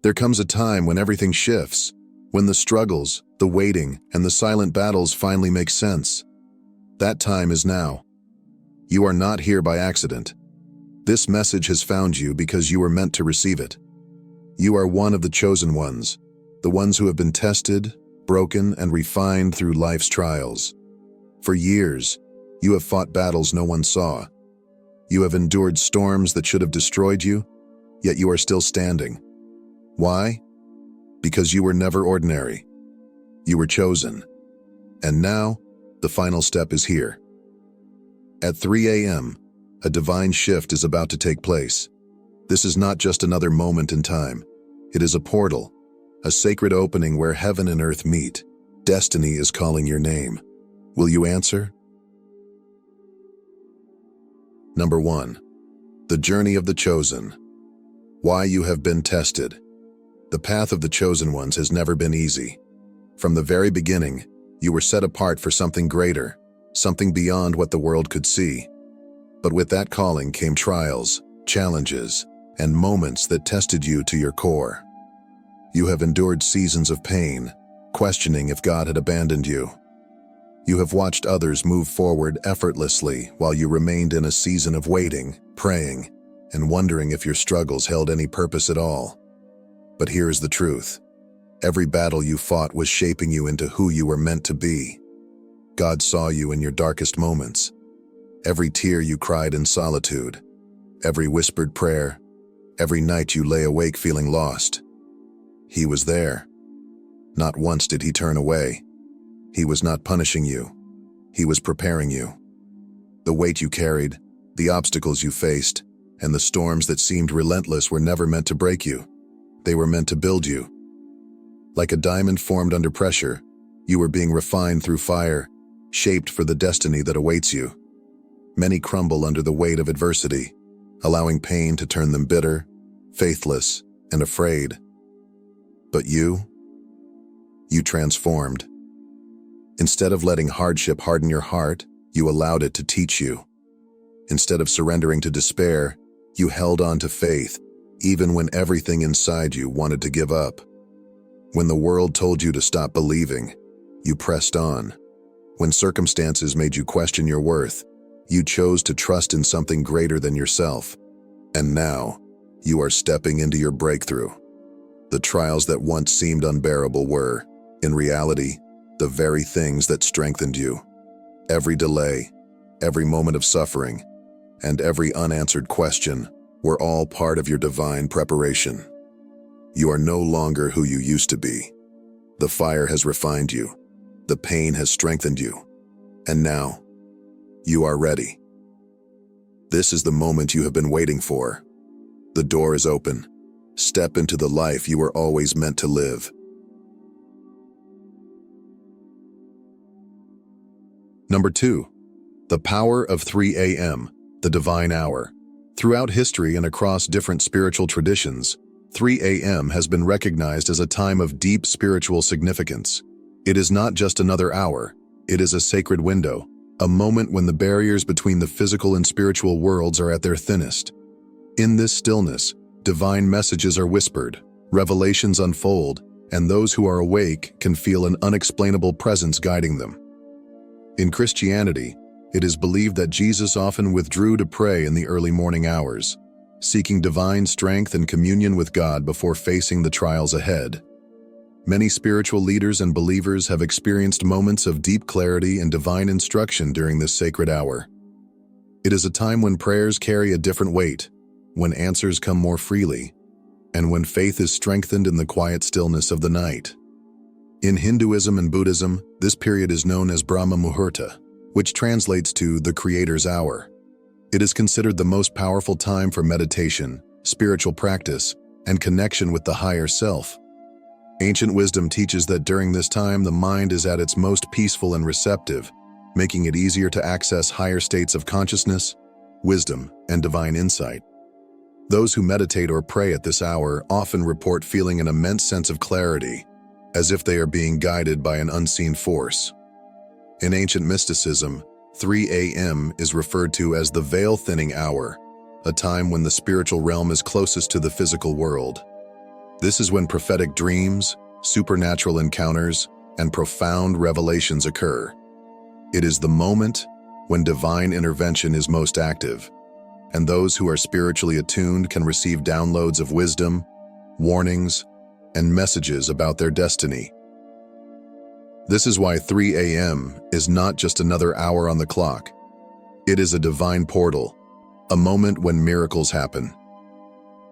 There comes a time when everything shifts, when the struggles, the waiting, and the silent battles finally make sense. That time is now. You are not here by accident. This message has found you because you were meant to receive it. You are one of the chosen ones, the ones who have been tested, broken, and refined through life's trials. For years, you have fought battles no one saw. You have endured storms that should have destroyed you, yet you are still standing. Why? Because you were never ordinary. You were chosen. And now, the final step is here. At 3 a.m., a divine shift is about to take place. This is not just another moment in time. It is a portal, a sacred opening where heaven and earth meet. Destiny is calling your name. Will you answer? Number 1. The journey of the chosen. Why you have been tested. The path of the chosen ones has never been easy. From the very beginning, you were set apart for something greater, something beyond what the world could see. But with that calling came trials, challenges, and moments that tested you to your core. You have endured seasons of pain, questioning if God had abandoned you. You have watched others move forward effortlessly while you remained in a season of waiting, praying, and wondering if your struggles held any purpose at all. But here is the truth. Every battle you fought was shaping you into who you were meant to be. God saw you in your darkest moments. Every tear you cried in solitude, every whispered prayer, every night you lay awake feeling lost. He was there. Not once did he turn away. He was not punishing you. He was preparing you. The weight you carried, the obstacles you faced, and the storms that seemed relentless were never meant to break you. They were meant to build you. Like a diamond formed under pressure, you were being refined through fire, shaped for the destiny that awaits you. Many crumble under the weight of adversity, allowing pain to turn them bitter, faithless, and afraid. But you transformed. Instead of letting hardship harden your heart, you allowed it to teach you. Instead of surrendering to despair, you held on to faith, even when everything inside you wanted to give up. When the world told you to stop believing, you pressed on. When circumstances made you question your worth, you chose to trust in something greater than yourself. And now, you are stepping into your breakthrough. The trials that once seemed unbearable were, in reality, the very things that strengthened you. Every delay, every moment of suffering, and every unanswered question were all part of your divine preparation. You are no longer who you used to be. The fire has refined you. The pain has strengthened you. And now, you are ready. This is the moment you have been waiting for. The door is open. Step into the life you were always meant to live. Number 2. The power of 3 a.m., the divine hour. Throughout history and across different spiritual traditions, 3 a.m. has been recognized as a time of deep spiritual significance. It is not just another hour, it is a sacred window, a moment when the barriers between the physical and spiritual worlds are at their thinnest. In this stillness, divine messages are whispered, revelations unfold, and those who are awake can feel an unexplainable presence guiding them. In Christianity, it is believed that Jesus often withdrew to pray in the early morning hours, seeking divine strength and communion with God before facing the trials ahead. Many spiritual leaders and believers have experienced moments of deep clarity and divine instruction during this sacred hour. It is a time when prayers carry a different weight, when answers come more freely, and when faith is strengthened in the quiet stillness of the night. In Hinduism and Buddhism, this period is known as Brahma Muhurta, which translates to the Creator's Hour. It is considered the most powerful time for meditation, spiritual practice, and connection with the higher self. Ancient wisdom teaches that during this time the mind is at its most peaceful and receptive, making it easier to access higher states of consciousness, wisdom, and divine insight. Those who meditate or pray at this hour often report feeling an immense sense of clarity, as if they are being guided by an unseen force. In ancient mysticism, 3 a.m. is referred to as the veil-thinning hour, a time when the spiritual realm is closest to the physical world. This is when prophetic dreams, supernatural encounters, and profound revelations occur. It is the moment when divine intervention is most active, and those who are spiritually attuned can receive downloads of wisdom, warnings, and messages about their destiny. This is why 3 a.m. is not just another hour on the clock. It is a divine portal, a moment when miracles happen.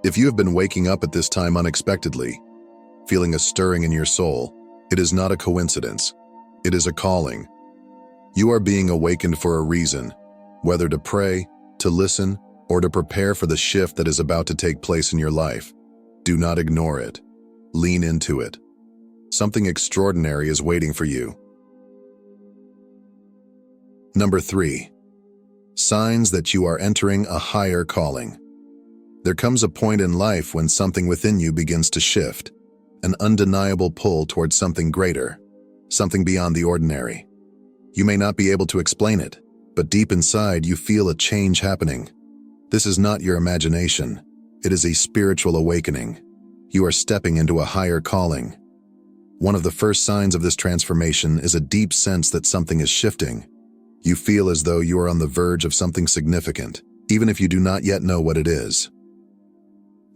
If you have been waking up at this time unexpectedly, feeling a stirring in your soul, it is not a coincidence. It is a calling. You are being awakened for a reason, whether to pray, to listen, or to prepare for the shift that is about to take place in your life. Do not ignore it. Lean into it. Something extraordinary is waiting for you. Number 3. Signs that you are entering a higher calling. There comes a point in life when something within you begins to shift, an undeniable pull towards something greater, something beyond the ordinary. You may not be able to explain it, but deep inside you feel a change happening. This is not your imagination. It is a spiritual awakening. You are stepping into a higher calling. One of the first signs of this transformation is a deep sense that something is shifting. You feel as though you are on the verge of something significant, even if you do not yet know what it is.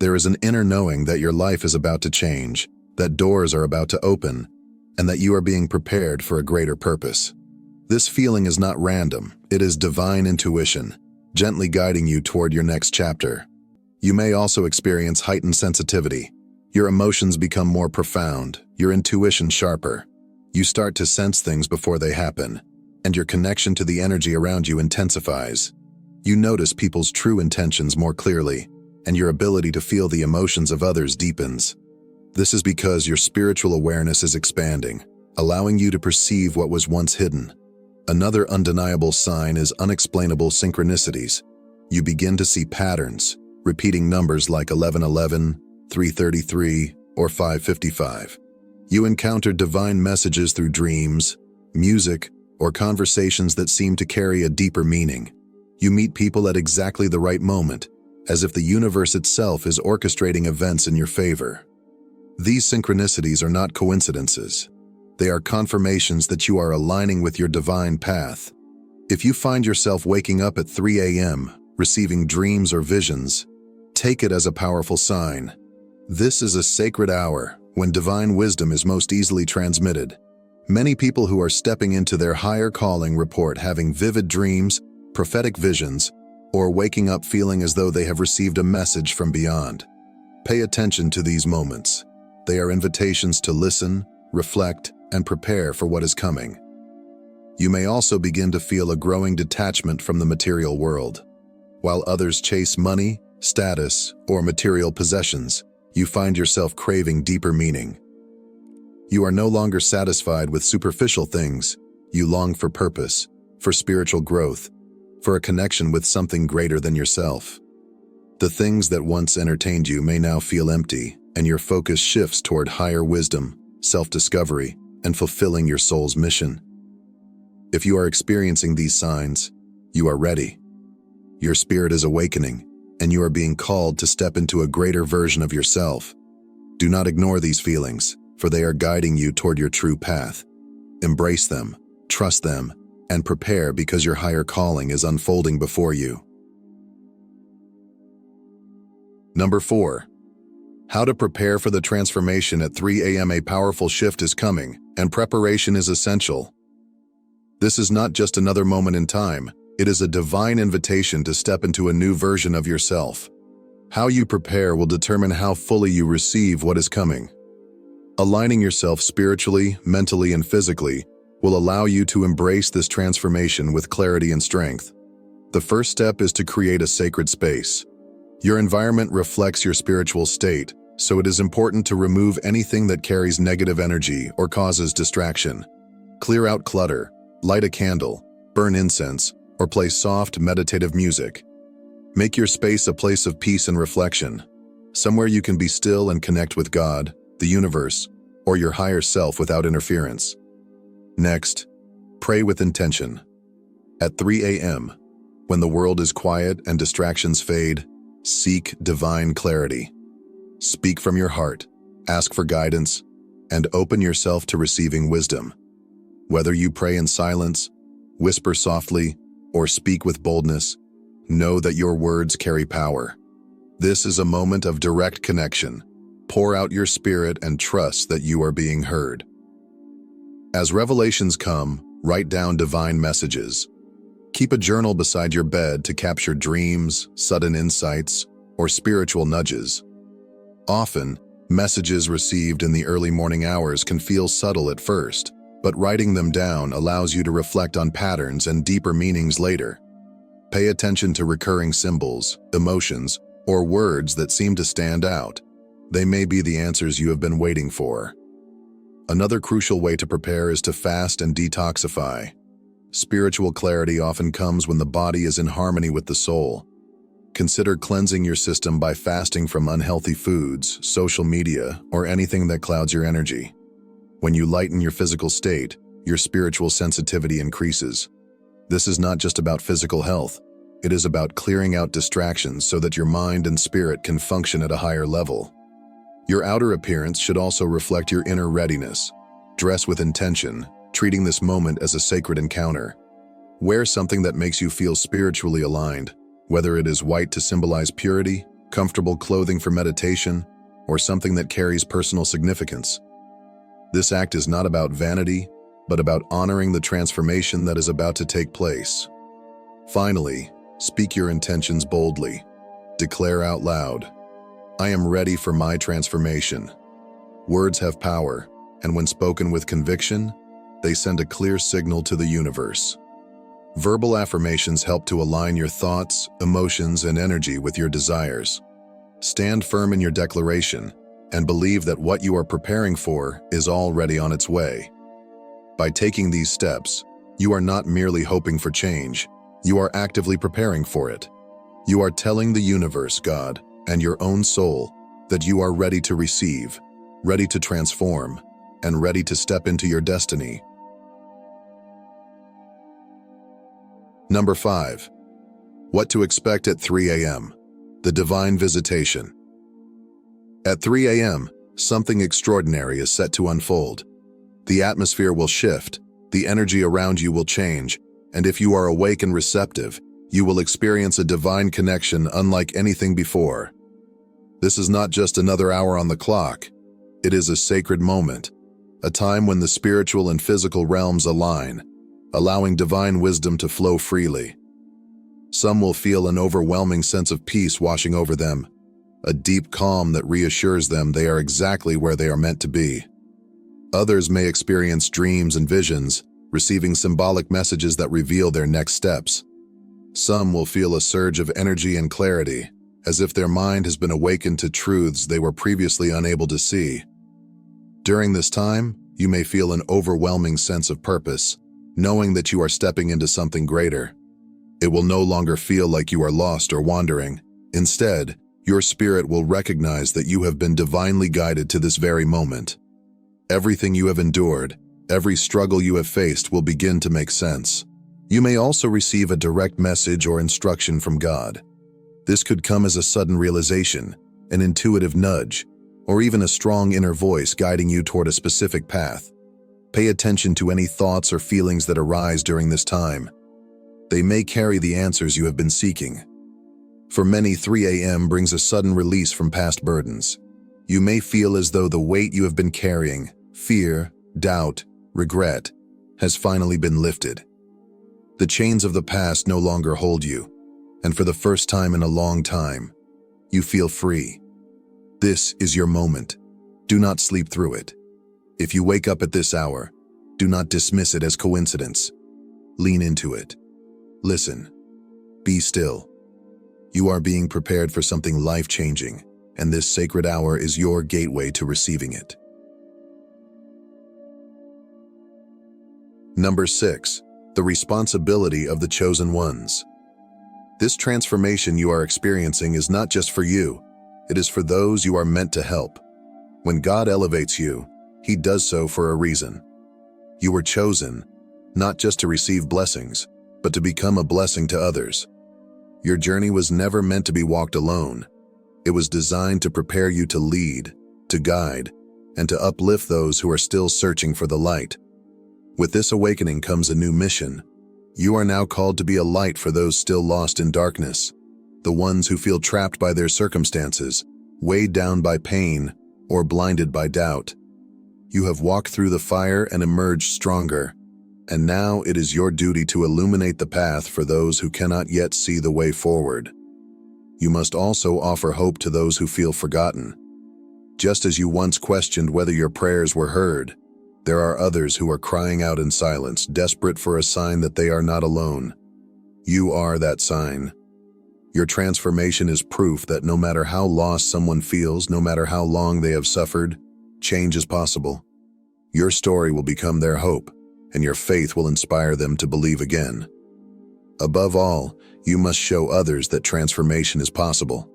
There is an inner knowing that your life is about to change, that doors are about to open, and that you are being prepared for a greater purpose. This feeling is not random. It is divine intuition, gently guiding you toward your next chapter. You may also experience heightened sensitivity. Your emotions become more profound, your intuition sharper. You start to sense things before they happen, and your connection to the energy around you intensifies. You notice people's true intentions more clearly, and your ability to feel the emotions of others deepens. This is because your spiritual awareness is expanding, allowing you to perceive what was once hidden. Another undeniable sign is unexplainable synchronicities. You begin to see patterns, repeating numbers like 1111, 333, or 555. You encounter divine messages through dreams, music, or conversations that seem to carry a deeper meaning. You meet people at exactly the right moment, as if the universe itself is orchestrating events in your favor. These synchronicities are not coincidences. They are confirmations that you are aligning with your divine path. If you find yourself waking up at 3 a.m., receiving dreams or visions, take it as a powerful sign. This is a sacred hour when divine wisdom is most easily transmitted. Many people who are stepping into their higher calling report having vivid dreams, prophetic visions, or waking up feeling as though they have received a message from beyond. Pay attention to these moments. They are invitations to listen, reflect, and prepare for what is coming. You may also begin to feel a growing detachment from the material world. While others chase money, status, or material possessions, you find yourself craving deeper meaning. You are no longer satisfied with superficial things. You long for purpose, for spiritual growth, for a connection with something greater than yourself. The things that once entertained you may now feel empty, and your focus shifts toward higher wisdom, self-discovery, and fulfilling your soul's mission. If you are experiencing these signs, you are ready. Your spirit is awakening, and you are being called to step into a greater version of yourself. Do not ignore these feelings, for they are guiding you toward your true path. Embrace them, trust them, and prepare because your higher calling is unfolding before you. Number 4. How to prepare for the transformation at 3 a.m. A powerful shift is coming, and preparation is essential. This is not just another moment in time. It is a divine invitation to step into a new version of yourself. How you prepare will determine how fully you receive what is coming. Aligning yourself spiritually, mentally, and physically will allow you to embrace this transformation with clarity and strength. The first step is to create a sacred space. Your environment reflects your spiritual state, so it is important to remove anything that carries negative energy or causes distraction. Clear out clutter, light a candle, burn incense, or play soft, meditative music. Make your space a place of peace and reflection, somewhere you can be still and connect with God, the universe, or your higher self without interference. Next, pray with intention. At 3 a.m., when the world is quiet and distractions fade, seek divine clarity. Speak from your heart, ask for guidance, and open yourself to receiving wisdom. Whether you pray in silence, whisper softly, or speak with boldness, know that your words carry power. This is a moment of direct connection. Pour out your spirit and trust that you are being heard. As revelations come, write down divine messages. Keep a journal beside your bed to capture dreams, sudden insights, or spiritual nudges. Often, messages received in the early morning hours can feel subtle at first, but writing them down allows you to reflect on patterns and deeper meanings later. Pay attention to recurring symbols, emotions, or words that seem to stand out. They may be the answers you have been waiting for. Another crucial way to prepare is to fast and detoxify. Spiritual clarity often comes when the body is in harmony with the soul. Consider cleansing your system by fasting from unhealthy foods, social media, or anything that clouds your energy. When you lighten your physical state, your spiritual sensitivity increases. This is not just about physical health. It is about clearing out distractions so that your mind and spirit can function at a higher level. Your outer appearance should also reflect your inner readiness. Dress with intention, treating this moment as a sacred encounter. Wear something that makes you feel spiritually aligned, whether it is white to symbolize purity, comfortable clothing for meditation, or something that carries personal significance. This act is not about vanity, but about honoring the transformation that is about to take place. Finally, speak your intentions boldly. Declare out loud, "I am ready for my transformation." Words have power, and when spoken with conviction, they send a clear signal to the universe. Verbal affirmations help to align your thoughts, emotions, and energy with your desires. Stand firm in your declaration and believe that what you are preparing for is already on its way. By taking these steps, you are not merely hoping for change, you are actively preparing for it. You are telling the universe, God, and your own soul that you are ready to receive, ready to transform, and ready to step into your destiny. Number 5. What to expect at 3 a.m. The divine visitation. At 3 a.m., something extraordinary is set to unfold. The atmosphere will shift, the energy around you will change, and if you are awake and receptive, you will experience a divine connection unlike anything before. This is not just another hour on the clock. It is a sacred moment, a time when the spiritual and physical realms align, allowing divine wisdom to flow freely. Some will feel an overwhelming sense of peace washing over them, a deep calm that reassures them they are exactly where they are meant to be. Others may experience dreams and visions, receiving symbolic messages that reveal their next steps. Some will feel a surge of energy and clarity, as if their mind has been awakened to truths they were previously unable to see. During this time, you may feel an overwhelming sense of purpose, knowing that you are stepping into something greater. It will no longer feel like you are lost or wandering. Instead, your spirit will recognize that you have been divinely guided to this very moment. Everything you have endured, every struggle you have faced will begin to make sense. You may also receive a direct message or instruction from God. This could come as a sudden realization, an intuitive nudge, or even a strong inner voice guiding you toward a specific path. Pay attention to any thoughts or feelings that arise during this time. They may carry the answers you have been seeking. For many, 3 a.m. brings a sudden release from past burdens. You may feel as though the weight you have been carrying, fear, doubt, regret, has finally been lifted. The chains of the past no longer hold you, and for the first time in a long time, you feel free. This is your moment. Do not sleep through it. If you wake up at this hour, do not dismiss it as coincidence. Lean into it. Listen. Be still. You are being prepared for something life-changing, and this sacred hour is your gateway to receiving it. Number 6. The responsibility of the chosen ones. This transformation you are experiencing is not just for you, it is for those you are meant to help. When God elevates you, He does so for a reason. You were chosen, not just to receive blessings, but to become a blessing to others. Your journey was never meant to be walked alone. It was designed to prepare you to lead, to guide, and to uplift those who are still searching for the light. With this awakening comes a new mission. You are now called to be a light for those still lost in darkness, the ones who feel trapped by their circumstances, weighed down by pain, or blinded by doubt. You have walked through the fire and emerged stronger, and now it is your duty to illuminate the path for those who cannot yet see the way forward. You must also offer hope to those who feel forgotten. Just as you once questioned whether your prayers were heard, there are others who are crying out in silence, desperate for a sign that they are not alone. You are that sign. Your transformation is proof that no matter how lost someone feels, no matter how long they have suffered, change is possible. Your story will become their hope, and your faith will inspire them to believe again. Above all, you must show others that transformation is possible.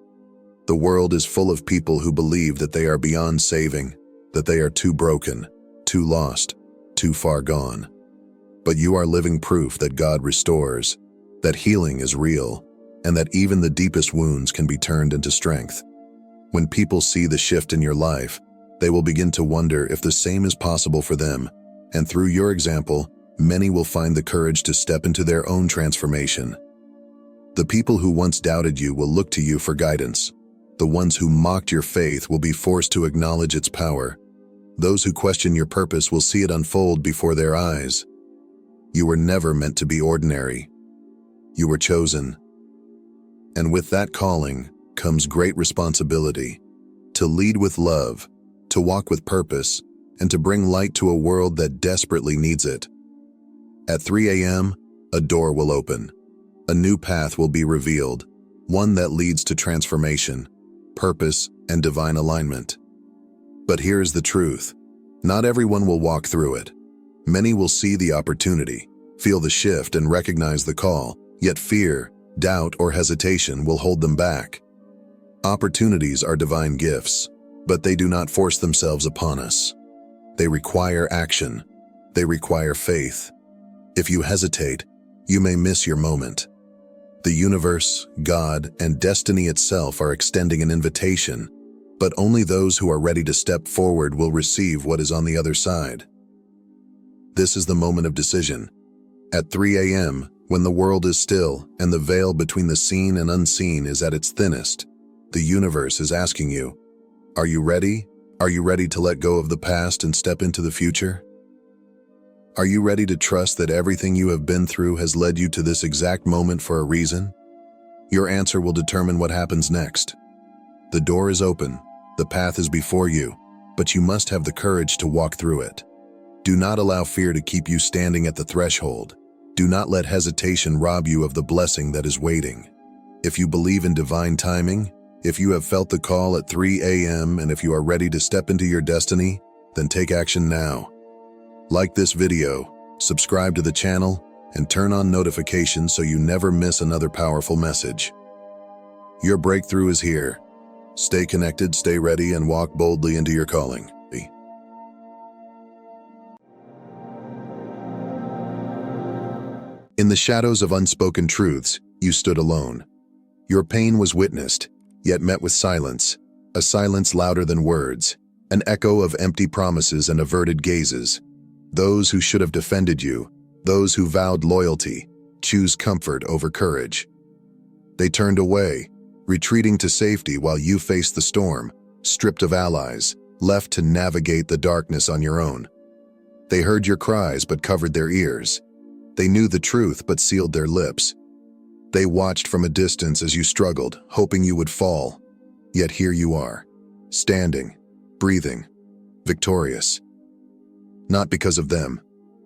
The world is full of people who believe that they are beyond saving, that they are too broken, too lost, too far gone. But you are living proof that God restores, that healing is real, and that even the deepest wounds can be turned into strength. When people see the shift in your life, they will begin to wonder if the same is possible for them, and through your example, many will find the courage to step into their own transformation. The people who once doubted you will look to you for guidance. The ones who mocked your faith will be forced to acknowledge its power. Those who question your purpose will see it unfold before their eyes. You were never meant to be ordinary. You were chosen. And with that calling comes great responsibility: to lead with love, to walk with purpose, and to bring light to a world that desperately needs it. At 3 a.m., a door will open. A new path will be revealed, one that leads to transformation, purpose, and divine alignment. But here is the truth. Not everyone will walk through it. Many will see the opportunity, feel the shift, and recognize the call, yet fear, doubt, or hesitation will hold them back. Opportunities are divine gifts, but they do not force themselves upon us. They require action. They require faith. If you hesitate, you may miss your moment. The universe, God, and destiny itself are extending an invitation, but only those who are ready to step forward will receive what is on the other side. This is the moment of decision. At 3 a.m., when the world is still and the veil between the seen and unseen is at its thinnest, the universe is asking you, are you ready? Are you ready to let go of the past and step into the future? Are you ready to trust that everything you have been through has led you to this exact moment for a reason? Your answer will determine what happens next. The door is open, the path is before you, but you must have the courage to walk through it. Do not allow fear to keep you standing at the threshold. Do not let hesitation rob you of the blessing that is waiting. If you believe in divine timing, if you have felt the call at 3 a.m., and if you are ready to step into your destiny, then take action now. Like this video, subscribe to the channel, and turn on notifications so you never miss another powerful message. Your breakthrough is here. Stay connected, stay ready, and walk boldly into your calling. In the shadows of unspoken truths, you stood alone. Your pain was witnessed, yet met with silence, a silence louder than words, an echo of empty promises and averted gazes. Those who should have defended you, those who vowed loyalty, choose comfort over courage. They turned away, retreating to safety while you faced the storm, stripped of allies, left to navigate the darkness on your own. They heard your cries but covered their ears. They knew the truth but sealed their lips. They watched from a distance as you struggled, hoping you would fall. Yet here you are, standing, breathing, victorious. Not because of them,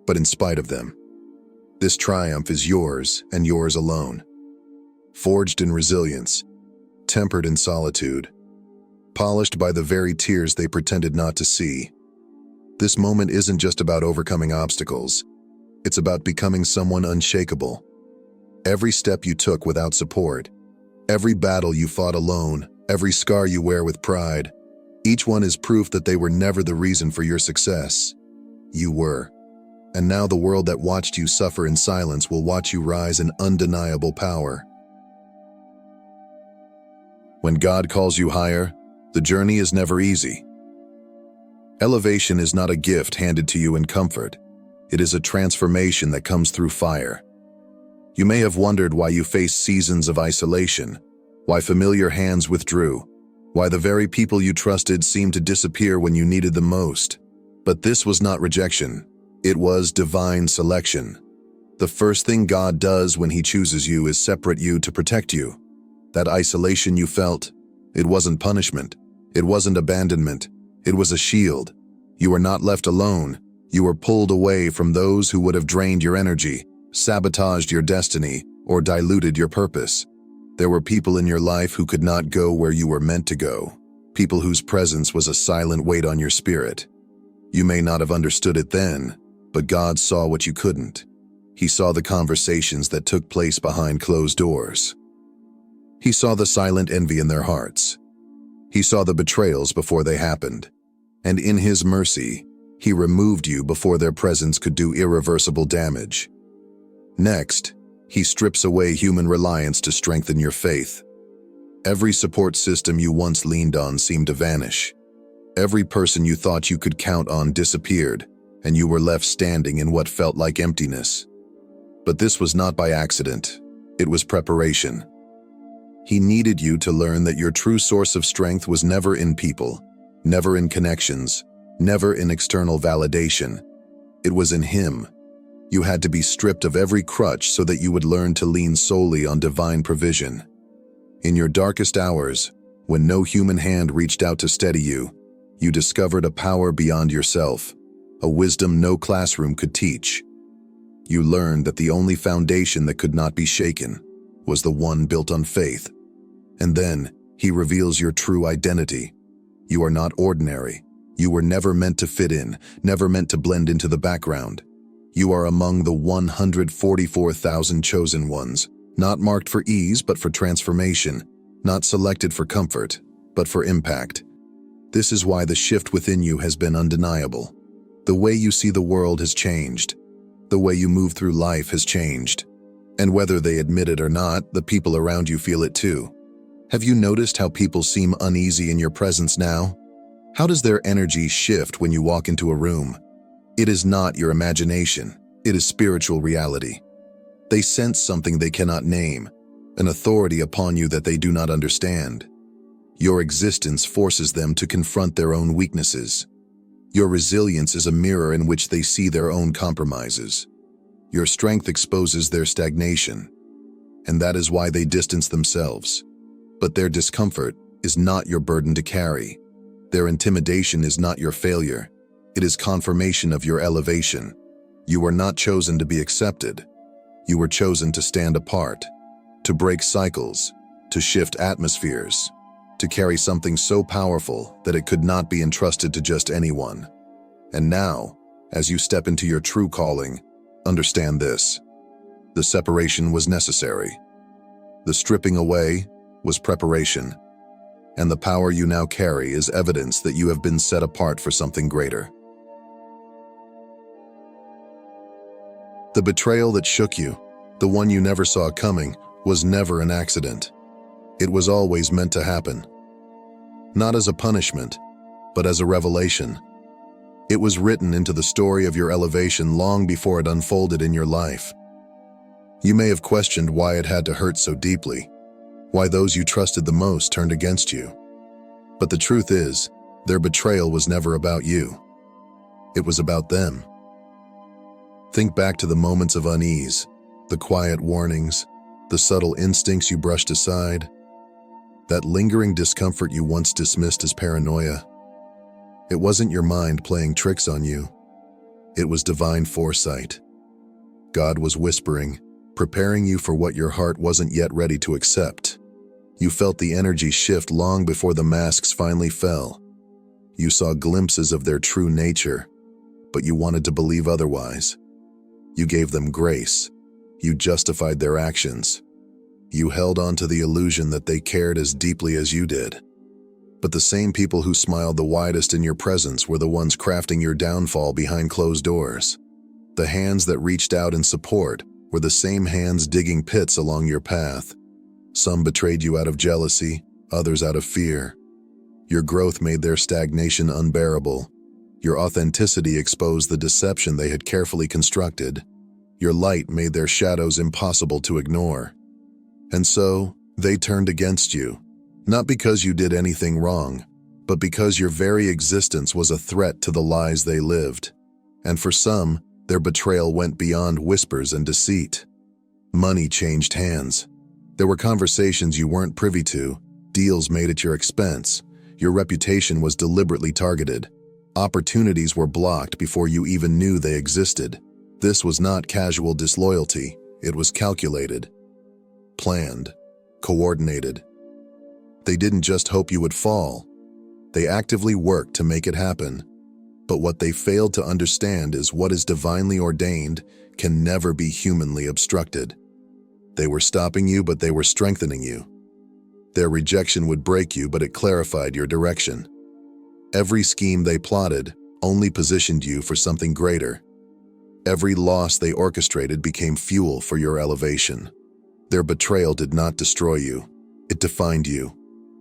but in spite of them. This triumph is yours and yours alone. Forged in resilience, tempered in solitude, polished by the very tears they pretended not to see. This moment isn't just about overcoming obstacles. It's about becoming someone unshakable. Every step you took without support, every battle you fought alone, every scar you wear with pride, each one is proof that they were never the reason for your success. You were. And now the world that watched you suffer in silence will watch you rise in undeniable power. When God calls you higher, the journey is never easy. Elevation is not a gift handed to you in comfort. It is a transformation that comes through fire. You may have wondered why you faced seasons of isolation, why familiar hands withdrew, why the very people you trusted seemed to disappear when you needed them most. But this was not rejection. It was divine selection. The first thing God does when He chooses you is separate you to protect you. That isolation you felt, it wasn't punishment. It wasn't abandonment. It was a shield. You were not left alone. You were pulled away from those who would have drained your energy, sabotaged your destiny, or diluted your purpose. There were people in your life who could not go where you were meant to go, people whose presence was a silent weight on your spirit. You may not have understood it then, but God saw what you couldn't. He saw the conversations that took place behind closed doors. He saw the silent envy in their hearts. He saw the betrayals before they happened. And in His mercy, He removed you before their presence could do irreversible damage. Next, He strips away human reliance to strengthen your faith. Every support system you once leaned on seemed to vanish. Every person you thought you could count on disappeared, and you were left standing in what felt like emptiness. But this was not by accident. It was preparation. He needed you to learn that your true source of strength was never in people, never in connections, never in external validation. It was in Him. You had to be stripped of every crutch so that you would learn to lean solely on divine provision. In your darkest hours, when no human hand reached out to steady you, you discovered a power beyond yourself, a wisdom no classroom could teach. You learned that the only foundation that could not be shaken was the one built on faith. And then He reveals your true identity. You are not ordinary. You were never meant to fit in, never meant to blend into the background. You are among the 144,000 chosen ones, not marked for ease but for transformation, not selected for comfort, but for impact. This is why the shift within you has been undeniable. The way you see the world has changed. The way you move through life has changed. And whether they admit it or not, the people around you feel it too. Have you noticed how people seem uneasy in your presence now? How does their energy shift when you walk into a room? It is not your imagination. It is spiritual reality. They sense something they cannot name, an authority upon you that they do not understand. Your existence forces them to confront their own weaknesses. Your resilience is a mirror in which they see their own compromises. Your strength exposes their stagnation, and that is why they distance themselves. But their discomfort is not your burden to carry. Their intimidation is not your failure. It is confirmation of your elevation. You were not chosen to be accepted. You were chosen to stand apart, to break cycles, to shift atmospheres, to carry something so powerful that it could not be entrusted to just anyone. And now, as you step into your true calling, understand this. The separation was necessary. The stripping away was preparation. And the power you now carry is evidence that you have been set apart for something greater. The betrayal that shook you, the one you never saw coming, was never an accident. It was always meant to happen. Not as a punishment, but as a revelation. It was written into the story of your elevation long before it unfolded in your life. You may have questioned why it had to hurt so deeply, why those you trusted the most turned against you. But the truth is, their betrayal was never about you. It was about them. Think back to the moments of unease, the quiet warnings, the subtle instincts you brushed aside, that lingering discomfort you once dismissed as paranoia. It wasn't your mind playing tricks on you. It was divine foresight. God was whispering, preparing you for what your heart wasn't yet ready to accept. You felt the energy shift long before the masks finally fell. You saw glimpses of their true nature, but you wanted to believe otherwise. You gave them grace. You justified their actions. You held on to the illusion that they cared as deeply as you did. But the same people who smiled the widest in your presence were the ones crafting your downfall behind closed doors. The hands that reached out in support were the same hands digging pits along your path. Some betrayed you out of jealousy, others out of fear. Your growth made their stagnation unbearable, Your authenticity exposed the deception they had carefully constructed. Your light made their shadows impossible to ignore. And so, they turned against you, not because you did anything wrong, but because your very existence was a threat to the lies they lived. And for some, their betrayal went beyond whispers and deceit. Money changed hands. There were conversations you weren't privy to, deals made at your expense. Your reputation was deliberately targeted. Opportunities were blocked before you even knew they existed. This was not casual disloyalty, it was calculated, planned, coordinated. They didn't just hope you would fall. They actively worked to make it happen. But what they failed to understand is what is divinely ordained can never be humanly obstructed. They were stopping you, but they were strengthening you. Their rejection would break you, but it clarified your direction. Every scheme they plotted only positioned you for something greater. Every loss they orchestrated became fuel for your elevation. Their betrayal did not destroy you, it defined you.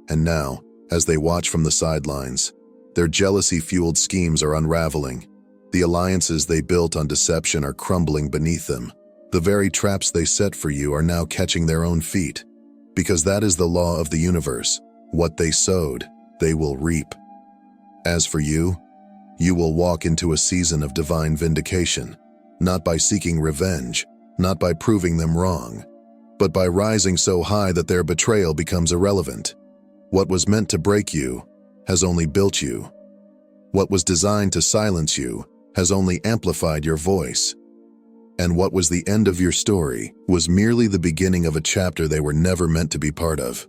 And now, as they watch from the sidelines, their jealousy-fueled schemes are unraveling. The alliances they built on deception are crumbling beneath them. The very traps they set for you are now catching their own feet. Because that is the law of the universe. What they sowed, they will reap. As for you, you will walk into a season of divine vindication, not by seeking revenge, not by proving them wrong, but by rising so high that their betrayal becomes irrelevant. What was meant to break you has only built you. What was designed to silence you has only amplified your voice. And what was the end of your story was merely the beginning of a chapter they were never meant to be part of.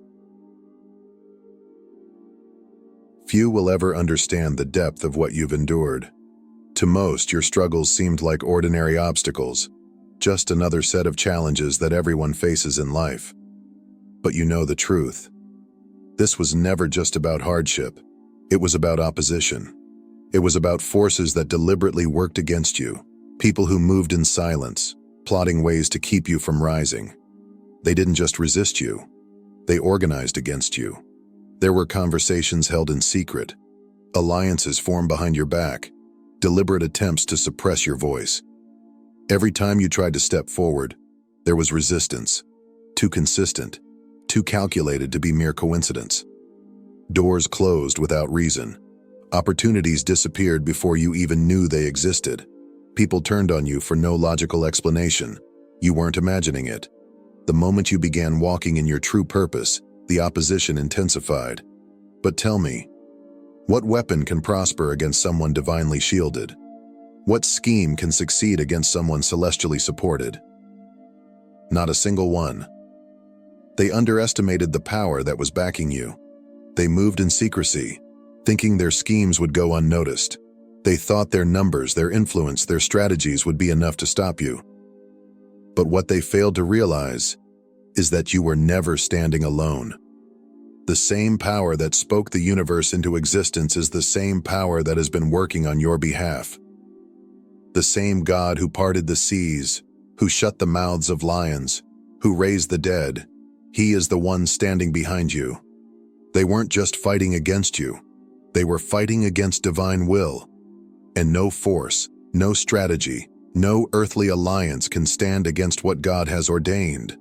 Few will ever understand the depth of what you've endured. To most, your struggles seemed like ordinary obstacles, just another set of challenges that everyone faces in life. But you know the truth. This was never just about hardship. It was about opposition. It was about forces that deliberately worked against you, people who moved in silence, plotting ways to keep you from rising. They didn't just resist you. They organized against you. There were conversations held in secret, alliances formed behind your back, deliberate attempts to suppress your voice. Every time you tried to step forward, there was resistance, too consistent, too calculated to be mere coincidence. Doors closed without reason. Opportunities disappeared before you even knew they existed. People turned on you for no logical explanation. You weren't imagining it. The moment you began walking in your true purpose, the opposition intensified. But tell me, what weapon can prosper against someone divinely shielded? What scheme can succeed against someone celestially supported? Not a single one. They underestimated the power that was backing you. They moved in secrecy, thinking their schemes would go unnoticed. They thought their numbers, their influence, their strategies would be enough to stop you. But what they failed to realize is that you were never standing alone. The same power that spoke the universe into existence is the same power that has been working on your behalf. The same God who parted the seas, who shut the mouths of lions, who raised the dead, He is the one standing behind you. They weren't just fighting against you. They were fighting against divine will. And no force, no strategy, no earthly alliance can stand against what God has ordained.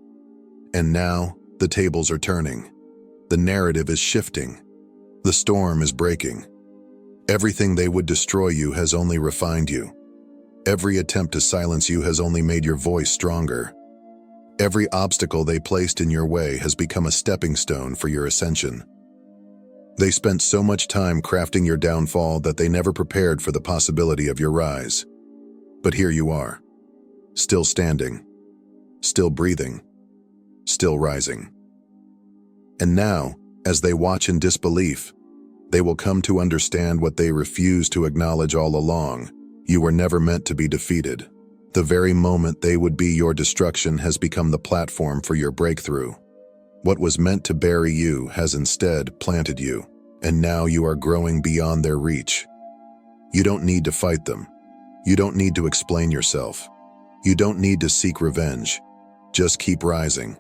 And now, the tables are turning. The narrative is shifting. The storm is breaking. Everything they would destroy you has only refined you. Every attempt to silence you has only made your voice stronger. Every obstacle they placed in your way has become a stepping stone for your ascension. They spent so much time crafting your downfall that they never prepared for the possibility of your rise. But here you are, still standing, still breathing, still rising. And now, as they watch in disbelief, they will come to understand what they refused to acknowledge all along. You were never meant to be defeated. The very moment they would be your destruction has become the platform for your breakthrough. What was meant to bury you has instead planted you, and now you are growing beyond their reach. You don't need to fight them. You don't need to explain yourself. You don't need to seek revenge. Just keep rising.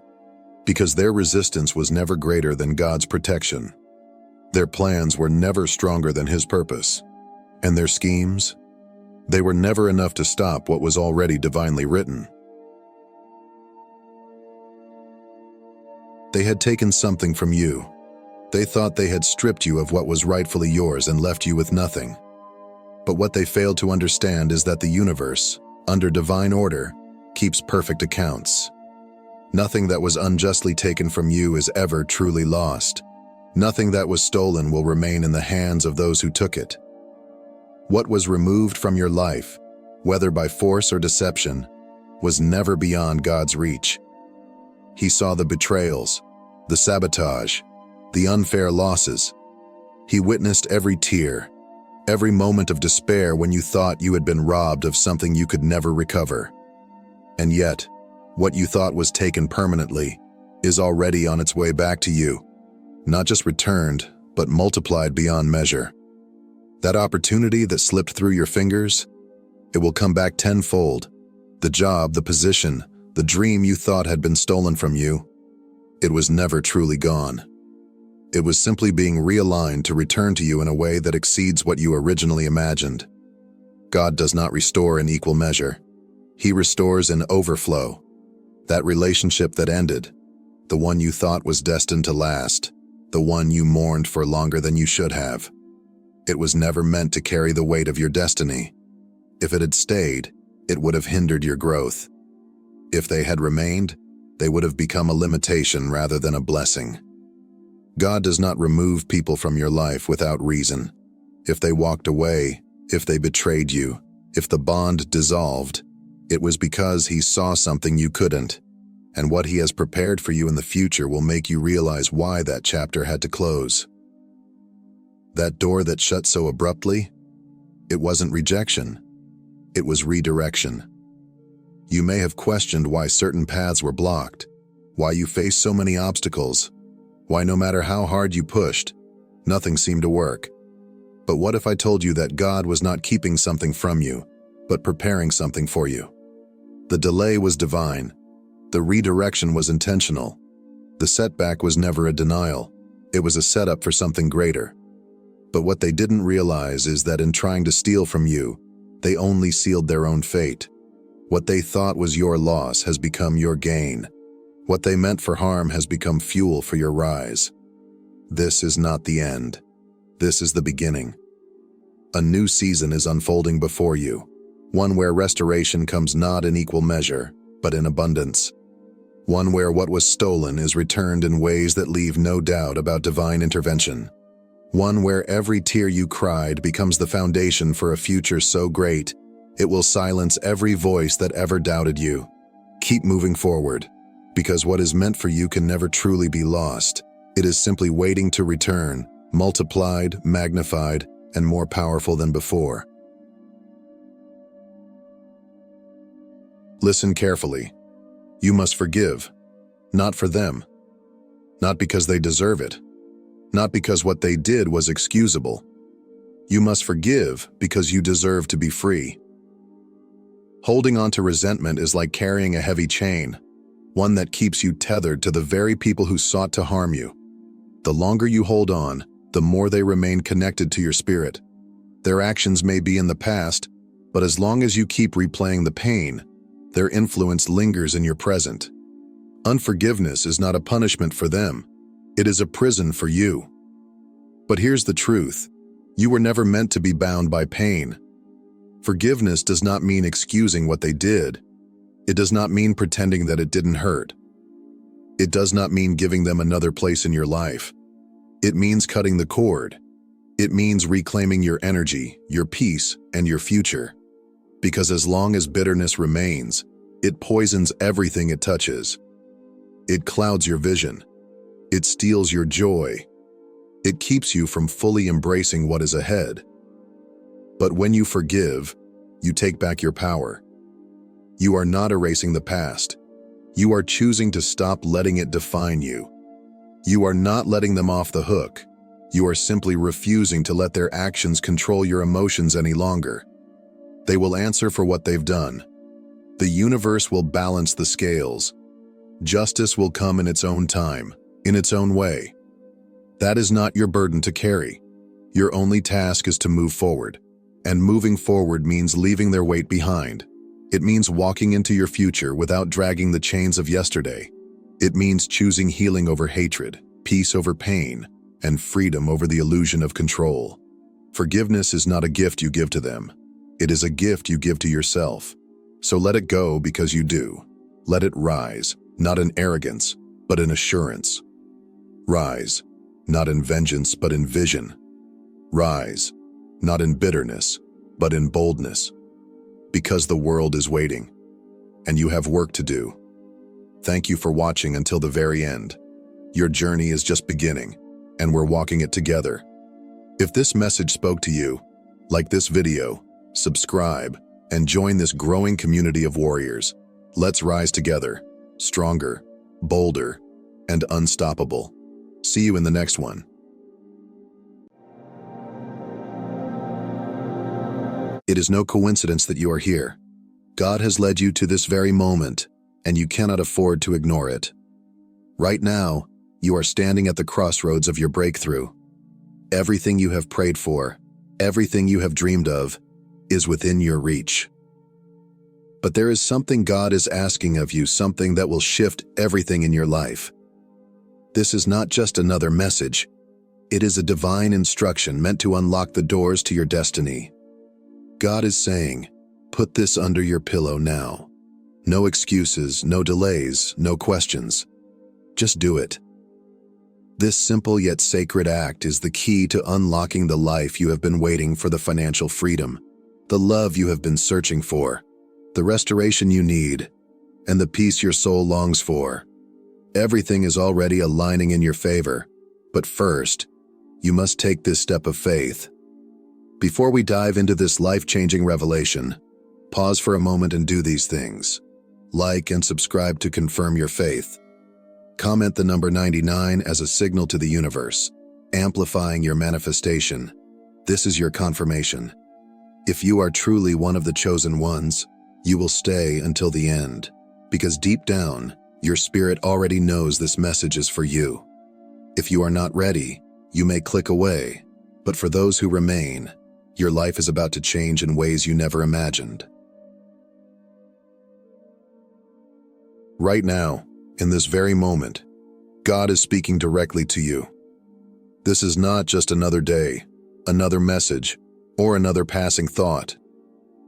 Because their resistance was never greater than God's protection. Their plans were never stronger than His purpose. And their schemes? They were never enough to stop what was already divinely written. They had taken something from you. They thought they had stripped you of what was rightfully yours and left you with nothing. But what they failed to understand is that the universe, under divine order, keeps perfect accounts. Nothing that was unjustly taken from you is ever truly lost. Nothing that was stolen will remain in the hands of those who took it. What was removed from your life, whether by force or deception, was never beyond God's reach. He saw the betrayals, the sabotage, the unfair losses. He witnessed every tear, every moment of despair when you thought you had been robbed of something you could never recover. And yet, what you thought was taken permanently is already on its way back to you, not just returned, but multiplied beyond measure. That opportunity that slipped through your fingers, it will come back tenfold. The job, the position, the dream you thought had been stolen from you, it was never truly gone. It was simply being realigned to return to you in a way that exceeds what you originally imagined. God does not restore in equal measure. He restores in overflow. That relationship that ended, the one you thought was destined to last, the one you mourned for longer than you should have. It was never meant to carry the weight of your destiny. If it had stayed, it would have hindered your growth. If they had remained, they would have become a limitation rather than a blessing. God does not remove people from your life without reason. If they walked away, if they betrayed you, if the bond dissolved, it was because He saw something you couldn't, and what He has prepared for you in the future will make you realize why that chapter had to close. That door that shut so abruptly, it wasn't rejection, it was redirection. You may have questioned why certain paths were blocked, why you faced so many obstacles, why no matter how hard you pushed, nothing seemed to work. But what if I told you that God was not keeping something from you, but preparing something for you? The delay was divine. The redirection was intentional. The setback was never a denial. It was a setup for something greater. But what they didn't realize is that in trying to steal from you, they only sealed their own fate. What they thought was your loss has become your gain. What they meant for harm has become fuel for your rise. This is not the end. This is the beginning. A new season is unfolding before you, one where restoration comes not in equal measure, but in abundance. One where what was stolen is returned in ways that leave no doubt about divine intervention. One where every tear you cried becomes the foundation for a future so great, it will silence every voice that ever doubted you. Keep moving forward, because what is meant for you can never truly be lost. It is simply waiting to return, multiplied, magnified, and more powerful than before. Listen carefully. You must forgive, not for them, not because they deserve it, not because what they did was excusable. You must forgive because you deserve to be free. Holding on to resentment is like carrying a heavy chain, one that keeps you tethered to the very people who sought to harm you. The longer you hold on, the more they remain connected to your spirit. Their actions may be in the past, but as long as you keep replaying the pain, their influence lingers in your present. Unforgiveness is not a punishment for them. It is a prison for you. But here's the truth. You were never meant to be bound by pain. Forgiveness does not mean excusing what they did. It does not mean pretending that it didn't hurt. It does not mean giving them another place in your life. It means cutting the cord. It means reclaiming your energy, your peace, and your future. Because as long as bitterness remains, it poisons everything it touches. It clouds your vision. It steals your joy. It keeps you from fully embracing what is ahead. But when you forgive, you take back your power. You are not erasing the past. You are choosing to stop letting it define you. You are not letting them off the hook. You are simply refusing to let their actions control your emotions any longer. They will answer for what they've done. The universe will balance the scales. Justice will come in its own time, in its own way. That is not your burden to carry. Your only task is to move forward, And moving forward means leaving their weight behind. It means walking into your future without dragging the chains of yesterday. It means choosing healing over hatred, peace over pain, and freedom over the illusion of control. Forgiveness is not a gift you give to them. It is a gift you give to yourself. So let it go because you do. Let it rise, not in arrogance, but in assurance. Rise, not in vengeance, but in vision. Rise, not in bitterness, but in boldness. Because the world is waiting, and you have work to do. Thank you for watching until the very end. Your journey is just beginning, and we're walking it together. If this message spoke to you, like this video, subscribe, and join this growing community of warriors. Let's rise together, stronger, bolder, and unstoppable. See you in the next one. It is no coincidence that you are here. God has led you to this very moment, and you cannot afford to ignore it. Right now, you are standing at the crossroads of your breakthrough. Everything you have prayed for, everything you have dreamed of, is within your reach. But there is something God is asking of you, something that will shift everything in your life. This is not just another message. It is a divine instruction meant to unlock the doors to your destiny. God is saying, put this under your pillow now. No excuses, no delays, no questions. Just do it. This simple yet sacred act is the key to unlocking the life you have been waiting for, the financial freedom, the love you have been searching for, the restoration you need, and the peace your soul longs for. Everything is already aligning in your favor, but first, you must take this step of faith. Before we dive into this life-changing revelation, pause for a moment and do these things. Like and subscribe to confirm your faith. Comment the number 99 as a signal to the universe, amplifying your manifestation. This is your confirmation. If you are truly one of the chosen ones, you will stay until the end, because deep down, your spirit already knows this message is for you. If you are not ready, you may click away, but for those who remain, your life is about to change in ways you never imagined. Right now, in this very moment, God is speaking directly to you. This is not just another day, another message, or another passing thought.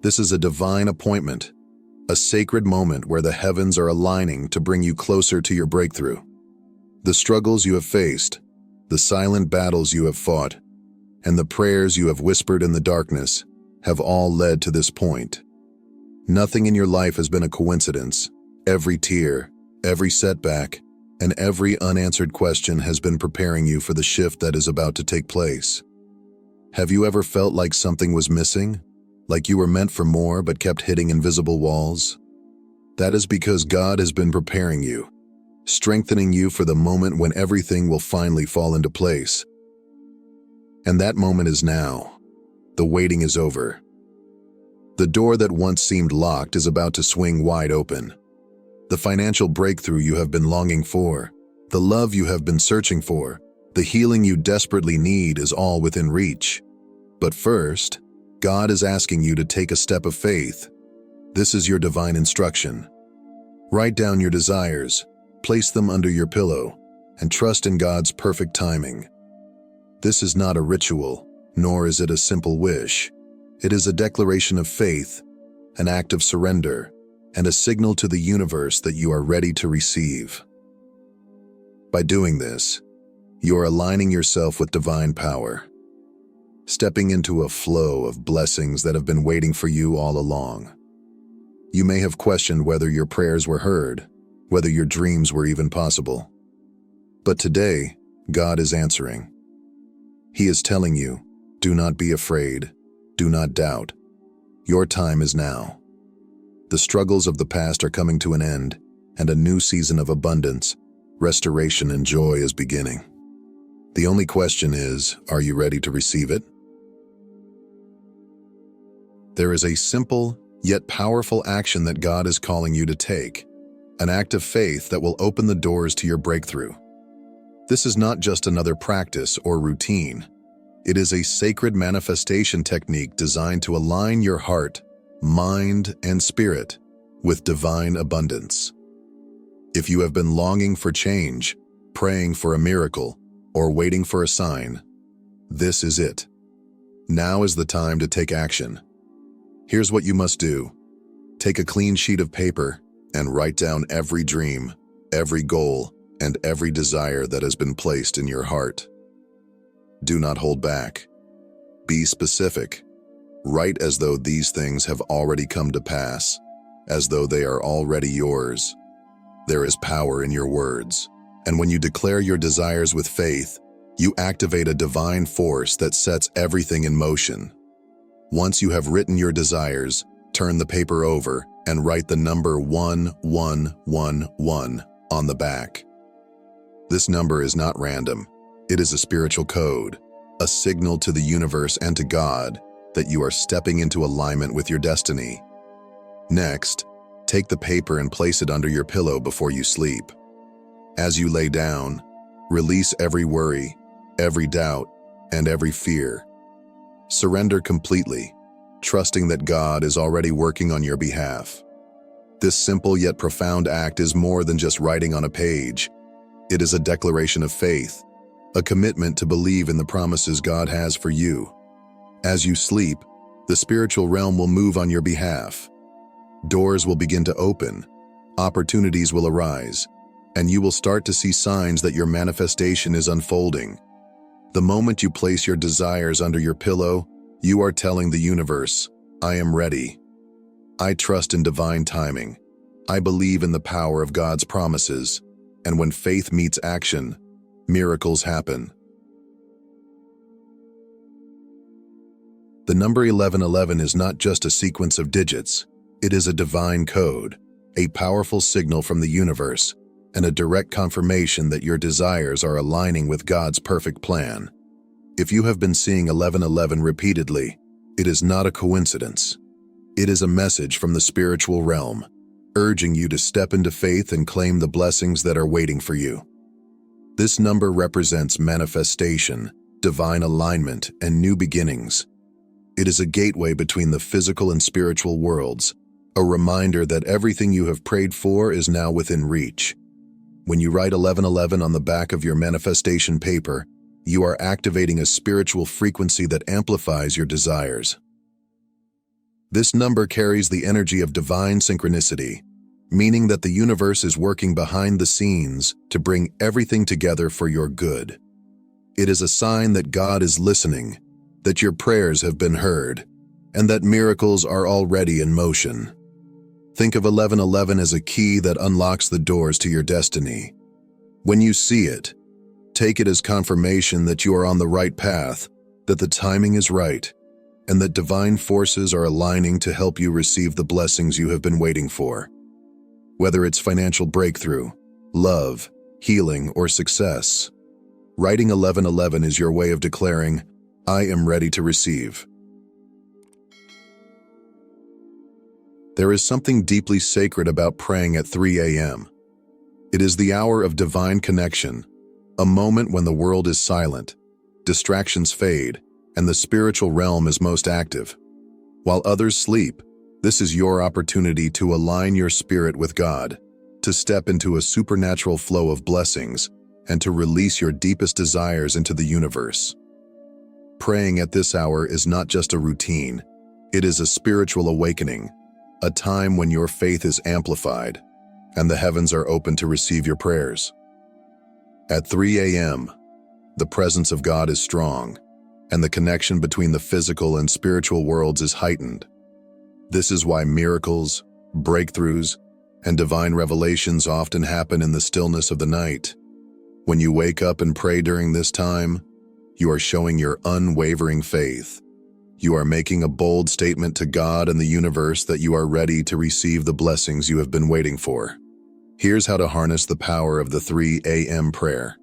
This is a divine appointment, a sacred moment where the heavens are aligning to bring you closer to your breakthrough. The struggles you have faced, the silent battles you have fought, and the prayers you have whispered in the darkness have all led to this point. Nothing in your life has been a coincidence. Every tear, every setback, and every unanswered question has been preparing you for the shift that is about to take place. Have you ever felt like something was missing? Like you were meant for more but kept hitting invisible walls? That is because God has been preparing you, strengthening you for the moment when everything will finally fall into place. And that moment is now. The waiting is over. The door that once seemed locked is about to swing wide open. The financial breakthrough you have been longing for, the love you have been searching for, the healing you desperately need is all within reach. But first, God is asking you to take a step of faith. This is your divine instruction. Write down your desires, place them under your pillow, and trust in God's perfect timing. This is not a ritual, nor is it a simple wish. It is a declaration of faith, an act of surrender, and a signal to the universe that you are ready to receive. By doing this, you are aligning yourself with divine power, stepping into a flow of blessings that have been waiting for you all along. You may have questioned whether your prayers were heard, whether your dreams were even possible. But today, God is answering. He is telling you, do not be afraid, do not doubt. Your time is now. The struggles of the past are coming to an end, and a new season of abundance, restoration, and joy is beginning. The only question is, are you ready to receive it? There is a simple, yet powerful action that God is calling you to take, an act of faith that will open the doors to your breakthrough. This is not just another practice or routine. It is a sacred manifestation technique designed to align your heart, mind, and spirit with divine abundance. If you have been longing for change, praying for a miracle, or waiting for a sign, this is it. Now is the time to take action. Here's what you must do. Take a clean sheet of paper and write down every dream, every goal, and every desire that has been placed in your heart. Do not hold back. Be specific. Write as though these things have already come to pass, as though they are already yours. There is power in your words, and when you declare your desires with faith, you activate a divine force that sets everything in motion. Once you have written your desires, turn the paper over and write the number 1111 on the back. This number is not random. It is a spiritual code, a signal to the universe and to God that you are stepping into alignment with your destiny. Next, take the paper and place it under your pillow before you sleep. As you lay down, release every worry, every doubt, and every fear. Surrender completely, trusting that God is already working on your behalf. This simple yet profound act is more than just writing on a page. It is a declaration of faith, a commitment to believe in the promises God has for you. As you sleep, the spiritual realm will move on your behalf. Doors will begin to open, opportunities will arise, and you will start to see signs that your manifestation is unfolding. The moment you place your desires under your pillow, you are telling the universe, I am ready. I trust in divine timing. I believe in the power of God's promises, and when faith meets action, miracles happen. The number 1111 is not just a sequence of digits. It is a divine code, a powerful signal from the universe, and a direct confirmation that your desires are aligning with God's perfect plan. If you have been seeing 1111 repeatedly, it is not a coincidence. It is a message from the spiritual realm, urging you to step into faith and claim the blessings that are waiting for you. This number represents manifestation, divine alignment, and new beginnings. It is a gateway between the physical and spiritual worlds, a reminder that everything you have prayed for is now within reach. When you write 1111 on the back of your manifestation paper, you are activating a spiritual frequency that amplifies your desires. This number carries the energy of divine synchronicity, meaning that the universe is working behind the scenes to bring everything together for your good. It is a sign that God is listening, that your prayers have been heard, and that miracles are already in motion. Think of 1111 as a key that unlocks the doors to your destiny. When you see it, take it as confirmation that you are on the right path, that the timing is right, and that divine forces are aligning to help you receive the blessings you have been waiting for. Whether it's financial breakthrough, love, healing, or success, writing 1111 is your way of declaring, I am ready to receive. There is something deeply sacred about praying at 3 a.m. It is the hour of divine connection, a moment when the world is silent, distractions fade, and the spiritual realm is most active. While others sleep, this is your opportunity to align your spirit with God, to step into a supernatural flow of blessings, and to release your deepest desires into the universe. Praying at this hour is not just a routine, it is a spiritual awakening, a time when your faith is amplified, and the heavens are open to receive your prayers. At 3 a.m., the presence of God is strong, and the connection between the physical and spiritual worlds is heightened. This is why miracles, breakthroughs, and divine revelations often happen in the stillness of the night. When you wake up and pray during this time, you are showing your unwavering faith. You are making a bold statement to God and the universe that you are ready to receive the blessings you have been waiting for. Here's how to harness the power of the 3 a.m. prayer.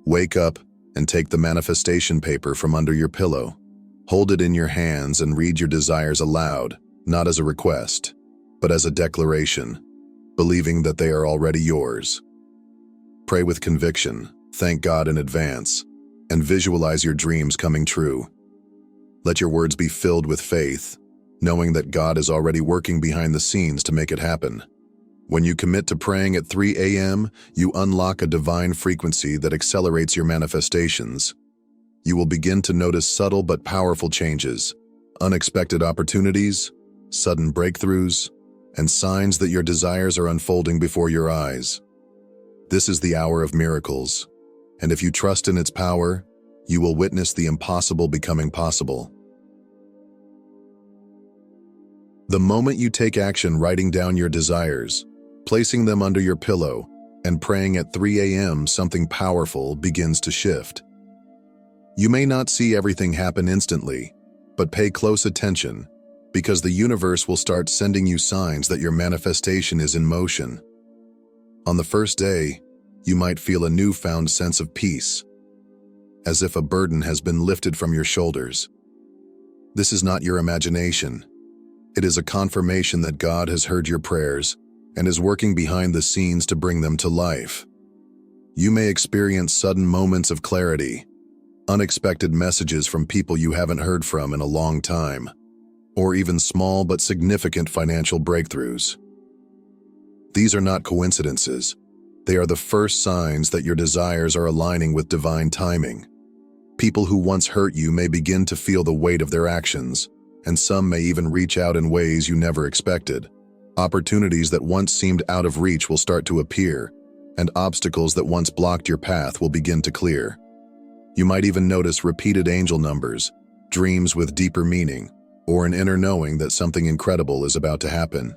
Wake up and take the manifestation paper from under your pillow. Hold it in your hands and read your desires aloud, not as a request, but as a declaration, believing that they are already yours. Pray with conviction, thank God in advance, and visualize your dreams coming true. Let your words be filled with faith, knowing that God is already working behind the scenes to make it happen. When you commit to praying at 3 a.m., you unlock a divine frequency that accelerates your manifestations. You will begin to notice subtle but powerful changes, unexpected opportunities, sudden breakthroughs, and signs that your desires are unfolding before your eyes. This is the hour of miracles, and if you trust in its power, you will witness the impossible becoming possible. The moment you take action writing down your desires, placing them under your pillow, and praying at 3 a.m., something powerful begins to shift. You may not see everything happen instantly, but pay close attention, because the universe will start sending you signs that your manifestation is in motion. On the first day, you might feel a newfound sense of peace, as if a burden has been lifted from your shoulders. This is not your imagination. It is a confirmation that God has heard your prayers and is working behind the scenes to bring them to life. You may experience sudden moments of clarity, unexpected messages from people you haven't heard from in a long time, or even small but significant financial breakthroughs. These are not coincidences. They are the first signs that your desires are aligning with divine timing. People who once hurt you may begin to feel the weight of their actions, and some may even reach out in ways you never expected. Opportunities that once seemed out of reach will start to appear, and obstacles that once blocked your path will begin to clear. You might even notice repeated angel numbers, dreams with deeper meaning, or an inner knowing that something incredible is about to happen.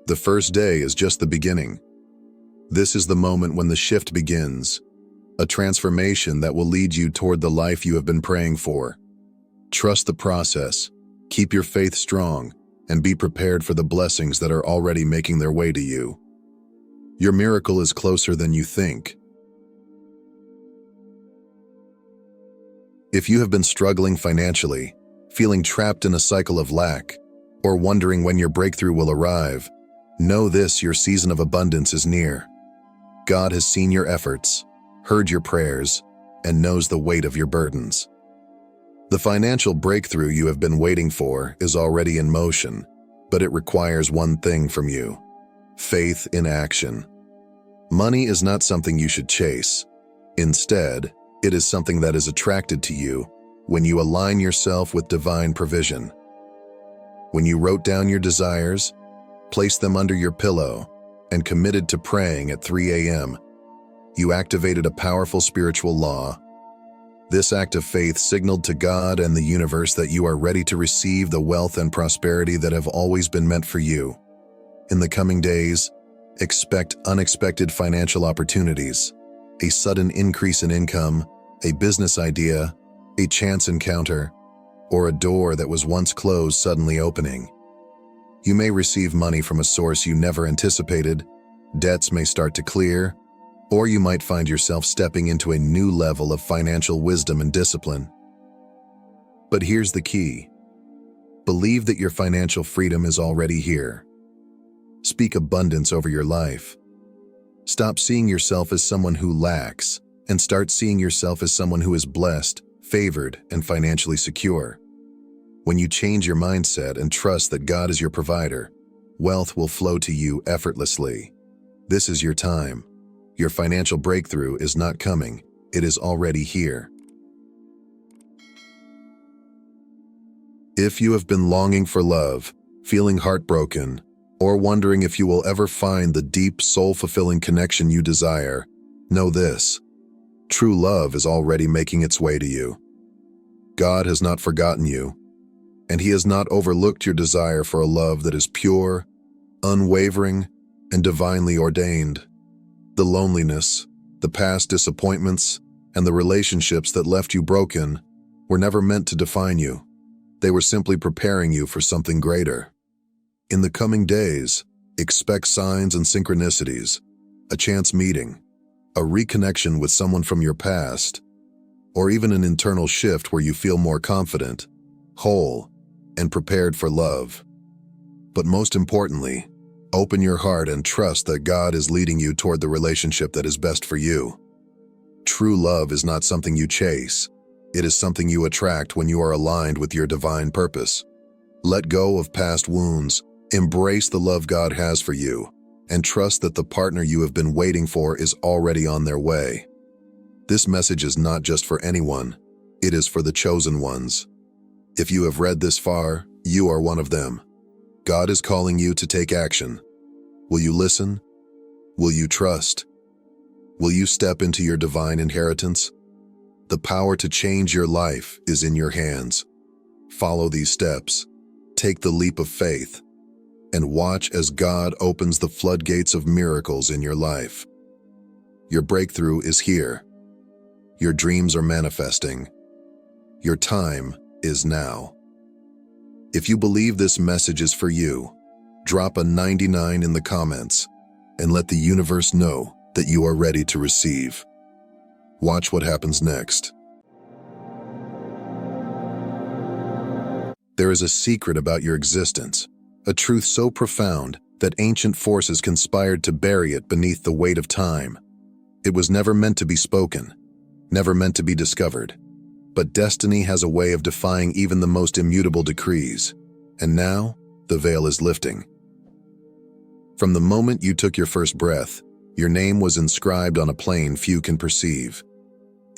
The first day is just the beginning. This is the moment when the shift begins, a transformation that will lead you toward the life you have been praying for. Trust the process, keep your faith strong, and be prepared for the blessings that are already making their way to you. Your miracle is closer than you think. If you have been struggling financially, feeling trapped in a cycle of lack, or wondering when your breakthrough will arrive, know this: your season of abundance is near. God has seen your efforts, heard your prayers, and knows the weight of your burdens. The financial breakthrough you have been waiting for is already in motion, but it requires one thing from you: faith in action. Money is not something you should chase. Instead, it is something that is attracted to you when you align yourself with divine provision. When you wrote down your desires, placed them under your pillow, and committed to praying at 3 a.m., you activated a powerful spiritual law. This act of faith signaled to God and the universe that you are ready to receive the wealth and prosperity that have always been meant for you. In the coming days, expect unexpected financial opportunities, a sudden increase in income, a business idea, a chance encounter, or a door that was once closed suddenly opening. You may receive money from a source you never anticipated, debts may start to clear, or you might find yourself stepping into a new level of financial wisdom and discipline. But here's the key: believe that your financial freedom is already here. Speak abundance over your life. Stop seeing yourself as someone who lacks, and start seeing yourself as someone who is blessed, favored, and financially secure. When you change your mindset and trust that God is your provider, wealth will flow to you effortlessly. This is your time. Your financial breakthrough is not coming, it is already here. If you have been longing for love, feeling heartbroken, or wondering if you will ever find the deep, soul-fulfilling connection you desire, know this: true love is already making its way to you. God has not forgotten you, and He has not overlooked your desire for a love that is pure, unwavering, and divinely ordained. The loneliness, the past disappointments, and the relationships that left you broken were never meant to define you. They were simply preparing you for something greater. In the coming days, expect signs and synchronicities, a chance meeting, a reconnection with someone from your past, or even an internal shift where you feel more confident, whole, and prepared for love. But most importantly, open your heart and trust that God is leading you toward the relationship that is best for you. True love is not something you chase. It is something you attract when you are aligned with your divine purpose. Let go of past wounds, embrace the love God has for you, and trust that the partner you have been waiting for is already on their way. This message is not just for anyone, it is for the chosen ones. If you have read this far, you are one of them. God is calling you to take action. Will you listen? Will you trust? Will you step into your divine inheritance? The power to change your life is in your hands. Follow these steps, take the leap of faith, and watch as God opens the floodgates of miracles in your life. Your breakthrough is here. Your dreams are manifesting. Your time is now. If you believe this message is for you, drop a 99 in the comments and let the universe know that you are ready to receive. Watch what happens next. There is a secret about your existence, a truth so profound that ancient forces conspired to bury it beneath the weight of time. It was never meant to be spoken, never meant to be discovered. But destiny has a way of defying even the most immutable decrees, and now the veil is lifting. From the moment you took your first breath, your name was inscribed on a plane few can perceive.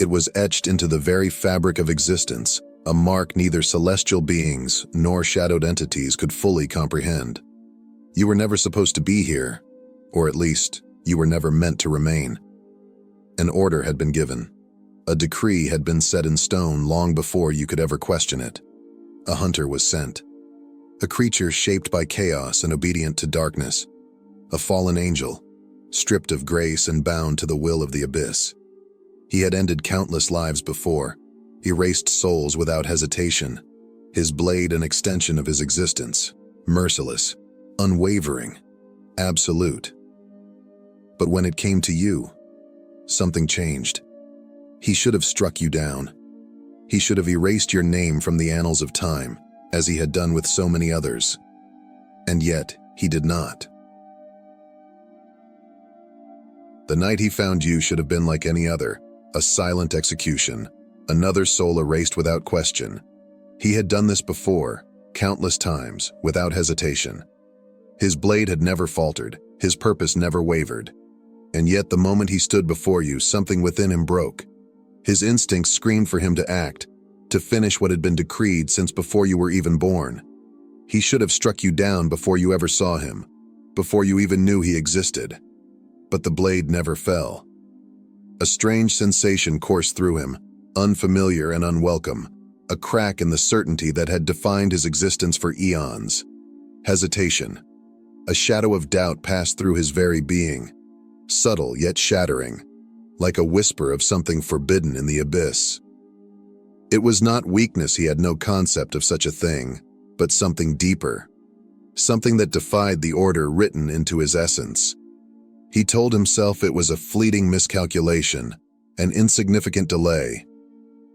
It was etched into the very fabric of existence, a mark neither celestial beings nor shadowed entities could fully comprehend. You were never supposed to be here, or at least, you were never meant to remain. An order had been given. A decree had been set in stone long before you could ever question it. A hunter was sent. A creature shaped by chaos and obedient to darkness. A fallen angel, stripped of grace and bound to the will of the abyss. He had ended countless lives before, erased souls without hesitation, his blade an extension of his existence, merciless, unwavering, absolute. But when it came to you, something changed. He should have struck you down. He should have erased your name from the annals of time, as he had done with so many others. And yet, he did not. The night he found you should have been like any other, a silent execution, another soul erased without question. He had done this before, countless times, without hesitation. His blade had never faltered, his purpose never wavered. And yet the moment he stood before you, something within him broke. His instincts screamed for him to act, to finish what had been decreed since before you were even born. He should have struck you down before you ever saw him, before you even knew he existed. But the blade never fell. A strange sensation coursed through him, unfamiliar and unwelcome, a crack in the certainty that had defined his existence for eons. Hesitation. A shadow of doubt passed through his very being, subtle yet shattering, like a whisper of something forbidden in the abyss. It was not weakness, he had no concept of such a thing, but something deeper, something that defied the order written into his essence. He told himself it was a fleeting miscalculation, an insignificant delay.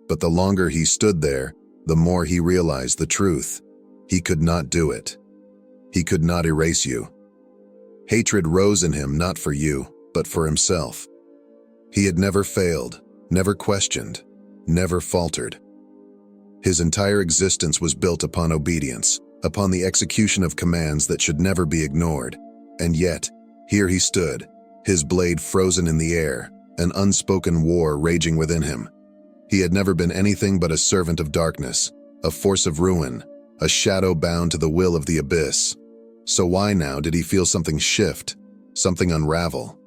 But the longer he stood there, the more he realized the truth. He could not do it. He could not erase you. Hatred rose in him not for you, but for himself. He had never failed, never questioned, never faltered. His entire existence was built upon obedience, upon the execution of commands that should never be ignored. And yet, here he stood, his blade frozen in the air, an unspoken war raging within him. He had never been anything but a servant of darkness, a force of ruin, a shadow bound to the will of the abyss. So why now did he feel something shift, something unravel?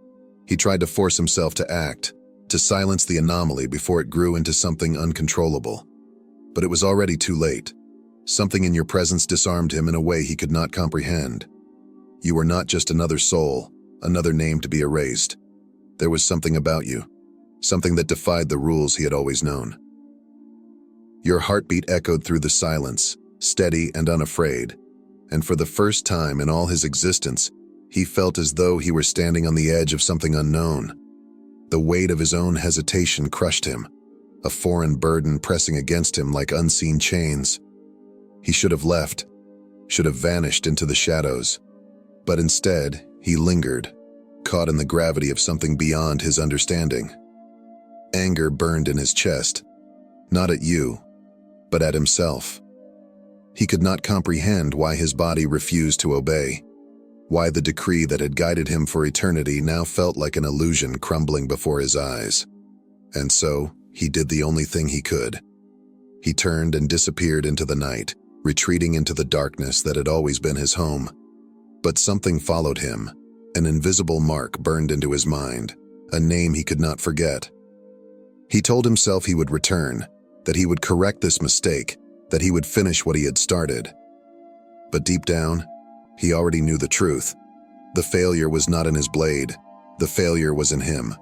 He tried to force himself to act, to silence the anomaly before it grew into something uncontrollable. But it was already too late. Something in your presence disarmed him in a way he could not comprehend. You were not just another soul, another name to be erased. There was something about you, something that defied the rules he had always known. Your heartbeat echoed through the silence, steady and unafraid, and for the first time in all his existence, he felt as though he were standing on the edge of something unknown. The weight of his own hesitation crushed him, a foreign burden pressing against him like unseen chains. He should have left, should have vanished into the shadows. But instead, he lingered, caught in the gravity of something beyond his understanding. Anger burned in his chest, not at you, but at himself. He could not comprehend why his body refused to obey, why the decree that had guided him for eternity now felt like an illusion crumbling before his eyes. And so, he did the only thing he could. He turned and disappeared into the night, retreating into the darkness that had always been his home. But something followed him. An invisible mark burned into his mind, a name he could not forget. He told himself he would return, that he would correct this mistake, that he would finish what he had started. But deep down, he already knew the truth. The failure was not in his blade. The failure was in him.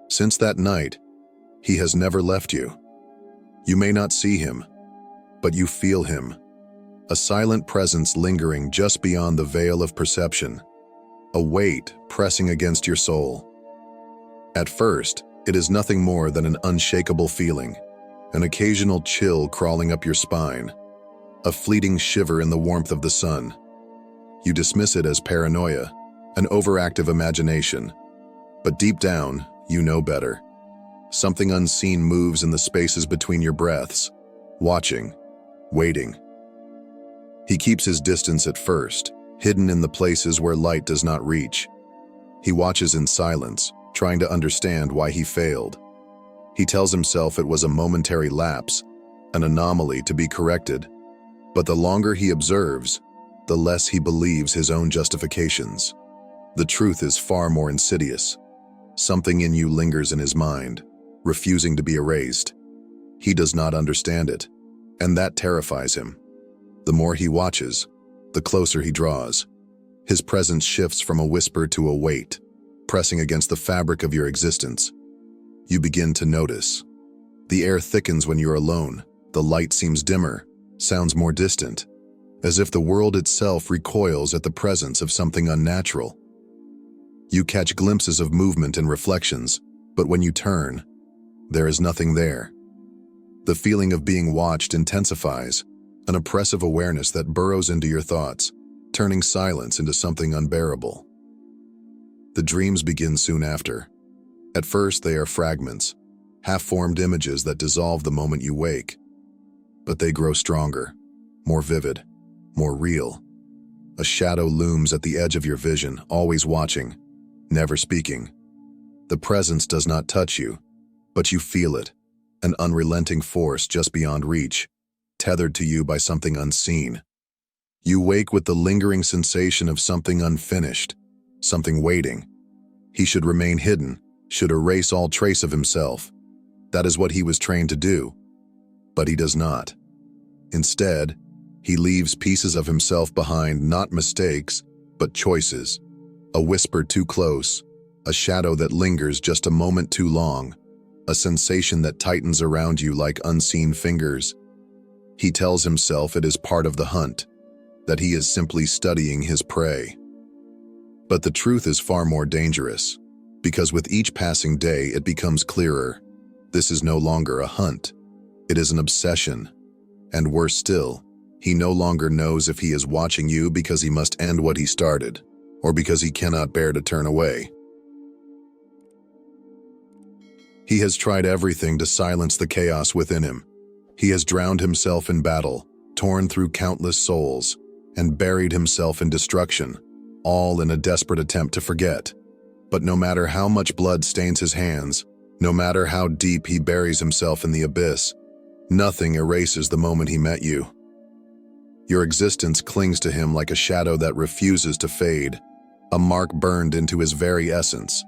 Since that night, he has never left you. You may not see him, but you feel him. A silent presence lingering just beyond the veil of perception. A weight pressing against your soul. At first, it is nothing more than an unshakable feeling, an occasional chill crawling up your spine, a fleeting shiver in the warmth of the sun. You dismiss it as paranoia, an overactive imagination. But deep down, you know better. Something unseen moves in the spaces between your breaths, watching, waiting. He keeps his distance at first, hidden in the places where light does not reach. He watches in silence, trying to understand why he failed. He tells himself it was a momentary lapse, an anomaly to be corrected. But the longer he observes, the less he believes his own justifications. The truth is far more insidious. Something in you lingers in his mind, refusing to be erased. He does not understand it, and that terrifies him. The more he watches, the closer he draws. His presence shifts from a whisper to a weight, pressing against the fabric of your existence. You begin to notice. The air thickens when you're alone. The light seems dimmer, sounds more distant, as if the world itself recoils at the presence of something unnatural. You catch glimpses of movement and reflections, but when you turn, there is nothing there. The feeling of being watched intensifies, an oppressive awareness that burrows into your thoughts, turning silence into something unbearable. The dreams begin soon after. At first, they are fragments, half-formed images that dissolve the moment you wake. But they grow stronger, more vivid, more real. A shadow looms at the edge of your vision, always watching, never speaking. The presence does not touch you, but you feel it, an unrelenting force just beyond reach, tethered to you by something unseen. You wake with the lingering sensation of something unfinished, something waiting. He should remain hidden, should erase all trace of himself. That is what he was trained to do. But he does not. Instead, he leaves pieces of himself behind, not mistakes, but choices. A whisper too close, a shadow that lingers just a moment too long, a sensation that tightens around you like unseen fingers. He tells himself it is part of the hunt, that he is simply studying his prey. But the truth is far more dangerous, because with each passing day it becomes clearer. This is no longer a hunt. It is an obsession. And worse still, he no longer knows if he is watching you because he must end what he started, or because he cannot bear to turn away. He has tried everything to silence the chaos within him. He has drowned himself in battle, torn through countless souls, and buried himself in destruction, all in a desperate attempt to forget. But no matter how much blood stains his hands, no matter how deep he buries himself in the abyss, nothing erases the moment he met you. Your existence clings to him like a shadow that refuses to fade, a mark burned into his very essence.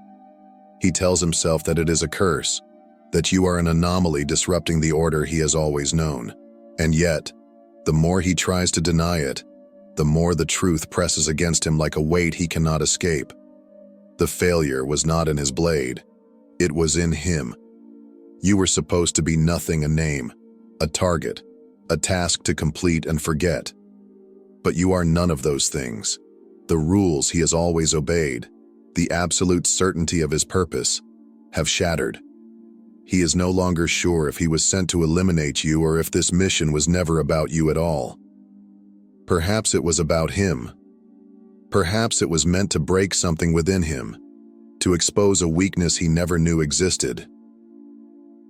He tells himself that it is a curse, that you are an anomaly disrupting the order he has always known. And yet, the more he tries to deny it, the more the truth presses against him like a weight he cannot escape. The failure was not in his blade. It was in him. You were supposed to be nothing, a name, a target, a task to complete and forget. But you are none of those things. The rules he has always obeyed, the absolute certainty of his purpose, have shattered. He is no longer sure if he was sent to eliminate you or if this mission was never about you at all. Perhaps it was about him. Perhaps it was meant to break something within him, to expose a weakness he never knew existed.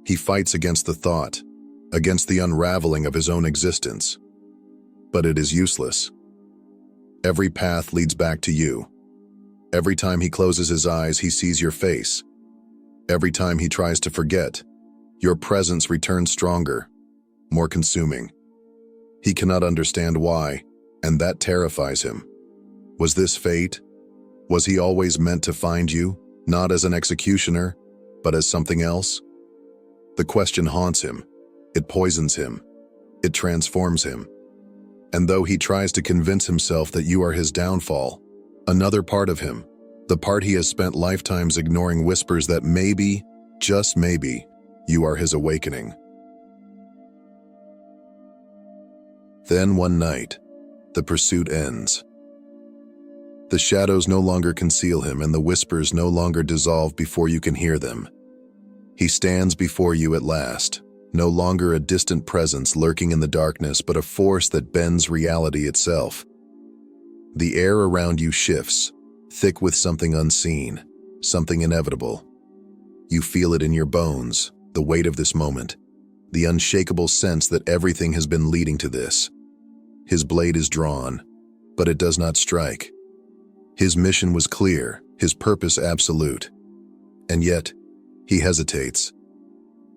He fights against the thought, against the unraveling of his own existence. But it is useless. Every path leads back to you. Every time he closes his eyes, he sees your face. Every time he tries to forget, your presence returns stronger, more consuming. He cannot understand why, and that terrifies him. Was this fate? Was he always meant to find you, not as an executioner, but as something else? The question haunts him. It poisons him. It transforms him. And though he tries to convince himself that you are his downfall, another part of him, the part he has spent lifetimes ignoring, whispers that maybe, just maybe, you are his awakening. Then one night, the pursuit ends. The shadows no longer conceal him, and the whispers no longer dissolve before you can hear them. He stands before you at last, no longer a distant presence lurking in the darkness, but a force that bends reality itself. The air around you shifts, thick with something unseen, something inevitable. You feel it in your bones, the weight of this moment, the unshakable sense that everything has been leading to this. His blade is drawn, but it does not strike. His mission was clear, his purpose absolute. And yet, he hesitates.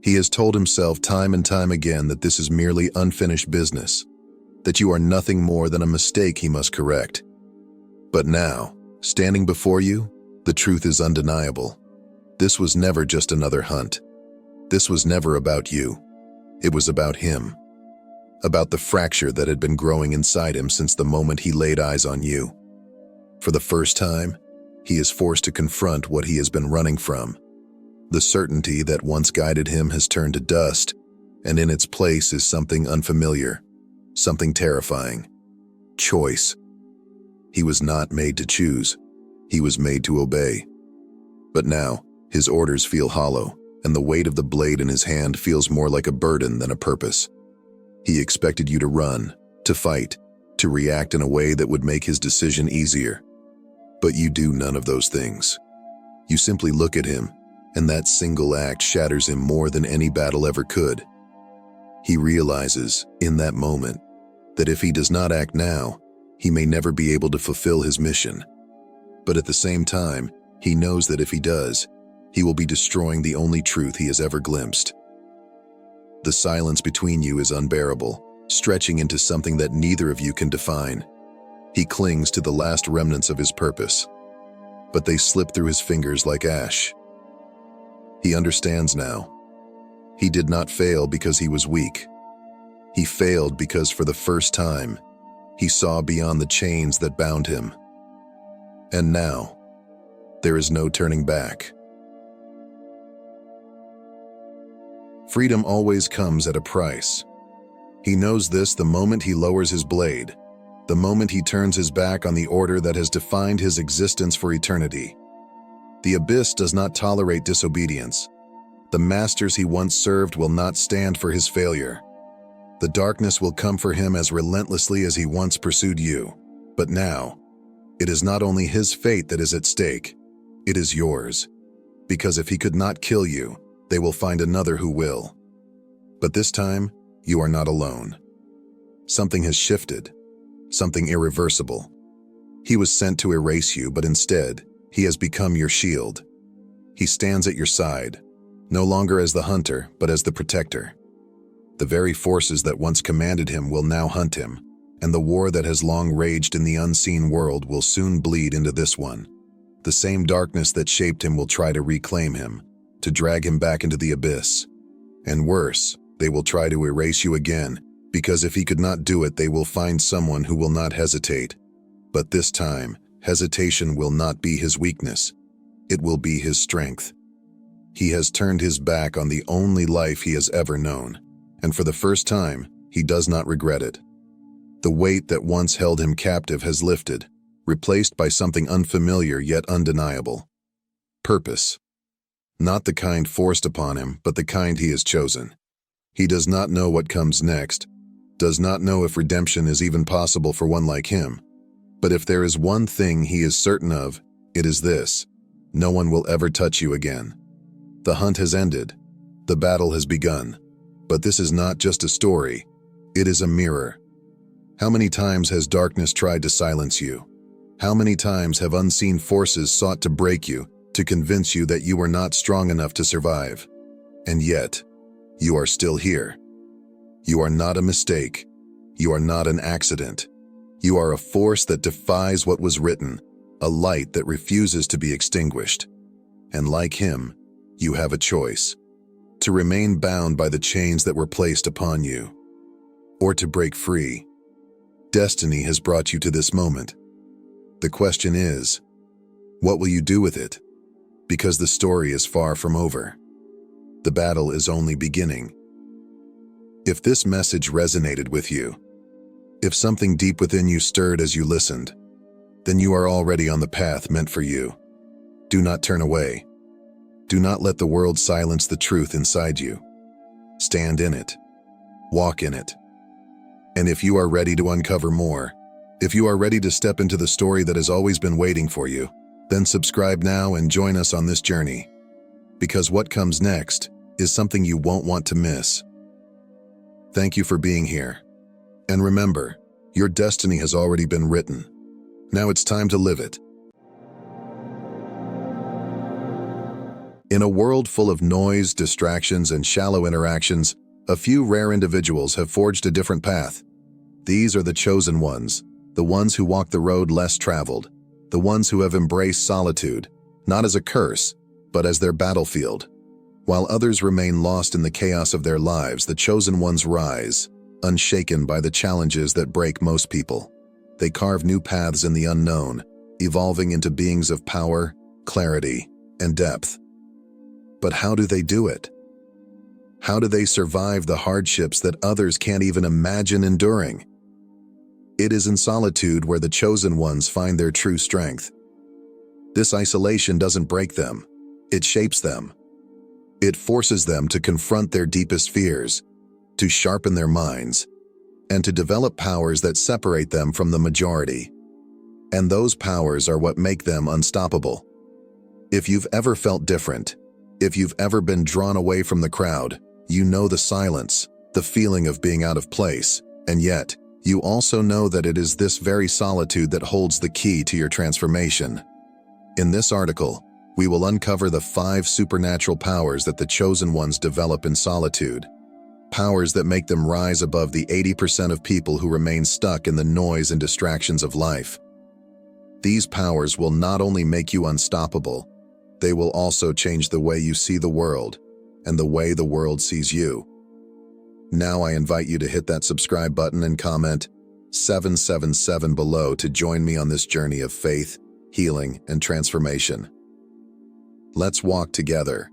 He has told himself time and time again that this is merely unfinished business, that you are nothing more than a mistake he must correct. But now, standing before you, the truth is undeniable. This was never just another hunt. This was never about you. It was about him. About the fracture that had been growing inside him since the moment he laid eyes on you. For the first time, he is forced to confront what he has been running from. The certainty that once guided him has turned to dust, and in its place is something unfamiliar, something terrifying. Choice. He was not made to choose. He was made to obey. But now, his orders feel hollow, and the weight of the blade in his hand feels more like a burden than a purpose. He expected you to run, to fight, to react in a way that would make his decision easier. But you do none of those things. You simply look at him, and that single act shatters him more than any battle ever could. He realizes, in that moment, that if he does not act now, he may never be able to fulfill his mission. But at the same time, he knows that if he does, he will be destroying the only truth he has ever glimpsed. The silence between you is unbearable, stretching into something that neither of you can define. He clings to the last remnants of his purpose, but they slip through his fingers like ash. He understands now. He did not fail because he was weak. He failed because for the first time, he saw beyond the chains that bound him. And now, there is no turning back. Freedom always comes at a price. He knows this the moment he lowers his blade, the moment he turns his back on the order that has defined his existence for eternity. The abyss does not tolerate disobedience. The masters he once served will not stand for his failure. The darkness will come for him as relentlessly as he once pursued you. But now, it is not only his fate that is at stake, it is yours. Because if he could not kill you, they will find another who will. But this time, you are not alone. Something has shifted, something irreversible. He was sent to erase you, but instead, he has become your shield. He stands at your side, no longer as the hunter, but as the protector. The very forces that once commanded him will now hunt him, and the war that has long raged in the unseen world will soon bleed into this one. The same darkness that shaped him will try to reclaim him, to drag him back into the abyss. And worse, they will try to erase you again, because if he could not do it, they will find someone who will not hesitate. But this time, hesitation will not be his weakness. It will be his strength. He has turned his back on the only life he has ever known, and for the first time, he does not regret it. The weight that once held him captive has lifted, replaced by something unfamiliar yet undeniable. Purpose. Not the kind forced upon him, but the kind he has chosen. He does not know what comes next, does not know if redemption is even possible for one like him. But if there is one thing he is certain of, it is this: No one will ever touch you again. The hunt has ended. The battle has begun. But this is not just a story. It is a mirror. How many times has darkness tried to silence you? How many times have unseen forces sought to break you, to convince you that you were not strong enough to survive? And yet, you are still here. You are not a mistake. You are not an accident. You are a force that defies what was written, a light that refuses to be extinguished. And like him, you have a choice: to remain bound by the chains that were placed upon you, or to break free. Destiny has brought you to this moment. The question is, what will you do with it? Because the story is far from over. The battle is only beginning. If this message resonated with you, if something deep within you stirred as you listened, then you are already on the path meant for you. Do not turn away. Do not let the world silence the truth inside you. Stand in it. Walk in it. And if you are ready to uncover more, if you are ready to step into the story that has always been waiting for you, then subscribe now and join us on this journey. Because what comes next is something you won't want to miss. Thank you for being here. And remember, your destiny has already been written. Now it's time to live it. In a world full of noise, distractions, and shallow interactions, a few rare individuals have forged a different path. These are the chosen ones, the ones who walk the road less traveled, the ones who have embraced solitude, not as a curse, but as their battlefield. While others remain lost in the chaos of their lives, the chosen ones rise, unshaken by the challenges that break most people. They carve new paths in the unknown, evolving into beings of power, clarity, and depth. But how do they do it? How do they survive the hardships that others can't even imagine enduring? It is in solitude where the chosen ones find their true strength. This isolation doesn't break them, it shapes them. It forces them to confront their deepest fears, to sharpen their minds, and to develop powers that separate them from the majority. And those powers are what make them unstoppable. If you've ever felt different, if you've ever been drawn away from the crowd, you know the silence, the feeling of being out of place, and yet, you also know that it is this very solitude that holds the key to your transformation. In this article, we will uncover the 5 supernatural powers that the chosen ones develop in solitude. Powers that make them rise above the 80% of people who remain stuck in the noise and distractions of life. These powers will not only make you unstoppable, they will also change the way you see the world and the way the world sees you. Now I invite you to hit that subscribe button and comment 777 below to join me on this journey of faith, healing, and transformation. Let's walk together.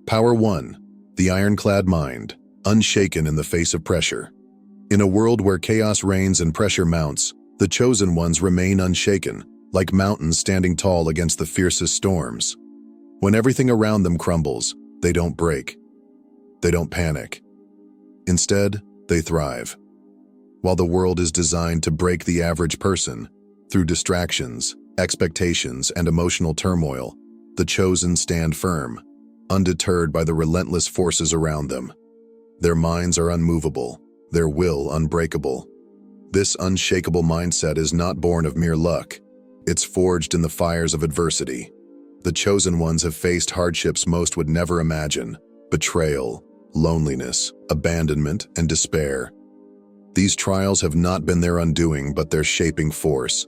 Power 1. The ironclad mind, unshaken in the face of pressure. In a world where chaos reigns and pressure mounts, the chosen ones remain unshaken, like mountains standing tall against the fiercest storms. When everything around them crumbles, they don't break. They don't panic. Instead, they thrive. While the world is designed to break the average person, through distractions, expectations, and emotional turmoil, the chosen stand firm, undeterred by the relentless forces around them. Their minds are unmovable, their will unbreakable. This unshakable mindset is not born of mere luck. It's forged in the fires of adversity. The chosen ones have faced hardships most would never imagine: betrayal, loneliness, abandonment, and despair. These trials have not been their undoing, but their shaping force.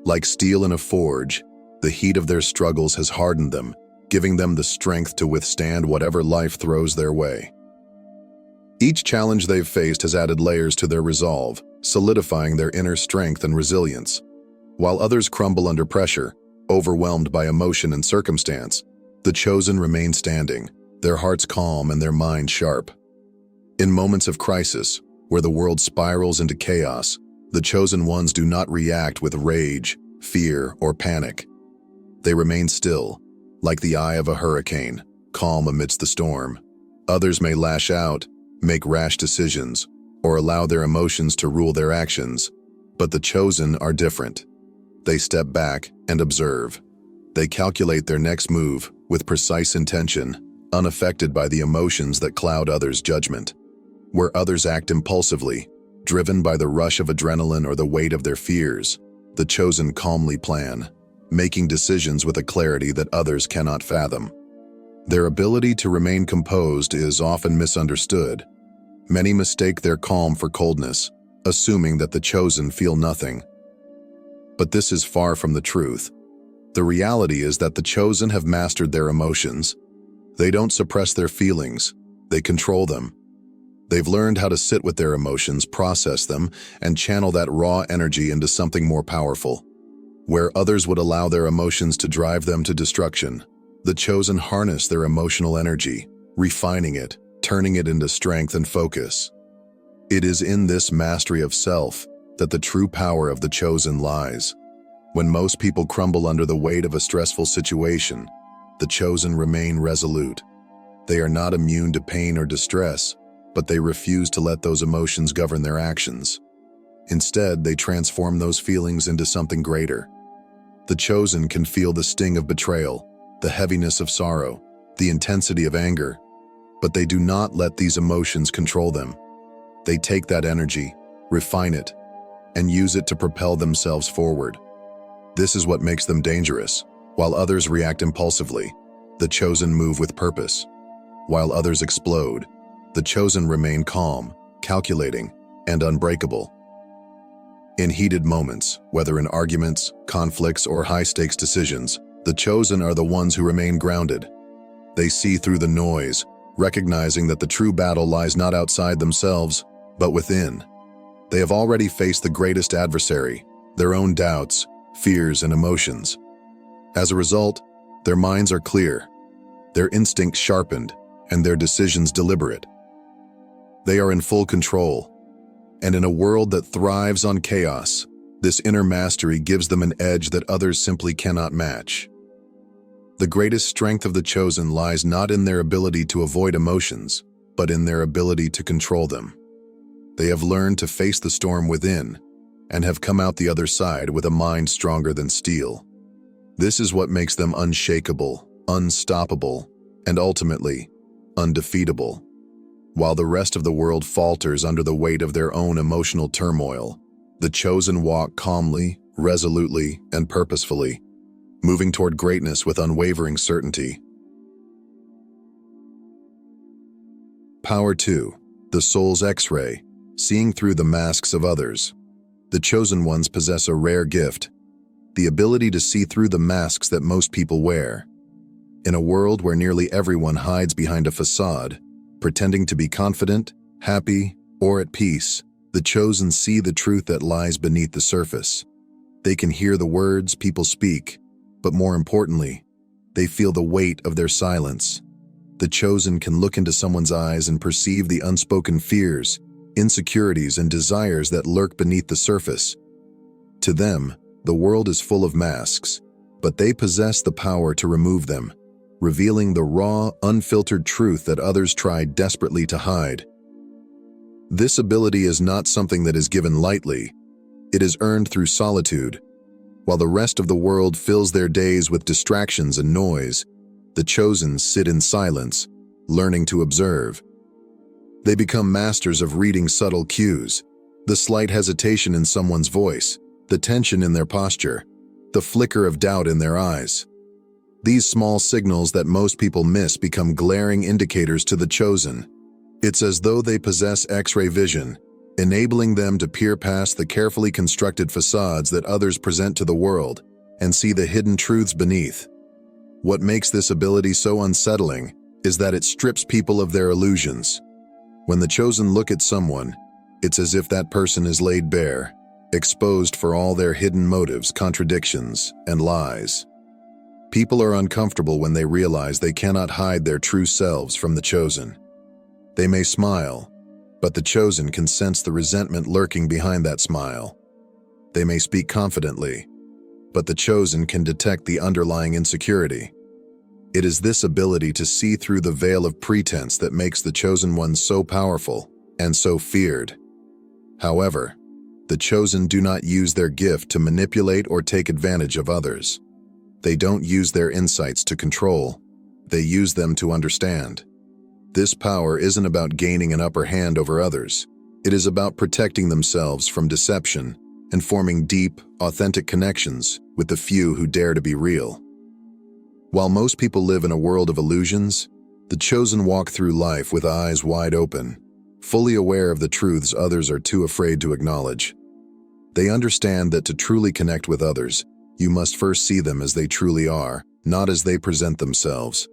Like steel in a forge, the heat of their struggles has hardened them, giving them the strength to withstand whatever life throws their way. Each challenge they've faced has added layers to their resolve, solidifying their inner strength and resilience. While others crumble under pressure, overwhelmed by emotion and circumstance, the chosen remain standing, their hearts calm and their minds sharp. In moments of crisis, where the world spirals into chaos, the chosen ones do not react with rage, fear, or panic. They remain still, like the eye of a hurricane, calm amidst the storm. Others may lash out, make rash decisions, or allow their emotions to rule their actions, but the chosen are different. They step back and observe. They calculate their next move with precise intention, unaffected by the emotions that cloud others' judgment. Where others act impulsively, driven by the rush of adrenaline or the weight of their fears, the chosen calmly plan, making decisions with a clarity that others cannot fathom. Their ability to remain composed is often misunderstood. Many mistake their calm for coldness, assuming that the chosen feel nothing. But this is far from the truth. The reality is that the chosen have mastered their emotions. They don't suppress their feelings, they control them. They've learned how to sit with their emotions, process them, and channel that raw energy into something more powerful. Where others would allow their emotions to drive them to destruction, the chosen harness their emotional energy, refining it, turning it into strength and focus. It is in this mastery of self that the true power of the chosen lies. When most people crumble under the weight of a stressful situation, the chosen remain resolute. They are not immune to pain or distress, but they refuse to let those emotions govern their actions. Instead, they transform those feelings into something greater. The chosen can feel the sting of betrayal, the heaviness of sorrow, the intensity of anger, but they do not let these emotions control them. They take that energy, refine it, and use it to propel themselves forward. This is what makes them dangerous. While others react impulsively, the chosen move with purpose. While others explode, the chosen remain calm, calculating, and unbreakable. In heated moments, whether in arguments, conflicts, or high-stakes decisions, the chosen are the ones who remain grounded. They see through the noise, recognizing that the true battle lies not outside themselves, but within. They have already faced the greatest adversary, their own doubts, fears, and emotions. As a result, their minds are clear, their instincts sharpened, and their decisions deliberate. They are in full control, and in a world that thrives on chaos, this inner mastery gives them an edge that others simply cannot match. The greatest strength of the chosen lies not in their ability to avoid emotions, but in their ability to control them. They have learned to face the storm within, and have come out the other side with a mind stronger than steel. This is what makes them unshakable, unstoppable, and ultimately, undefeatable. While the rest of the world falters under the weight of their own emotional turmoil, the chosen walk calmly, resolutely, and purposefully, moving toward greatness with unwavering certainty. Power 2. The soul's X-ray, seeing through the masks of others. The chosen ones possess a rare gift, the ability to see through the masks that most people wear. In a world where nearly everyone hides behind a facade, pretending to be confident, happy, or at peace, the chosen see the truth that lies beneath the surface. They can hear the words people speak, but more importantly, they feel the weight of their silence. The chosen can look into someone's eyes and perceive the unspoken fears, insecurities, and desires that lurk beneath the surface. To them, the world is full of masks, but they possess the power to remove them, revealing the raw, unfiltered truth that others try desperately to hide. This ability is not something that is given lightly. It is earned through solitude. While the rest of the world fills their days with distractions and noise, the chosen sit in silence, learning to observe. They become masters of reading subtle cues, the slight hesitation in someone's voice, the tension in their posture, the flicker of doubt in their eyes. These small signals that most people miss become glaring indicators to the chosen. It's as though they possess X-ray vision, enabling them to peer past the carefully constructed facades that others present to the world and see the hidden truths beneath. What makes this ability so unsettling is that it strips people of their illusions. When the chosen look at someone, it's as if that person is laid bare, exposed for all their hidden motives, contradictions, and lies. People are uncomfortable when they realize they cannot hide their true selves from the chosen. They may smile, but the chosen can sense the resentment lurking behind that smile. They may speak confidently, but the chosen can detect the underlying insecurity. It is this ability to see through the veil of pretense that makes the chosen one so powerful and so feared. However, The chosen do not use their gift to manipulate or take advantage of others. They don't use their insights to control. They use them to understand. This power isn't about gaining an upper hand over others. It is about protecting themselves from deception and forming deep, authentic connections with the few who dare to be real. While most people live in a world of illusions, the chosen walk through life with eyes wide open, fully aware of the truths others are too afraid to acknowledge. They understand that to truly connect with others, you must first see them as they truly are, not as they present themselves.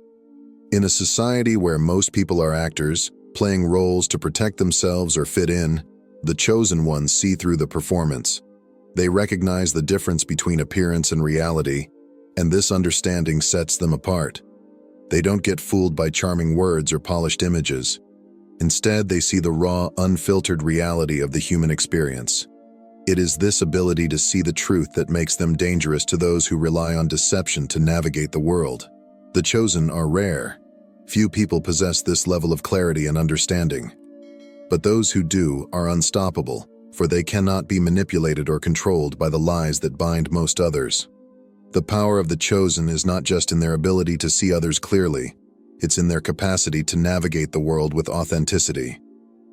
In a society where most people are actors, playing roles to protect themselves or fit in, the chosen ones see through the performance. They recognize the difference between appearance and reality, and this understanding sets them apart. They don't get fooled by charming words or polished images. Instead, they see the raw, unfiltered reality of the human experience. It is this ability to see the truth that makes them dangerous to those who rely on deception to navigate the world. The chosen are rare. Few people possess this level of clarity and understanding. But those who do are unstoppable, for they cannot be manipulated or controlled by the lies that bind most others. The power of the chosen is not just in their ability to see others clearly, it's in their capacity to navigate the world with authenticity.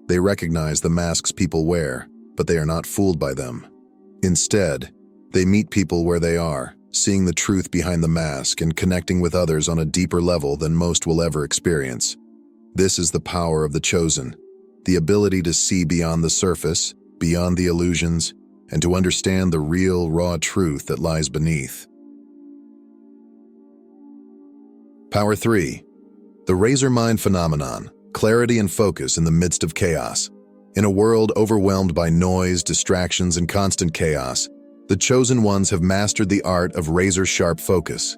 They recognize the masks people wear, but they are not fooled by them. Instead, they meet people where they are, seeing the truth behind the mask and connecting with others on a deeper level than most will ever experience. This is the power of the chosen, the ability to see beyond the surface, beyond the illusions, and to understand the real, raw truth that lies beneath. Power 3. The razor mind phenomenon, clarity and focus in the midst of chaos. In a world overwhelmed by noise, distractions, and constant chaos, the chosen ones have mastered the art of razor-sharp focus.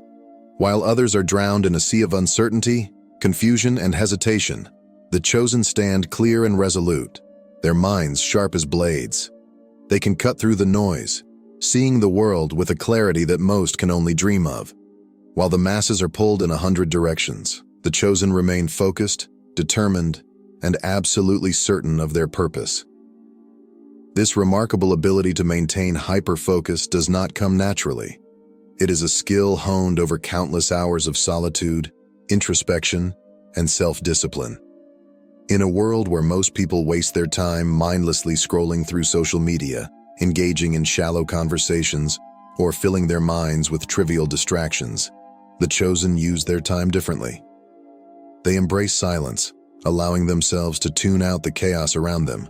While others are drowned in a sea of uncertainty, confusion, and hesitation, the chosen stand clear and resolute, their minds sharp as blades. They can cut through the noise, seeing the world with a clarity that most can only dream of. While the masses are pulled in 100 directions, the chosen remain focused, determined, and absolutely certain of their purpose. This remarkable ability to maintain hyper-focus does not come naturally. It is a skill honed over countless hours of solitude, introspection, and self-discipline. In a world where most people waste their time mindlessly scrolling through social media, engaging in shallow conversations, or filling their minds with trivial distractions, the chosen use their time differently. They embrace silence, allowing themselves to tune out the chaos around them.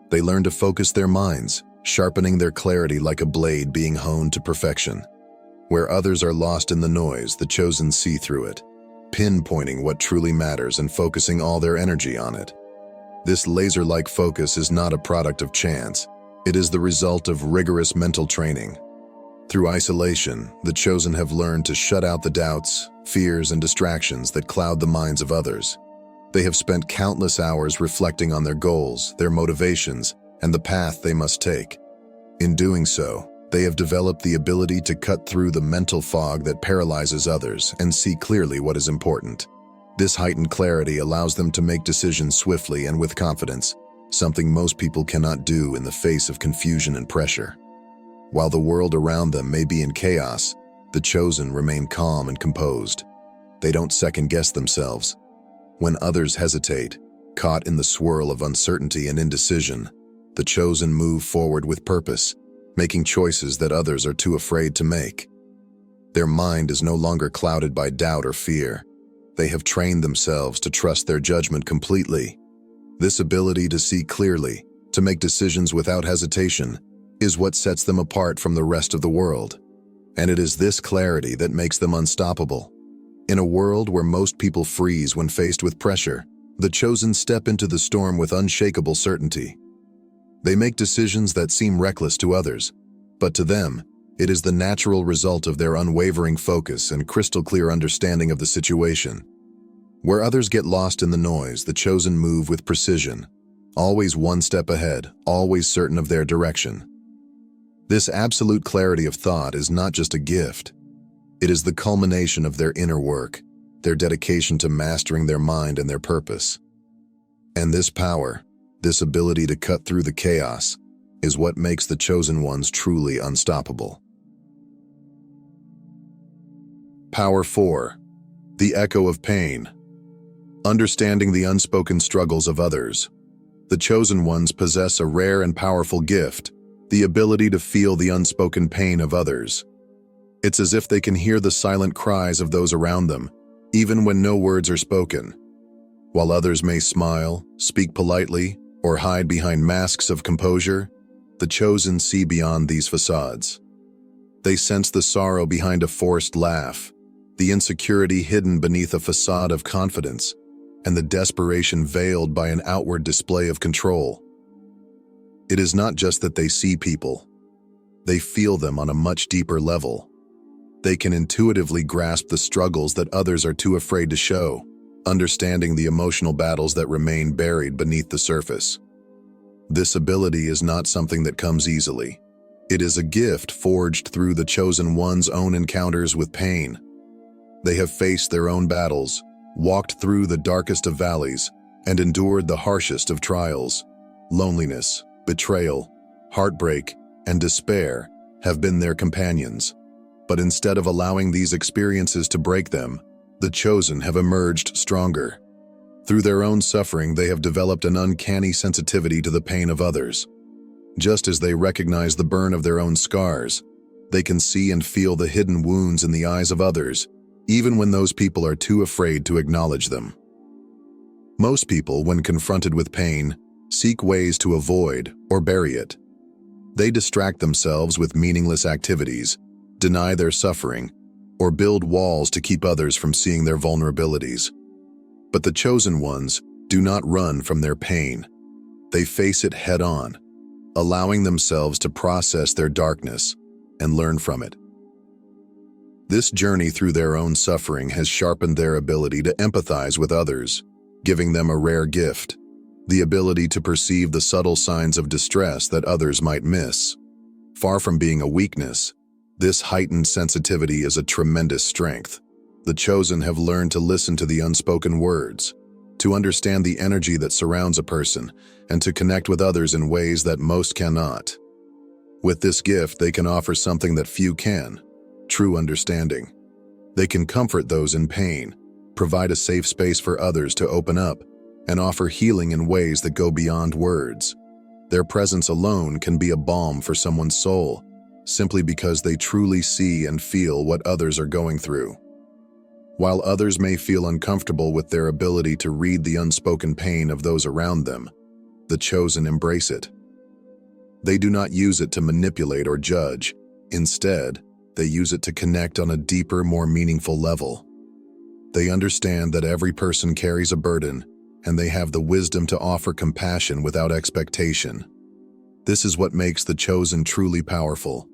They learn to focus their minds, sharpening their clarity like a blade being honed to perfection. Where others are lost in the noise, the chosen see through it, pinpointing what truly matters and focusing all their energy on it. This laser-like focus is not a product of chance. It is the result of rigorous mental training. Through isolation, the chosen have learned to shut out the doubts, fears, and distractions that cloud the minds of others. They have spent countless hours reflecting on their goals, their motivations, and the path they must take. In doing so, they have developed the ability to cut through the mental fog that paralyzes others and see clearly what is important. This heightened clarity allows them to make decisions swiftly and with confidence, something most people cannot do in the face of confusion and pressure. While the world around them may be in chaos, the chosen remain calm and composed. They don't second-guess themselves. When others hesitate, caught in the swirl of uncertainty and indecision, the chosen move forward with purpose, making choices that others are too afraid to make. Their mind is no longer clouded by doubt or fear. They have trained themselves to trust their judgment completely. This ability to see clearly, to make decisions without hesitation, is what sets them apart from the rest of the world. And it is this clarity that makes them unstoppable. In a world where most people freeze when faced with pressure, the chosen step into the storm with unshakable certainty. They make decisions that seem reckless to others, but to them, it is the natural result of their unwavering focus and crystal-clear understanding of the situation. Where others get lost in the noise, the chosen move with precision, always one step ahead, always certain of their direction. This absolute clarity of thought is not just a gift. It is the culmination of their inner work, their dedication to mastering their mind and their purpose. And this power, this ability to cut through the chaos, is what makes the chosen ones truly unstoppable. Power 4. The echo of pain. Understanding the unspoken struggles of others. The chosen ones possess a rare and powerful gift, the ability to feel the unspoken pain of others. It's as if they can hear the silent cries of those around them, even when no words are spoken. While others may smile, speak politely, or hide behind masks of composure, the chosen see beyond these facades. They sense the sorrow behind a forced laugh, the insecurity hidden beneath a facade of confidence, and the desperation veiled by an outward display of control. It is not just that they see people. They feel them on a much deeper level. They can intuitively grasp the struggles that others are too afraid to show, understanding the emotional battles that remain buried beneath the surface. This ability is not something that comes easily. It is a gift forged through the chosen one's own encounters with pain. They have faced their own battles, walked through the darkest of valleys, and endured the harshest of trials. Loneliness, betrayal, heartbreak, and despair have been their companions. But instead of allowing these experiences to break them, the chosen have emerged stronger. Through their own suffering, they have developed an uncanny sensitivity to the pain of others. Just as they recognize the burn of their own scars, they can see and feel the hidden wounds in the eyes of others, even when those people are too afraid to acknowledge them. Most people, when confronted with pain, seek ways to avoid or bury it. They distract themselves with meaningless activities, deny their suffering, or build walls to keep others from seeing their vulnerabilities. But the chosen ones do not run from their pain. They face it head-on, allowing themselves to process their darkness and learn from it. This journey through their own suffering has sharpened their ability to empathize with others, giving them a rare gift, the ability to perceive the subtle signs of distress that others might miss. Far from being a weakness, this heightened sensitivity is a tremendous strength. The chosen have learned to listen to the unspoken words, to understand the energy that surrounds a person, and to connect with others in ways that most cannot. With this gift, they can offer something that few can: true understanding. They can comfort those in pain, provide a safe space for others to open up, and offer healing in ways that go beyond words. Their presence alone can be a balm for someone's soul, simply because they truly see and feel what others are going through. While others may feel uncomfortable with their ability to read the unspoken pain of those around them, the chosen embrace it. They do not use it to manipulate or judge. Instead, they use it to connect on a deeper, more meaningful level. They understand that every person carries a burden, and they have the wisdom to offer compassion without expectation. This is what makes the chosen truly powerful: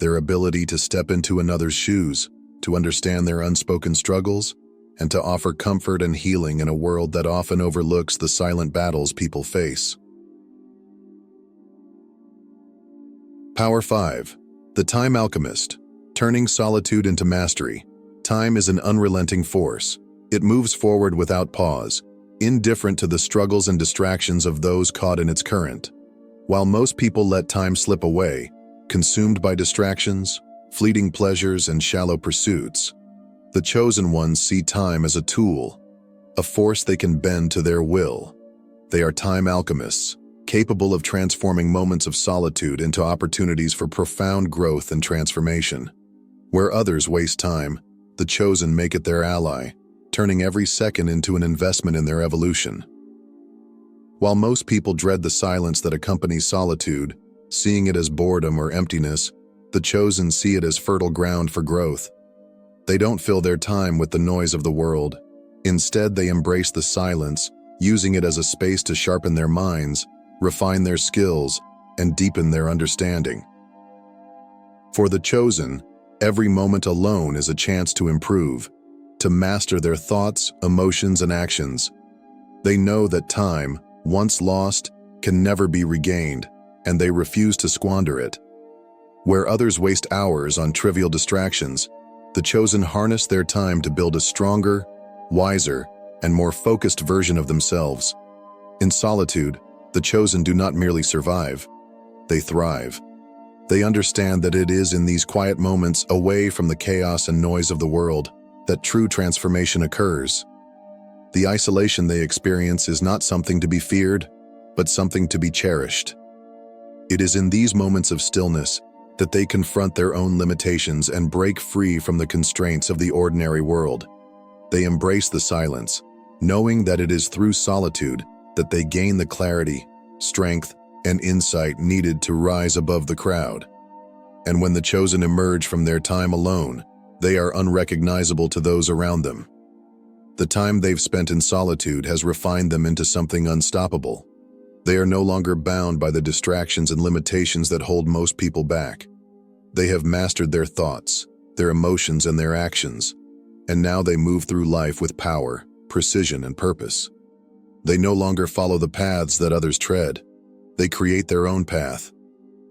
their ability to step into another's shoes, to understand their unspoken struggles, and to offer comfort and healing in a world that often overlooks the silent battles people face. Power 5. The Time Alchemist. Turning solitude into mastery. Time is an unrelenting force. It moves forward without pause, indifferent to the struggles and distractions of those caught in its current. While most people let time slip away, consumed by distractions, fleeting pleasures, and shallow pursuits, the chosen ones see time as a tool, a force they can bend to their will. They are time alchemists, capable of transforming moments of solitude into opportunities for profound growth and transformation. Where others waste time, the chosen make it their ally, turning every second into an investment in their evolution. While most people dread the silence that accompanies solitude, seeing it as boredom or emptiness, the chosen see it as fertile ground for growth. They don't fill their time with the noise of the world. Instead, they embrace the silence, using it as a space to sharpen their minds, refine their skills, and deepen their understanding. For the chosen, every moment alone is a chance to improve, to master their thoughts, emotions, and actions. They know that time, once lost, can never be regained, and they refuse to squander it. Where others waste hours on trivial distractions, the chosen harness their time to build a stronger, wiser, and more focused version of themselves. In solitude, the chosen do not merely survive. They thrive. They understand that it is in these quiet moments, away from the chaos and noise of the world, that true transformation occurs. The isolation they experience is not something to be feared, but something to be cherished. It is in these moments of stillness that they confront their own limitations and break free from the constraints of the ordinary world. They embrace the silence, knowing that it is through solitude that they gain the clarity, strength, and insight needed to rise above the crowd. And when the chosen emerge from their time alone, they are unrecognizable to those around them. The time they've spent in solitude has refined them into something unstoppable. They are no longer bound by the distractions and limitations that hold most people back. They have mastered their thoughts, their emotions, and their actions, and now they move through life with power, precision, and purpose. They no longer follow the paths that others tread. They create their own path,